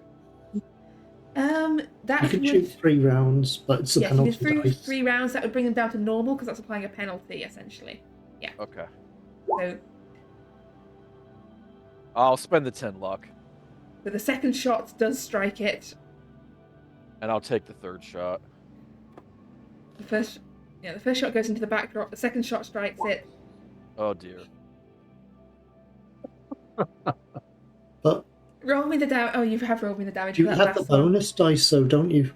That You can would. shoot 3 rounds, but it's a Yes, you penalty did three, dice. 3 rounds. That would bring them down to normal because that's applying a penalty, essentially. Okay. So, I'll spend the 10 luck, but the second shot does strike it. and I'll take the third shot. The first shot goes into the backdrop. The second shot strikes it. Oh dear. But Roll me the damage. Oh, you have rolled me the damage. you for that have the last one. bonus dice, though, don't you?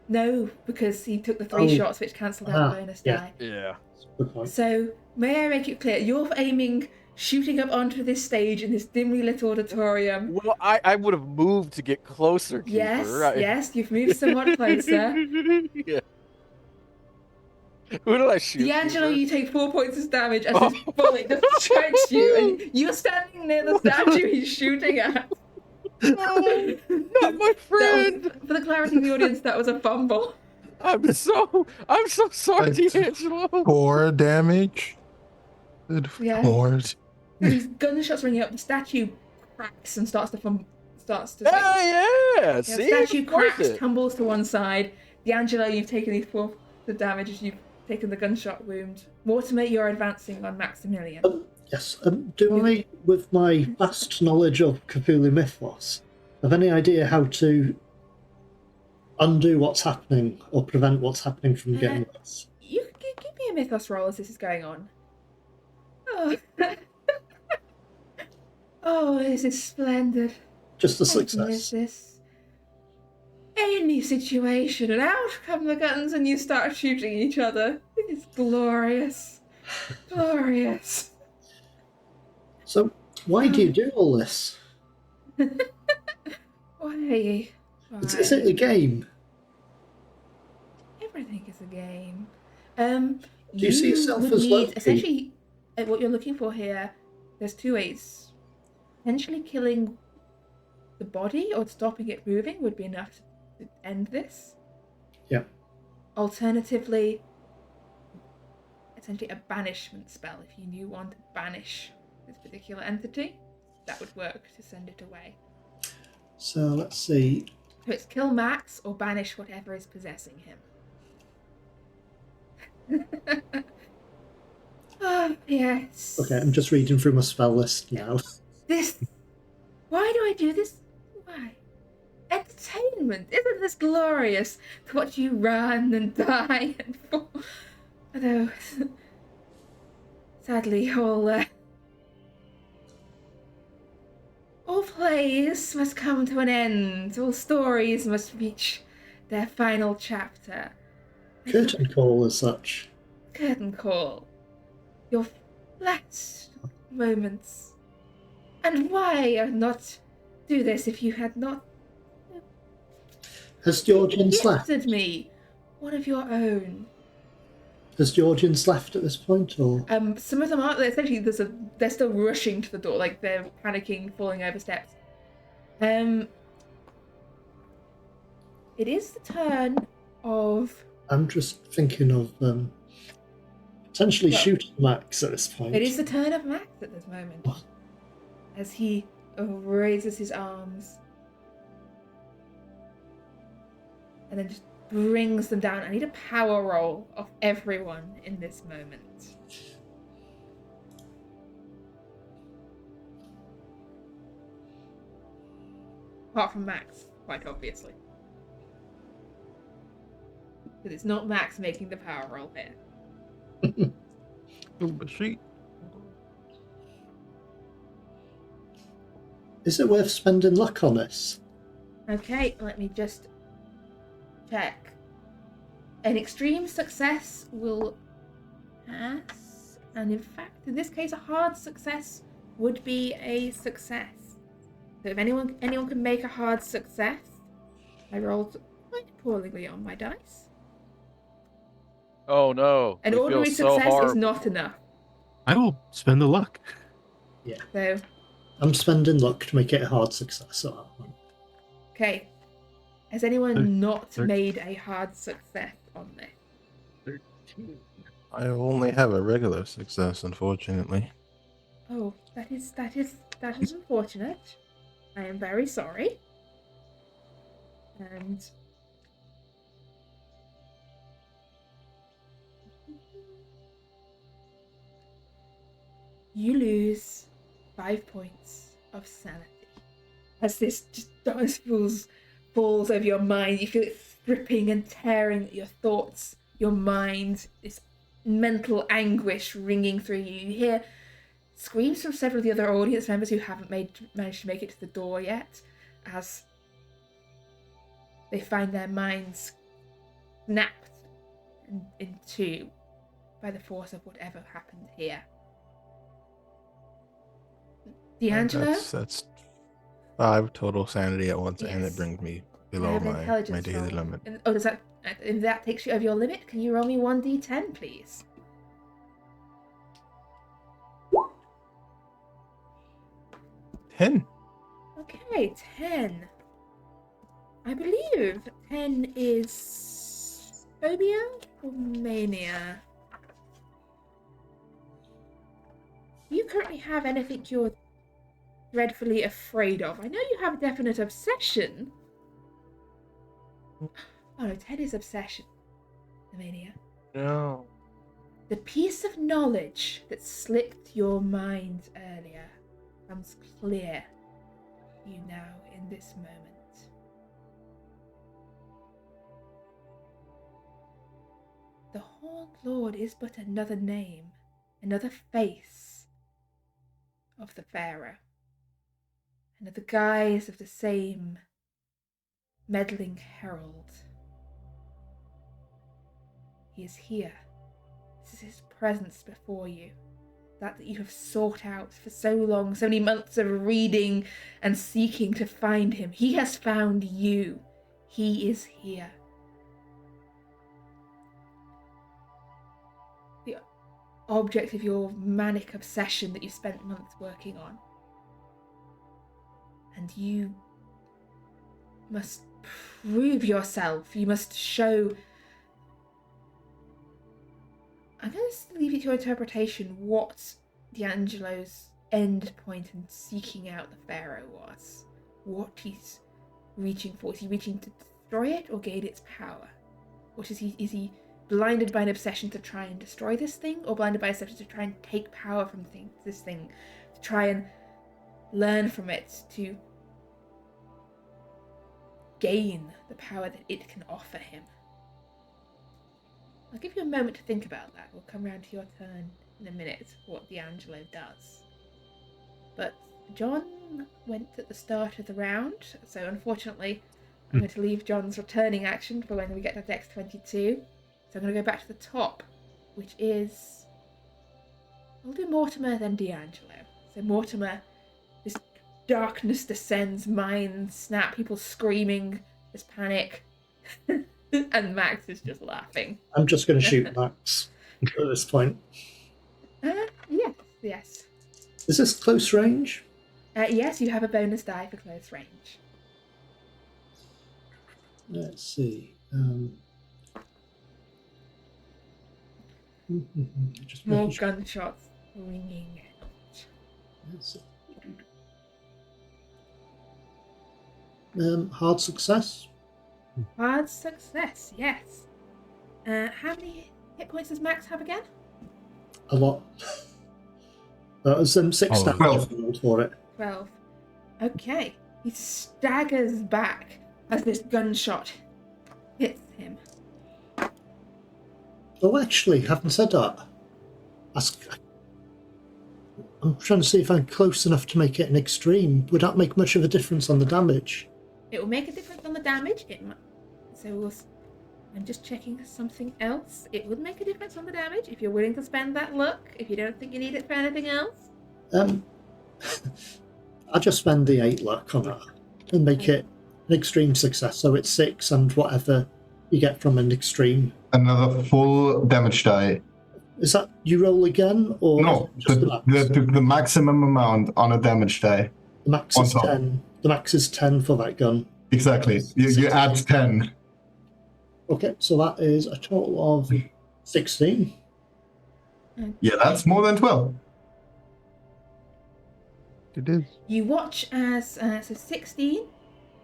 No, because he took the 3 Oh. shots, which cancelled out the bonus yeah. die. Yeah. Good point. So, may I make it clear? You're aiming, shooting up onto this stage in this dimly lit auditorium. Well, I would have moved to get closer, Keeper. Yes, you've moved somewhat closer. Yeah. Who did I shoot? D'Angelo, Keeper? you take 4 points of damage as this bullet just strikes you, and you're standing near the statue he's shooting at. No, not my friend. For the clarity of the audience, that was a fumble. I'm so sorry, That's- D'Angelo. 4 damage. Good Yeah. lord. These gunshots ringing up, the statue cracks and starts to Yeah. the See, statue it's worth cracks, it. tumbles to one side. D'Angelo, you've taken these 4 the damage as you've taken the gunshot wound. Mortimer, you're advancing on Maximilian. Yes. Do I, with my vast knowledge of Cthulhu mythos, have any idea how to undo what's happening or prevent what's happening from getting worse? You can give me a mythos roll as this is going on. Oh, oh, this is splendid. Just a I can success. miss this. Any situation, and out come the guns, and you start shooting each other. It is glorious, glorious. So, why do you do all this? Why? Is it a game? Everything is a game. Do you see yourself would as need, Loki? essentially, what you're looking for here, there's 2 ways. Potentially killing the body or stopping it moving would be enough to end this. Yeah. Alternatively, essentially a banishment spell. If you knew one to banish this particular entity, that would work to send it away. So let's see. So it's kill Max or banish whatever is possessing him. Oh, yes. Okay, I'm just reading through my spell list now. This. Why do I do this? Why? Entertainment! Isn't this glorious to watch you run and die and fall? Although, sadly, all plays must come to an end. All stories must reach their final chapter. Curtain call as such. Curtain call. Your last moments. And why not do this if you had not Has Georgians left? gifted me one of your own? Has Georgians left at this point, or? Some of them aren't. Essentially, they're still rushing to the door, like they're panicking, falling over steps. It is the turn of. I'm just thinking of potentially shooting Max at this point. It is the turn of Max at this moment, as he raises his arms and then just brings them down. I need a power roll of everyone in this moment. Apart from Max, quite obviously. Because it's not Max making the power roll here. But she. Is it worth spending luck on this? Okay, let me just check. An extreme success will pass, and in fact, in this case, a hard success would be a success. So if anyone can make a hard success, I rolled quite poorly on my dice. Oh no. An we feel ordinary so success is horrible. not enough. I will spend the luck. Yeah. So, I'm spending luck to make it a hard success at that one. okay. Has anyone not 13. made a hard success on this? I only have a regular success, unfortunately. Oh, that is unfortunate. I am very sorry. And you lose 5 points of sanity. As this just falls over your mind, you feel it stripping and tearing at your thoughts, your mind, this mental anguish ringing through you. You hear screams from several of the other audience members who haven't managed to make it to the door yet, as they find their minds snapped in two by the force of whatever happened here. D'Angelo? That's 5 total sanity at once, and Yes. it brings me I below have an my intelligence daily roll. limit. And, does that? If that takes you over your limit, can you roll me 1d10, please? 10. Okay, 10. I believe 10 is phobia or mania. Do you currently have anything you're dreadfully afraid of? I know you have a definite obsession. Oh no, 10 is obsession. The mania. No. The piece of knowledge that slipped your mind earlier becomes clear to you now in this moment. The Horned Lord is but another name, another face of the Pharaoh, another guise of the same meddling herald. He is here. This is his presence before you, that you have sought out for so long, so many months of reading and seeking to find him. He has found you. He is here. The object of your manic obsession that you spent months working on. And you must prove yourself. You must show... I'm going to leave it to your interpretation what D'Angelo's end point in seeking out the Pharaoh was. What he's reaching for? Is he reaching to destroy it or gain its power? Or is he blinded by an obsession to try and destroy this thing, or blinded by an obsession to try and take power from this thing, to try and learn from it, to gain the power that it can offer him? I'll give you a moment to think about that. We'll come round to your turn in a minute, what D'Angelo does. But John went at the start of the round, so unfortunately I'm going to leave John's returning action for when we get to Dex 22. So I'm going to go back to the top, which is... I'll do Mortimer, then D'Angelo. So Mortimer, this darkness descends, minds snap, people screaming, there's panic. And Max is just laughing. I'm just going to shoot Max at this point. Yes. Is this close range? Yes, you have a bonus die for close range. Let's see. Just More making sure. gunshots ringing out. Let's see. Hard success. Hard success, yes. How many hit points does Max have again? A lot. That was 6 Oh, damage 12. I rolled for it. 12. Okay. He staggers back as this gunshot hits him. Oh, actually, having said that, I'm trying to see if I'm close enough to make it an extreme. Would that make much of a difference on the damage? It will make a difference on the damage. I'm just checking something else. It would make a difference on the damage if you're willing to spend that luck. If you don't think you need it for anything else. I'll just spend the 8 luck on that and make it an extreme success. So it's 6 and whatever you get from an extreme. Another full damage die. Is that you roll again or No, just the max? the maximum amount on a damage die. The max on is top. 10. The max is 10 for that gun. Exactly. You add 10. Okay, so that is a total of 16. Yeah, that's more than 12. It is. You watch as so 16.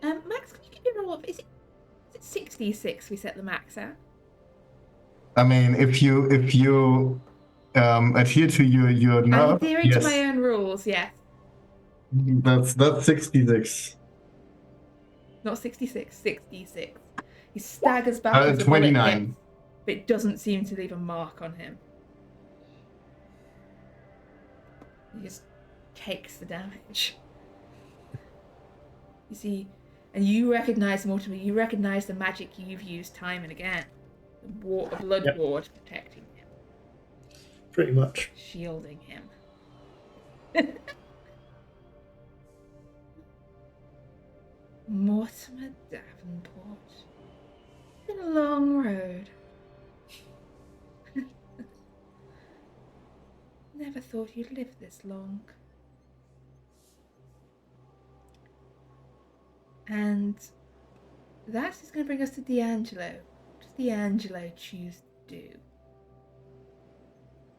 Max, can you give me a roll of? Is it 66? We set the max at. I mean, if you adhere to your I'm nerf, adhering yes, to my own rules. Yes, that's 66. not 66. 66. He staggers back as the bullet 29. hits, but it doesn't seem to leave a mark on him. He just takes the damage. You see, and you recognize, Mortimer, you recognize the magic you've used time and again. The blood Yep. ward protecting him, Pretty much. shielding him. Mortimer Davenport. It's been a long road. Never thought you'd live this long. And that is going to bring us to D'Angelo. What does D'Angelo choose to do?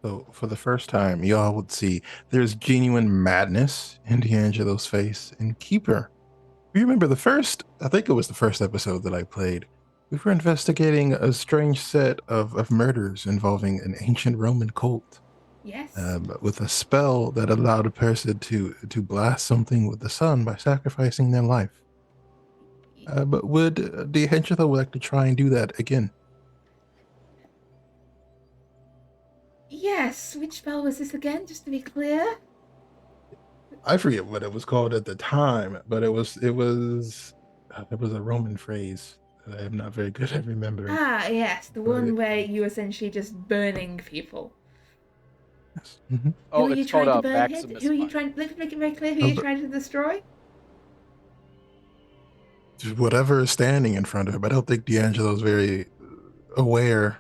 So for the first time, y'all would see there's genuine madness in D'Angelo's face. And Keeper, you remember I think it was the first episode that I played. We were investigating a strange set of murders involving an ancient Roman cult. Yes. With a spell that allowed a person to blast something with the sun by sacrificing their life. But would D'Angelo like to try and do that again? Yes. Which spell was this again, just to be clear? I forget what it was called at the time, but it was a Roman phrase that I am not very good at remembering. Ah, yes. The one where you essentially just burning people. Yes. Mm-hmm. Oh, Who are you it's trying called to burn here? Maximus. Who are you Fire. trying? Let's make it very clear who you're trying to destroy. Just whatever is standing in front of him. I don't think D'Angelo's very aware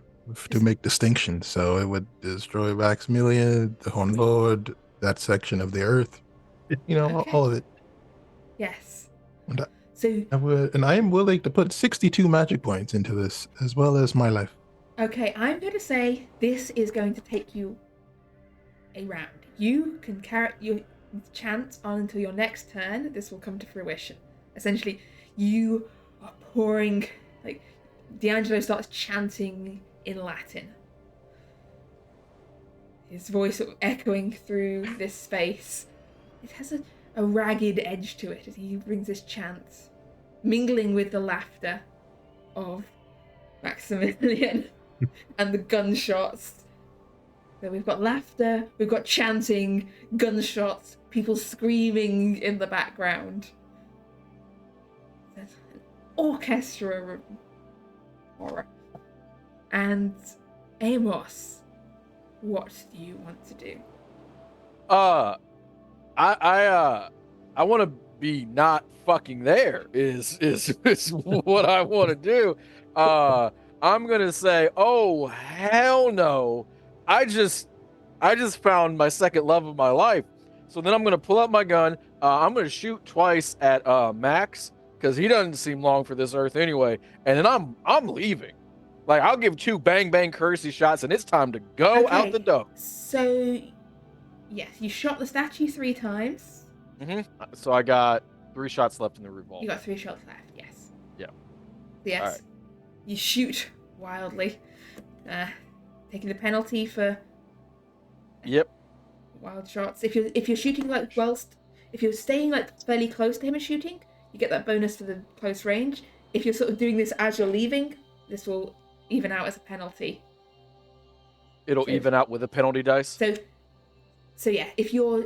to make distinctions, so it would destroy Maximilian, the Horn Lord, that section of the earth. You know, Okay. all of it. Yes. And So, I am willing to put 62 magic points into this, as well as my life. okay, I'm going to say this is going to take you a round. You can carry your chance on until your next turn. This will come to fruition. Essentially, you are pouring, like, D'Angelo starts chanting in Latin. His voice sort of echoing through this space. It has a ragged edge to it as he brings his chant, mingling with the laughter of Maximilian and the gunshots. So we've got laughter, we've got chanting, gunshots, people screaming in the background. There's an orchestra of horror. And Amos, what do you want to do? I want to be not fucking there. Is what I want to do. I'm gonna say, oh hell no! I just found my second love of my life. So then I'm gonna pull out my gun. I'm gonna shoot twice at Max because he doesn't seem long for this earth anyway. And then I'm leaving. Like I'll give 2 bang bang courtesy shots, and it's time to go out the door. So, yes, you shot the statue 3 times. So I got 3 shots left in the revolver. You got 3 shots left. Yes. Yeah. Yes. Alright. You shoot wildly, taking the penalty for. Yep. Wild shots. If you're shooting like if you're staying like fairly close to him and shooting, you get that bonus for the close range. If you're sort of doing this as you're leaving, this will even out as a penalty. It'll even out with a penalty dice. So yeah, if you're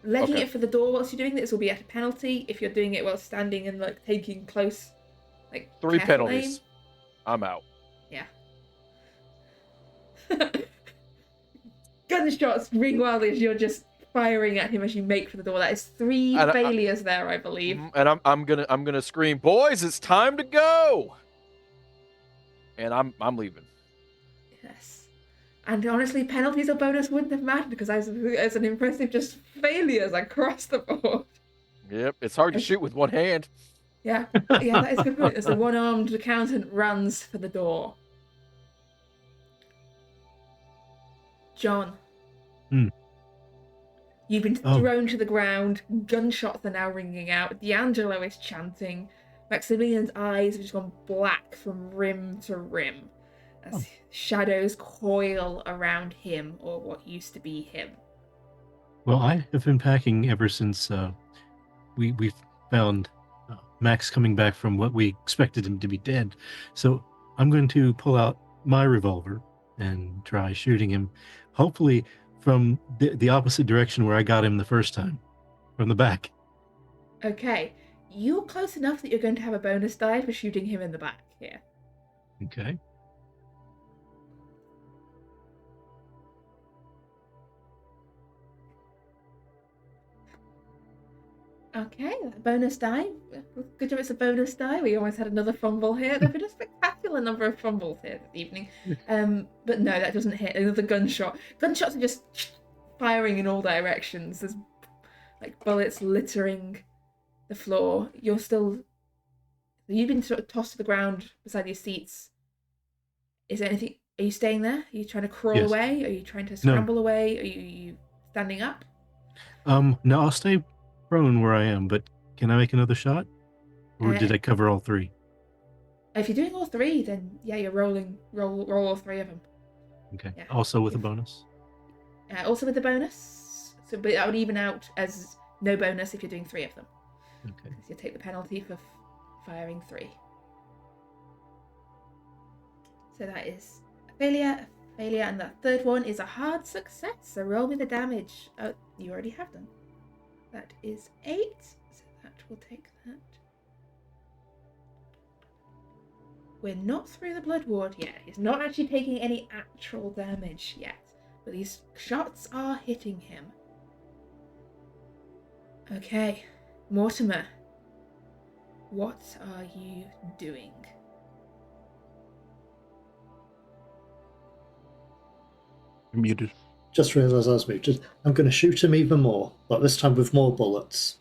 legging it for the door whilst you're doing this, will be at a penalty. If you're doing it while standing and like taking close, like 3 careful penalties. aim. I'm out. Yeah. Gunshots ring wildly as you're just firing at him as you make for the door. That is 3 failures there, I believe. And I'm gonna scream, boys, it's time to go. And I'm leaving. Yes. And honestly, penalties or bonus wouldn't have mattered because as an impressive just failures across the board. Yep, it's hard to shoot with one hand. Yeah, that is a good point. As the one-armed accountant runs for the door. John. You've been thrown to the ground. Gunshots are now ringing out. D'Angelo is chanting. Maximilian's eyes have just gone black from rim to rim as shadows coil around him, or what used to be him. Well, I have been packing ever since we found Max coming back from what we expected him to be dead. So I'm going to pull out my revolver and try shooting him, hopefully from the opposite direction where I got him the first time, from the back. Okay, you're close enough that you're going to have a bonus die for shooting him in the back here. Okay. Okay, bonus die. Good job it's a bonus die. We almost had another fumble here. There've been a spectacular number of fumbles here this evening. But no, that doesn't hit. Another gunshot. Gunshots are just firing in all directions. There's like bullets littering the floor. You've been sort of tossed to the ground beside your seats. Is there anything? Are you staying there? Are you trying to crawl away? Are you trying to scramble away? Are you standing up? No, I'll stay prone where I am, but can I make another shot? Or did I cover all 3? If you're doing all 3, then yeah, you're roll all 3 of them. Okay. Yeah. Also with a bonus? Also with the bonus. So but that would even out as no bonus if you're doing 3 of them. Okay. Because you take the penalty for firing 3. So that is a failure, and that third one is a hard success. So roll me the damage. Oh, you already have done. That is 8, so that will take that. We're not through the blood ward yet. He's not actually taking any actual damage yet, but these shots are hitting him. Okay, Mortimer, what are you doing? You're muted. Just realised I was muted. I'm going to shoot him even more, but this time with more bullets.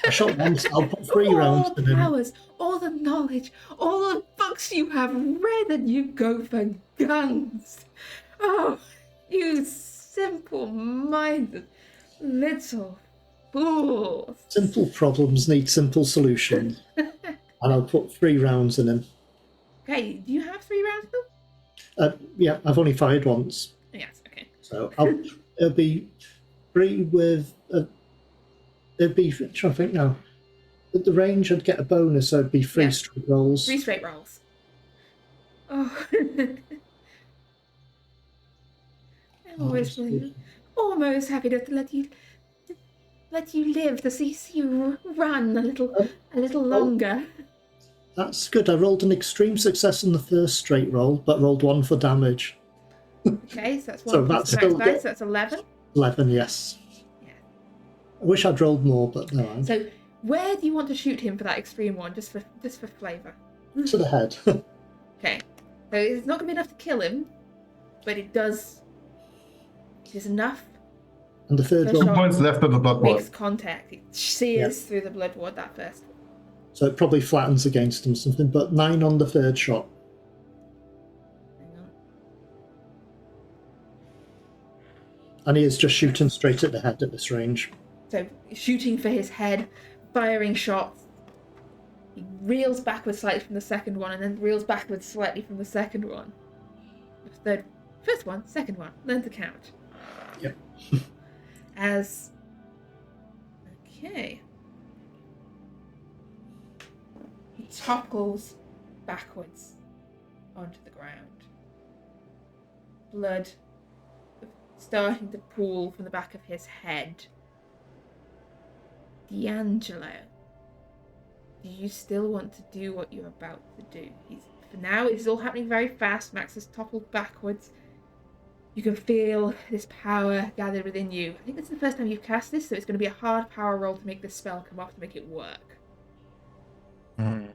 I shot once, I'll put 3 rounds in him. All the powers, all the knowledge, all the books you have read, and you go for guns. Oh, you simple-minded little fools. Simple problems need simple solutions. And I'll put 3 rounds in him. Okay, do you have 3 rounds still? Yeah, I've only fired once. Yes, okay. So it'll be 3 with... it'd be... I'm trying to think now. At the range, I'd get a bonus, so it'd be 3 Yeah. straight rolls. 3 straight rolls. Oh. I'm almost happy to let you live, to see you run a little longer. That's good. I rolled an extreme success on the first straight roll, but rolled 1 for damage. Okay, so that's 1 So plus that's max still dice, so that's 11. 11, yes. Yeah. I wish I'd rolled more, but no. So where do you want to shoot him for that extreme one, just for flavour? To the head. Okay. So it's not going to be enough to kill him, but it is enough. And the third First roll. shot 2 points left of the blood makes ward. contact. It sears through the blood ward, that first one. So it probably flattens against him something, but 9 on the third shot. Hang on. And he is just shooting straight at the head at this range. So shooting for his head, firing shots. He reels backwards slightly from the second one, and then reels backwards slightly from the second one. First one, second one. Learn to count. Yep. Okay. He topples backwards onto the ground. Blood starting to pool from the back of his head. D'Angelo, do you still want to do what you're about to do? For now, it's all happening very fast. Max has toppled backwards. You can feel this power gathered within you. I think this is the first time you've cast this, so it's going to be a hard power roll to make this spell come off, to make it work. Well,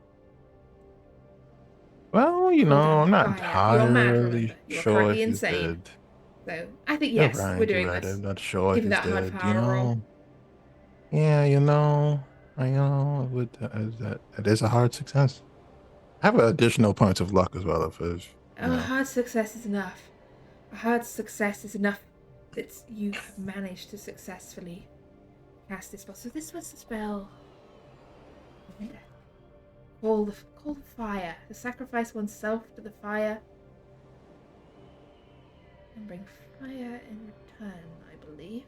I'm not Fire. You're mad, entirely remember. You're sure currently if he's insane. dead. So I think You're yes, right, we're doing you're right. this. I'm not sure Give if him he's that hard dead. power roll. Yeah, it is a hard success. I have additional points of luck as well. A hard success is enough. A hard success is enough that you have managed to successfully cast this spell. So this was the spell. Call the fire. To sacrifice oneself to the fire. And bring fire in return, I believe.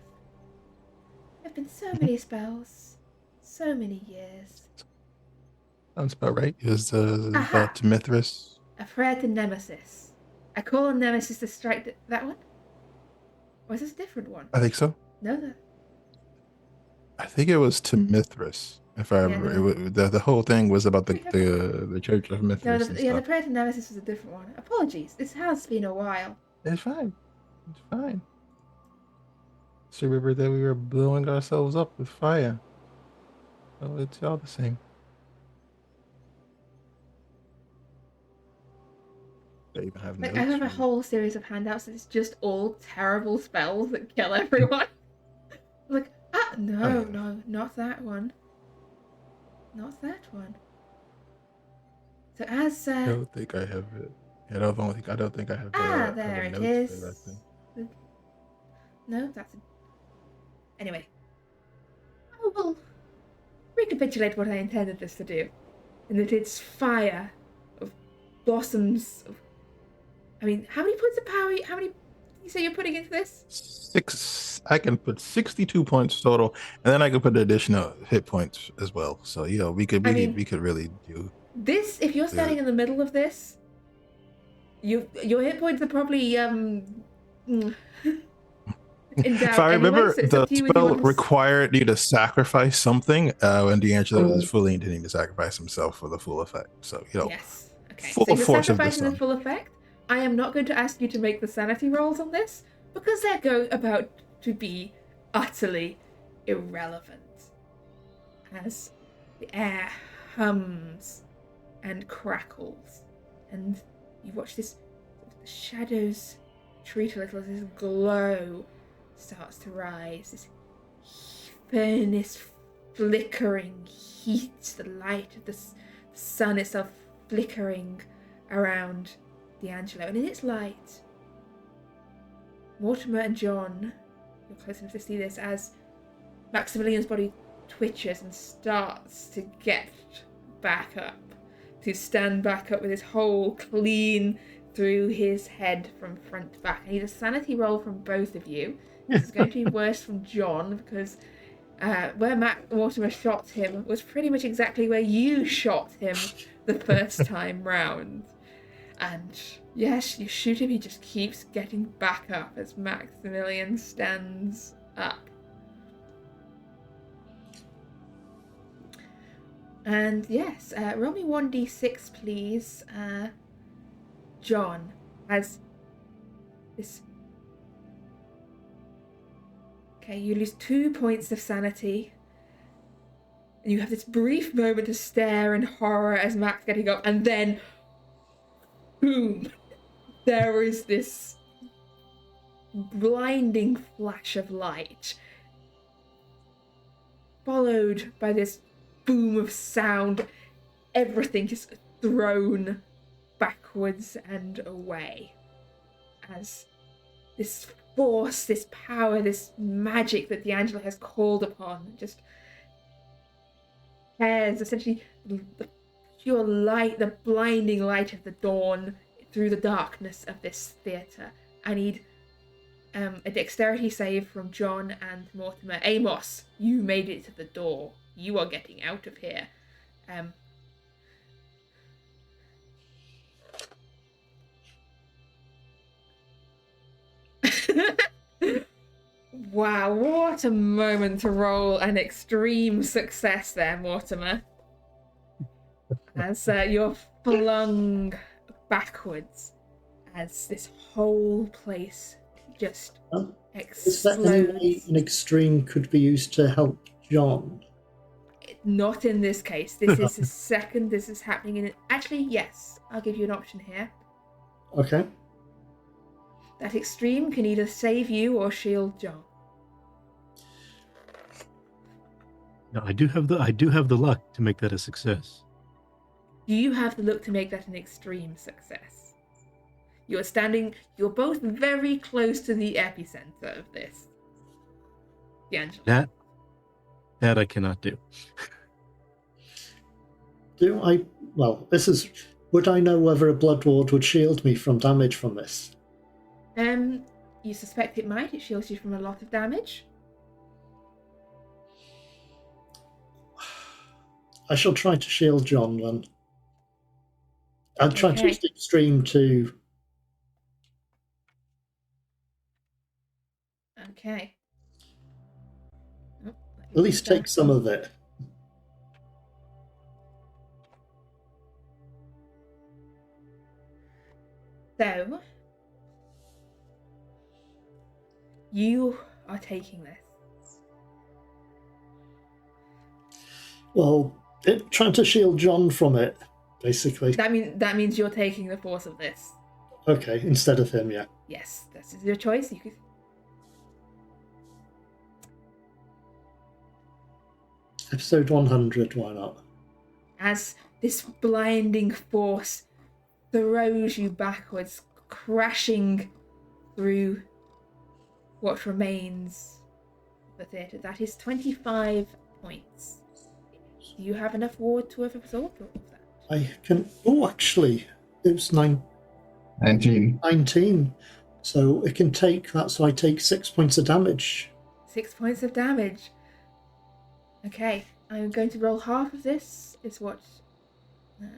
There have been so many spells. So many years. Sounds about right. Is about Mithras? A prayer to Nemesis. I call on Nemesis to strike that one? Or is this a different one? I think so. No, I think it was to Mithras. If I remember, the whole thing was about the Church of Mithras. The prayer to Nemesis was a different one. Apologies. This has been a while. It's fine. It's fine. So remember that we were blowing ourselves up with fire. So it's all the same. I even have notes. I have a whole series of handouts that's just all terrible spells that kill everyone. No, not that one. Not that one. So as I don't think I have it. I don't think I have. There it notes is. for that thing. No, that's it. Anyway, I will recapitulate what I intended this to do, and that it's fire of blossoms. How many points of power? How many? You say you're putting into this? 6. I can put 62 points total, and then I can put additional hit points as well. So we could really do this. If you're standing in the middle of this, your hit points are probably If I remember, the spell required you to sacrifice something, and D'Angelo is fully intending to sacrifice himself for the full effect. So yes, okay. Full so you're force of the sacrificing sun. the full effect. I am not going to ask you to make the sanity rolls on this because they're about to be utterly irrelevant. As the air hums and crackles, and you watch the shadows retreat a little as this glow starts to rise. This furnace flickering heat, the light of the sun itself flickering around D'Angelo, and in its light, Mortimer and John, you're close enough to see this, as Maximilian's body twitches and starts to get back up, to stand back up with his hole clean through his head from front to back. I need a sanity roll from both of you. This is going to be worse from John because where Matt Mortimer shot him was pretty much exactly where you shot him the first time round. And yes, you shoot him, he just keeps getting back up as Maximilian stands up. And yes, roll me 1d6, please. John has this. Okay, you lose 2 points of sanity. And you have this brief moment of stare and horror as Max getting up, and then boom! There is this blinding flash of light, followed by this boom of sound. Everything is thrown backwards and away as this force, this power, this magic that D'Angelo has called upon just tears essentially the pure light, the blinding light of the dawn through the darkness of this theatre. I need a dexterity save from John and Mortimer. Amos, you made it to the door. You are getting out of here. Wow, what a moment to roll an extreme success there, Mortimer. As you're flung backwards as this whole place just Is there any way explodes. an extreme could be used to help John? Not in this case. This is the second this is happening in it. Actually, yes, I'll give you an option here. Okay. That extreme can either save you or shield John. No, I do have the luck to make that a success. Do you have the look to make that an extreme success? You're both very close to the epicenter of this. D'Angelo. That I cannot do. Would I know whether a blood ward would shield me from damage from this? You suspect it might. It shields you from a lot of damage. I shall try to shield John then. I'll try to Okay. use the extreme to. Okay. At least take some of it. So, you are taking this. Well, trying to shield John from it, basically. That means you're taking the force of this. Okay, instead of him, yeah. Yes, this is your choice. You could. Episode 100, why not? As this blinding force throws you backwards, crashing through what remains of the theatre. That is 25 points. Do you have enough ward to have absorbed all of that? I can. Oh, actually, it was 19. 19. So it can take that, so I take 6 points of damage. 6 points of damage. Okay, I'm going to roll half of this. Is what. Well,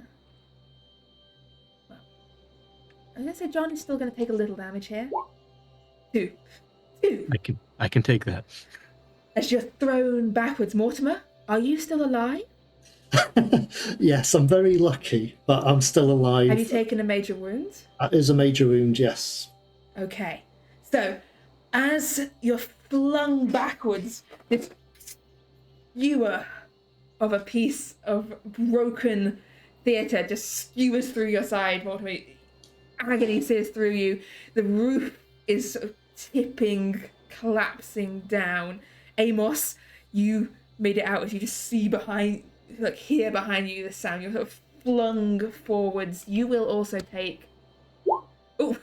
I'm going to say John is still going to take a little damage here. 2. I can take that. As you're thrown backwards, Mortimer, are you still alive? Yes, I'm very lucky, but I'm still alive. Have you taken a major wound? That is a major wound, yes. Okay. So, as you're flung backwards, this skewer of a piece of broken theatre just skewers through your side, Mortimer. Agony sears through you. The roof is sort of tipping, collapsing down. Amos, you made it out as you just see hear behind you the sound. You're sort of flung forwards. You will also take. Oh,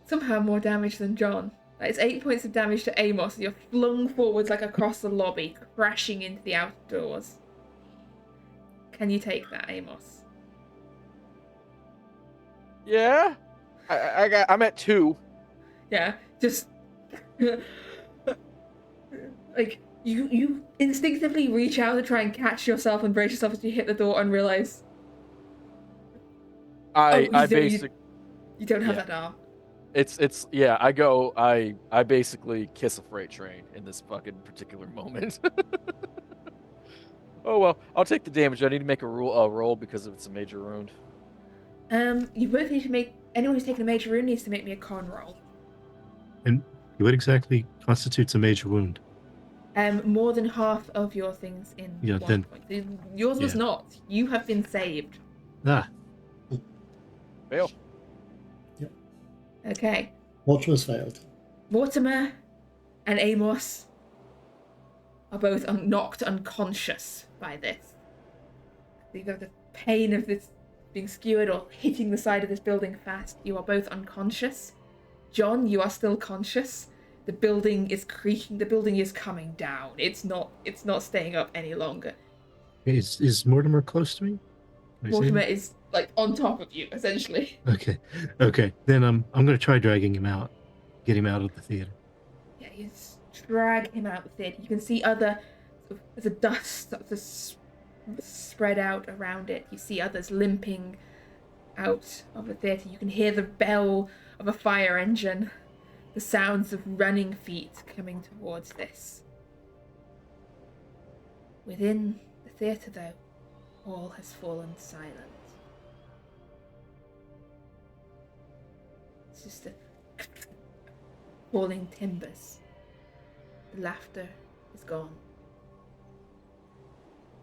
somehow more damage than John. It's 8 points of damage to Amos. You're flung forwards like across the lobby, crashing into the outdoors. Can you take that, Amos? Yeah. I'm at 2. Yeah, just like you instinctively reach out to try and catch yourself and brace yourself as you hit the door and realize I you basically don't have yeah. that arm. It's yeah, I basically kiss a freight train in this fucking particular moment. Oh well, I'll take the damage. I need to make a roll because it's a major wound. You both need to make anyone who's taken a major wound needs to make me a con roll. And what exactly constitutes a major wound? More than half of your things in Yeah, 1 then- point. Yours was yeah. not. You have been saved. Ah, Fail. Okay. Mortimer's failed. Mortimer and Amos are both knocked unconscious by this. Either the pain of this being skewered or hitting the side of this building fast, you are both unconscious. John, you are still conscious. The building is creaking. The building is coming down. It's not staying up any longer. is Mortimer close to me? Can I see Mortimer him? is like on top of you, essentially. Okay. Then I'm gonna try dragging him out, get him out of the theater. Yeah, you drag him out of the theatre. You can see there's a dust that's spread out around it. You see others limping out of the theatre. You can hear the bell of a fire engine, the sounds of running feet coming towards this. Within the theatre, though, all has fallen silent. It's just a falling timbers. The laughter is gone.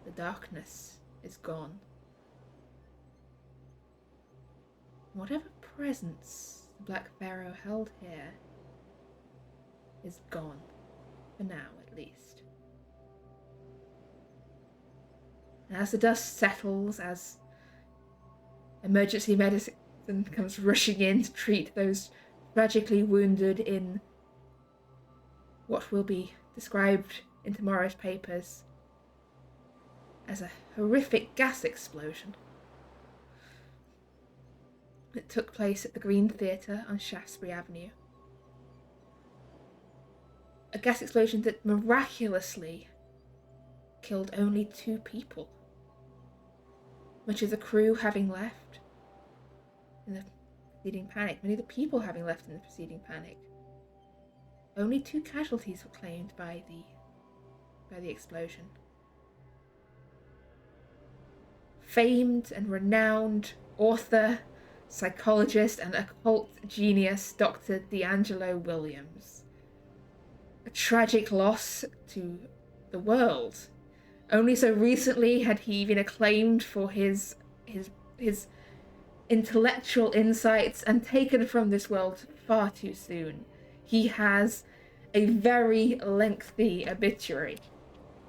The darkness is gone. Whatever presence the Black Pharaoh held here is gone, for now at least. And as the dust settles, as emergency medicine comes rushing in to treat those tragically wounded in what will be described in tomorrow's papers as a horrific gas explosion. It took place at the Green Theatre on Shaftesbury Avenue. A gas explosion that miraculously killed only 2 people. Much of the crew having left in the preceding panic, many of the people having left in the preceding panic. Only 2 casualties were claimed by the explosion. Famed and renowned author, psychologist, and occult genius Dr. D'Angelo Williams. A tragic loss to the world. Only so recently had he been acclaimed for his intellectual insights and taken from this world far too soon. He has a very lengthy obituary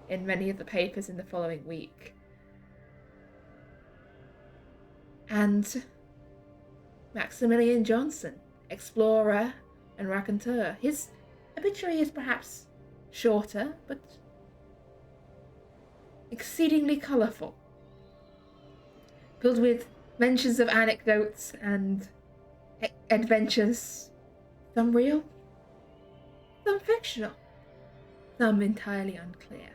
in many of the papers in the following week. And Maximilian Johnson, explorer and raconteur. His obituary is perhaps shorter, but exceedingly colourful, filled with mentions of anecdotes and adventures, some real, some fictional, some entirely unclear.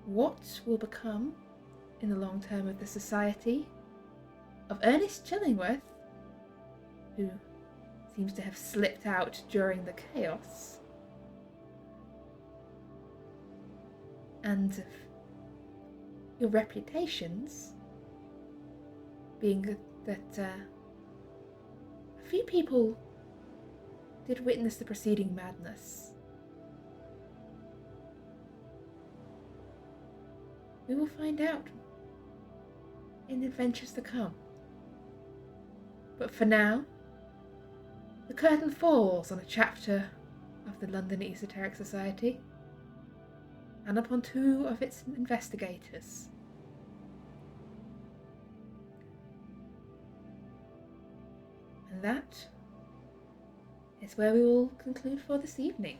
What will become, in the long term, of the society of Ernest Chillingworth, who seems to have slipped out during the chaos, and of your reputations, being that a few people did witness the preceding madness. We will find out in the adventures to come. But for now, the curtain falls on a chapter of the London Esoteric Society and upon 2 of its investigators. And that is where we will conclude for this evening.